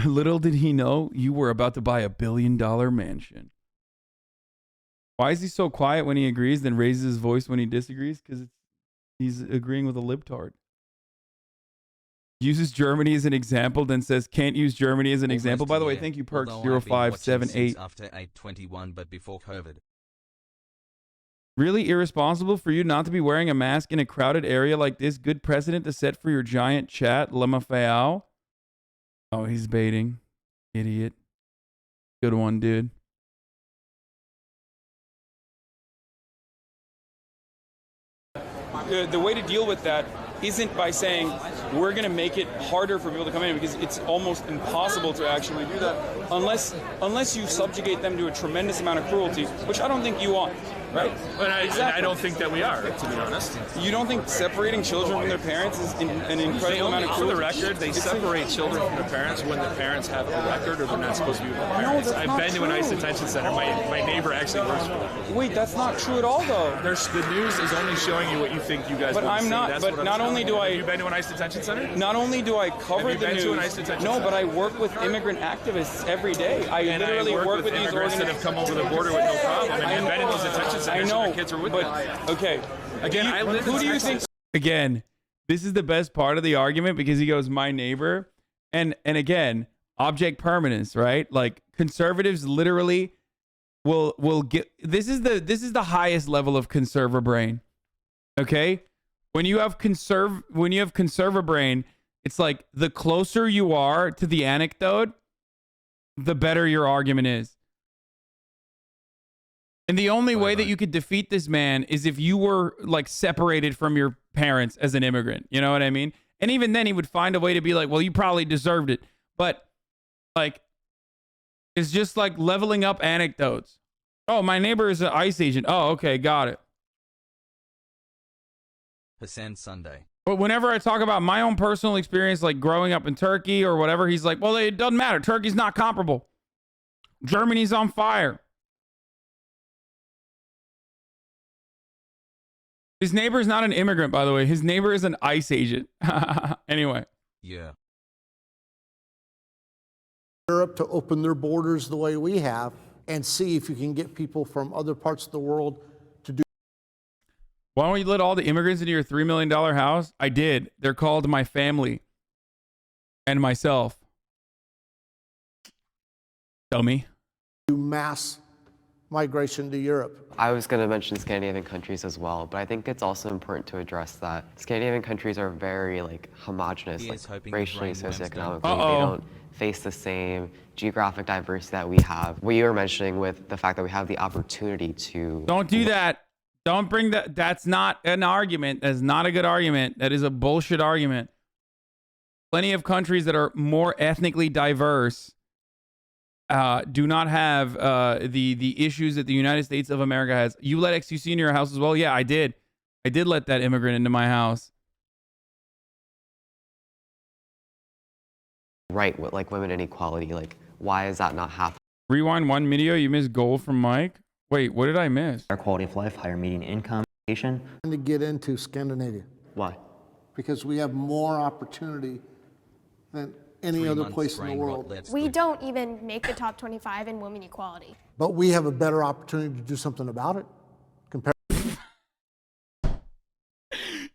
Speaker 2: Little did he know you were about to buy $1 billion mansion. Why is he so quiet when he agrees, then raises his voice when he disagrees? Because He's agreeing with a libtard. Uses Germany as an example, then says can't use Germany as an example. By the way, thank you, Perks 0578.
Speaker 7: After 821, but before COVID.
Speaker 2: Really irresponsible for you not to be wearing a mask in a crowded area like this. Good precedent to set for your giant chat. Lemafayao. Oh, he's baiting. Idiot. Good one, dude.
Speaker 13: The way to deal with that isn't by saying we're going to make it harder for people to come in, because it's almost impossible to actually do that unless you subjugate them to a tremendous amount of cruelty, which I don't think you want. Right?
Speaker 11: But I don't think that we are, to be honest.
Speaker 13: You don't think separating children from their parents is an incredible amount of cruelty?
Speaker 11: For the record, they separate children from their parents when the parents have a record or they're not supposed to be with their parents. I've been to an ICE detention center. My neighbor actually works for them.
Speaker 13: Wait, that's not true at all, though.
Speaker 11: The news is only showing you what you think you guys
Speaker 13: But
Speaker 11: want to
Speaker 13: I'm
Speaker 11: see.
Speaker 13: not.
Speaker 11: That's
Speaker 13: But
Speaker 11: what
Speaker 13: not
Speaker 11: I'm
Speaker 13: only do I.
Speaker 11: Have you been to an ICE detention center?
Speaker 13: Not only do I cover
Speaker 11: Have you
Speaker 13: the
Speaker 11: been
Speaker 13: news.
Speaker 11: to an ICE detention
Speaker 13: No,
Speaker 11: center?
Speaker 13: but I work with immigrant activists every day. I literally work with these
Speaker 11: immigrants that have come over the border with no problem, and you've been in those detention centers.
Speaker 13: I know.
Speaker 11: And their kids are with them.
Speaker 13: Okay.
Speaker 11: Again,
Speaker 13: who do you think?
Speaker 2: Again, this is the best part of the argument because he goes, my neighbor. And again, object permanence, right? Like conservatives literally will get this is the highest level of conserver brain. Okay? When you have conserver brain, it's like the closer you are to the anecdote, the better your argument is. And the only way that you could defeat this man is if you were like separated from your parents as an immigrant. You know what I mean? And even then he would find a way to be like, well, you probably deserved it. But like, it's just like leveling up anecdotes. Oh, my neighbor is an ICE agent. Oh, okay. Got it.
Speaker 7: Hasan Sunday.
Speaker 2: But whenever I talk about my own personal experience, like growing up in Turkey or whatever, he's like, well, it doesn't matter. Turkey's not comparable. Germany's on fire. His neighbor is not an immigrant, by the way. His neighbor is an ICE agent. Anyway.
Speaker 7: Yeah.
Speaker 9: Europe to open their borders the way we have and see if you can get people from other parts of the world to do.
Speaker 2: Why don't you let all the immigrants into your $3 million house? I did. They're called my family and myself. Dummy.
Speaker 9: Do mass migration to Europe.
Speaker 8: I was going to mention Scandinavian countries as well, but I think it's also important to address that Scandinavian countries are very like homogenous, like racially, socioeconomically. They don't face the same geographic diversity that we have. What you were mentioning with the fact that we have the opportunity to.
Speaker 2: Don't do that. Don't bring that. That's not an argument. That's not a good argument. That is a bullshit argument. Plenty of countries that are more ethnically diverse do not have the issues that the United States of America has. You let XQC in your house as well? Yeah, I did. I did let that immigrant into my house.
Speaker 8: Right, with like women inequality, like why is that not happening?
Speaker 2: Rewind one video. You missed gold from Mike. Wait, what did I miss?
Speaker 5: Our quality of life, higher median income, education.
Speaker 9: To get into Scandinavia.
Speaker 8: Why?
Speaker 9: Because we have more opportunity than any other place in the world.
Speaker 6: We don't even make the top 25 in women equality.
Speaker 9: But we have a better opportunity to do something about it.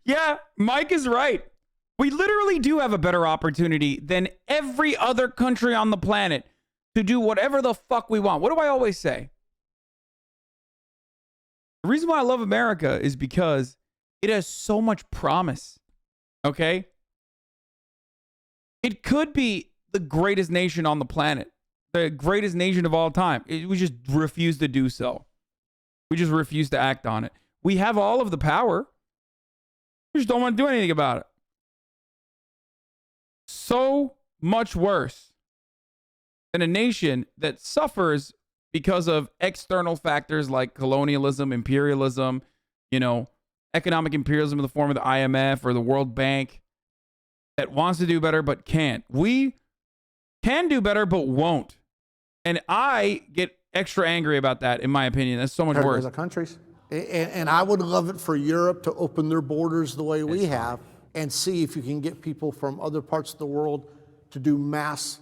Speaker 2: Yeah, Mike is right. We literally do have a better opportunity than every other country on the planet to do whatever the fuck we want. What do I always say? The reason why I love America is because it has so much promise. Okay? It could be the greatest nation on the planet, the greatest nation of all time. We just refuse to do so. We just refuse to act on it. We have all of the power. We just don't want to do anything about it. So much worse than a nation that suffers because of external factors like colonialism, imperialism, economic imperialism in the form of the IMF or the World Bank, that wants to do better but can't. We can do better but won't. And I get extra angry about that, in my opinion. That's so much worse.
Speaker 9: Other countries. And I would love it for Europe to open their borders the way we have and see if you can get people from other parts of the world to do mass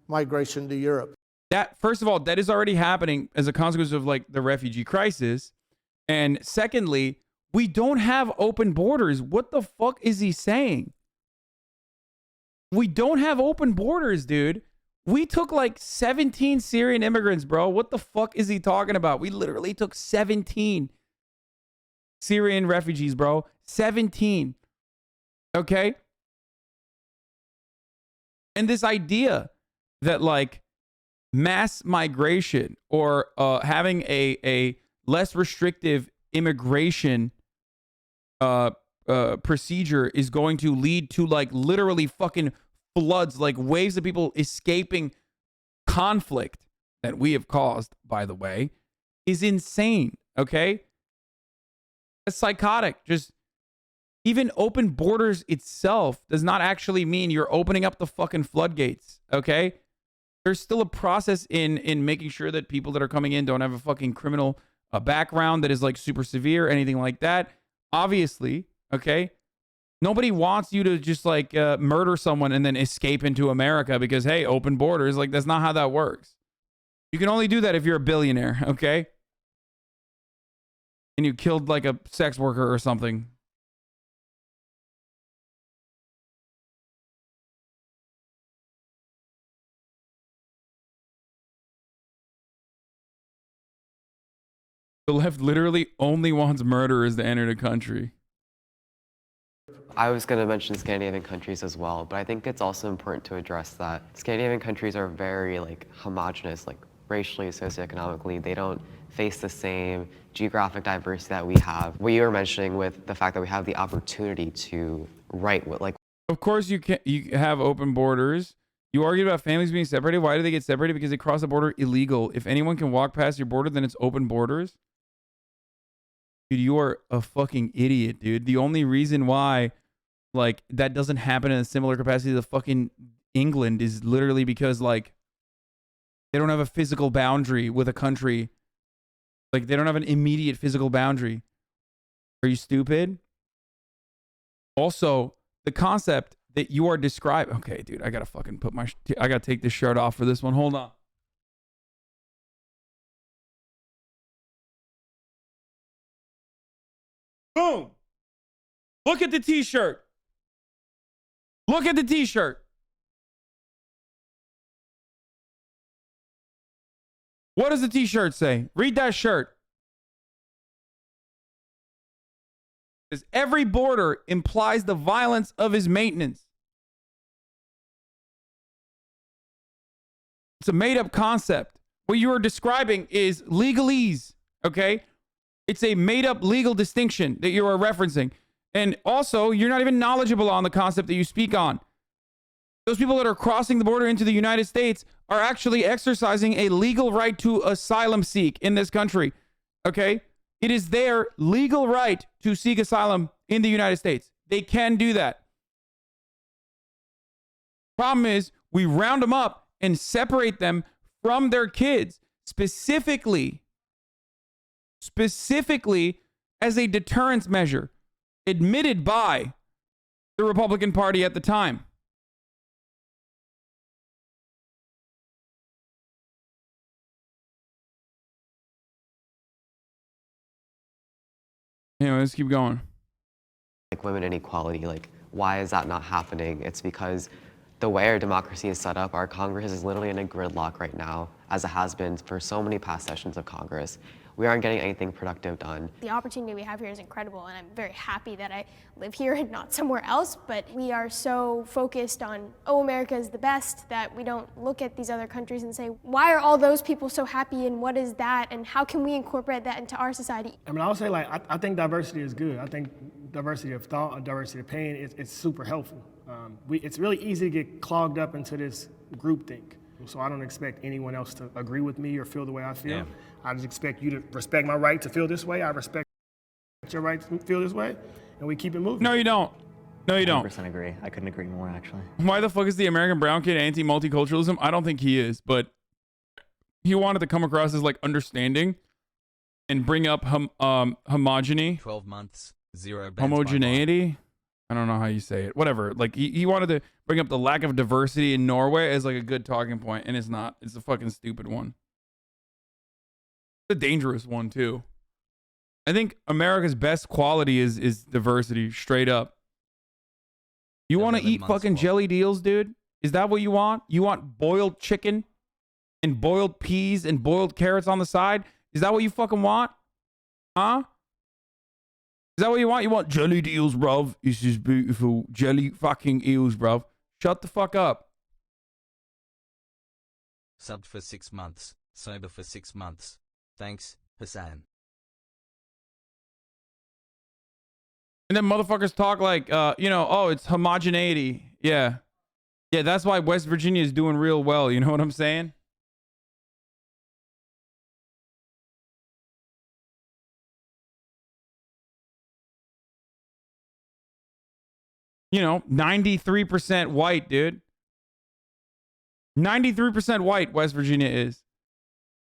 Speaker 9: migration to Europe.
Speaker 2: That, first of all, that is already happening as a consequence of like the refugee crisis. And secondly, We don't have open borders. What the fuck is he saying? We don't have open borders, dude. We took like 17 Syrian immigrants, bro. What the fuck is he talking about? We literally took 17 Syrian refugees, bro. 17. Okay? And this idea that like mass migration or having a less restrictive immigration procedure is going to lead to like literally fucking floods, like waves of people escaping conflict that we have caused, by the way, is insane. Okay? It's psychotic. Just even open borders itself does not actually mean you're opening up the fucking floodgates. Okay? There's still a process in making sure that people that are coming in don't have a fucking criminal background that is like super severe, anything like that. Obviously, okay? Nobody wants you to just like murder someone and then escape into America because, hey, open borders. Like, that's not how that works. You can only do that if you're a billionaire, okay? And you killed like a sex worker or something. The left literally only wants murderers to enter the country.
Speaker 8: I was going to mention Scandinavian countries as well, but I think it's also important to address that Scandinavian countries are very like homogenous, like racially, socioeconomically. They don't face the same geographic diversity that we have. What you were mentioning with the fact that we have the opportunity to write what like.
Speaker 2: Of course you have open borders. You argued about families being separated. Why do they get separated? Because they cross the border illegal. If anyone can walk past your border, then it's open borders. Dude, you are a fucking idiot, dude. The only reason why like that doesn't happen in a similar capacity to fucking England is literally because like they don't have a physical boundary with a country. Like they don't have an immediate physical boundary. Are you stupid? Also, the concept that you are describing. Okay, dude, I gotta fucking I gotta take this shirt off for this one. Hold on. Boom. Look at the t-shirt. Look at the t-shirt. What does the t-shirt say? Read that shirt. It says, every border implies the violence of his maintenance. It's a made-up concept. What you are describing is legalese, okay? It's a made-up legal distinction that you are referencing. And also, you're not even knowledgeable on the concept that you speak on. Those people that are crossing the border into the United States are actually exercising a legal right to asylum seek in this country. Okay? It is their legal right to seek asylum in the United States. They can do that. Problem is, we round them up and separate them from their kids, specifically as a deterrence measure, admitted by the Republican Party at the time. Anyway, let's keep going.
Speaker 8: Like women inequality, like why is that not happening? It's because the way our democracy is set up, our Congress is literally in a gridlock right now, as it has been for so many past sessions of Congress. We aren't getting anything productive done.
Speaker 6: The opportunity we have here is incredible, and I'm very happy that I live here and not somewhere else, but we are so focused on, oh, America is the best, that we don't look at these other countries and say, why are all those people so happy, and what is that, and how can we incorporate that into our society?
Speaker 1: I mean, I would say, like, I think diversity is good. I think diversity of thought and diversity of opinion, it's super helpful. It's really easy to get clogged up into this groupthink. So I don't expect anyone else to agree with me or feel the way I feel. Yeah. I just expect you to respect my right to feel this way. I respect your right to feel this way, and we keep it moving.
Speaker 2: No, you don't. No, you don't.
Speaker 5: 100% agree. I couldn't agree more, actually.
Speaker 2: Why the fuck is the American brown kid anti-multiculturalism? I don't think he is, but he wanted to come across as like understanding and bring up homogeny.
Speaker 7: 12 months, 0 bans
Speaker 2: homogeneity. I don't know how you say it. Whatever. Like he wanted to bring up the lack of diversity in Norway as like a good talking point, and it's not. It's a fucking stupid one. It's a dangerous one too. I think America's best quality is diversity, straight up. You want to eat fucking jelly deals, dude? Is that what you want? You want boiled chicken and boiled peas and boiled carrots on the side? Is that what you fucking want? Huh? Is that what you want? You want jelly deals, bruv? This is beautiful. Jelly fucking eels, bruv. Shut the fuck up.
Speaker 7: Subbed for 6 months. Sober for 6 months. Thanks, Hasan.
Speaker 2: And then motherfuckers talk like, you know, oh, it's homogeneity. Yeah. Yeah, that's why West Virginia is doing real well. You know what I'm saying? You know, 93% white, dude. 93% white West Virginia is.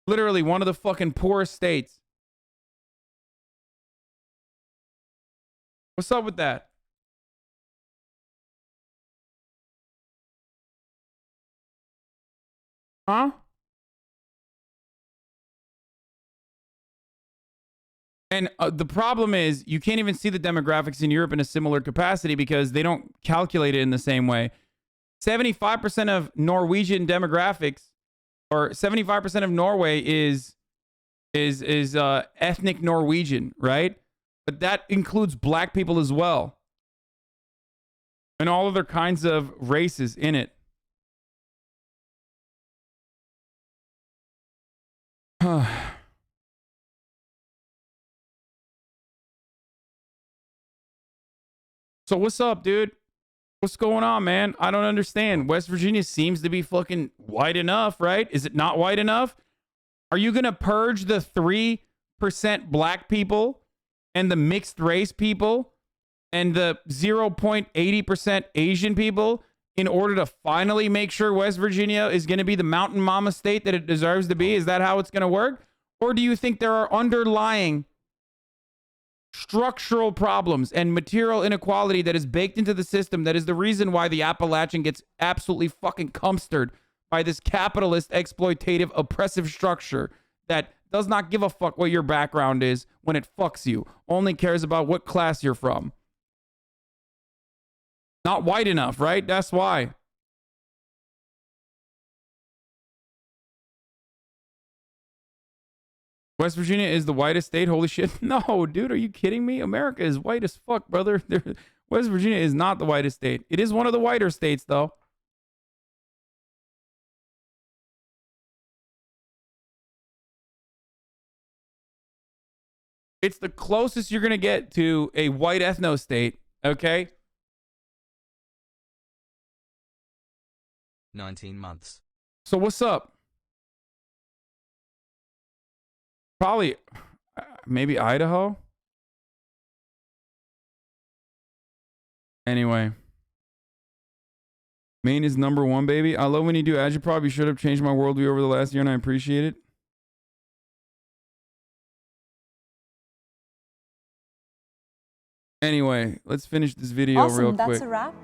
Speaker 2: Literally one of the fucking poorest states. What's up with that? Huh? And the problem is you can't even see the demographics in Europe in a similar capacity because they don't calculate it in the same way. 75% of Norwegian demographics, or 75% of Norway is ethnic Norwegian, right? But that includes black people as well. And all other kinds of races in it. So what's up, dude? What's going on, man? I don't understand. West Virginia seems to be fucking white enough, right? Is it not white enough? Are you going to purge the 3% black people and the mixed race people and the 0.80% Asian people in order to finally make sure West Virginia is going to be the mountain mama state that it deserves to be? Is that how it's going to work? Or do you think there are underlying structural problems and material inequality that is baked into the system that is the reason why the Appalachian gets absolutely fucking cumstered by this capitalist, exploitative, oppressive structure that does not give a fuck what your background is when it fucks you, only cares about what class you're from? Not white enough, right? That's why. West Virginia is the whitest state? Holy shit. No, dude, are you kidding me? America is white as fuck, brother. West Virginia is not the whitest state. It is one of the whiter states, though. It's the closest you're going to get to a white ethno state, okay?
Speaker 7: 19 months.
Speaker 2: So what's up? Probably, maybe Idaho? Anyway. Maine is #1, baby. I love when you do agitprop. You should have changed my worldview over the last year, and I appreciate it. Anyway, let's finish this video real quick.
Speaker 4: Awesome, that's a wrap.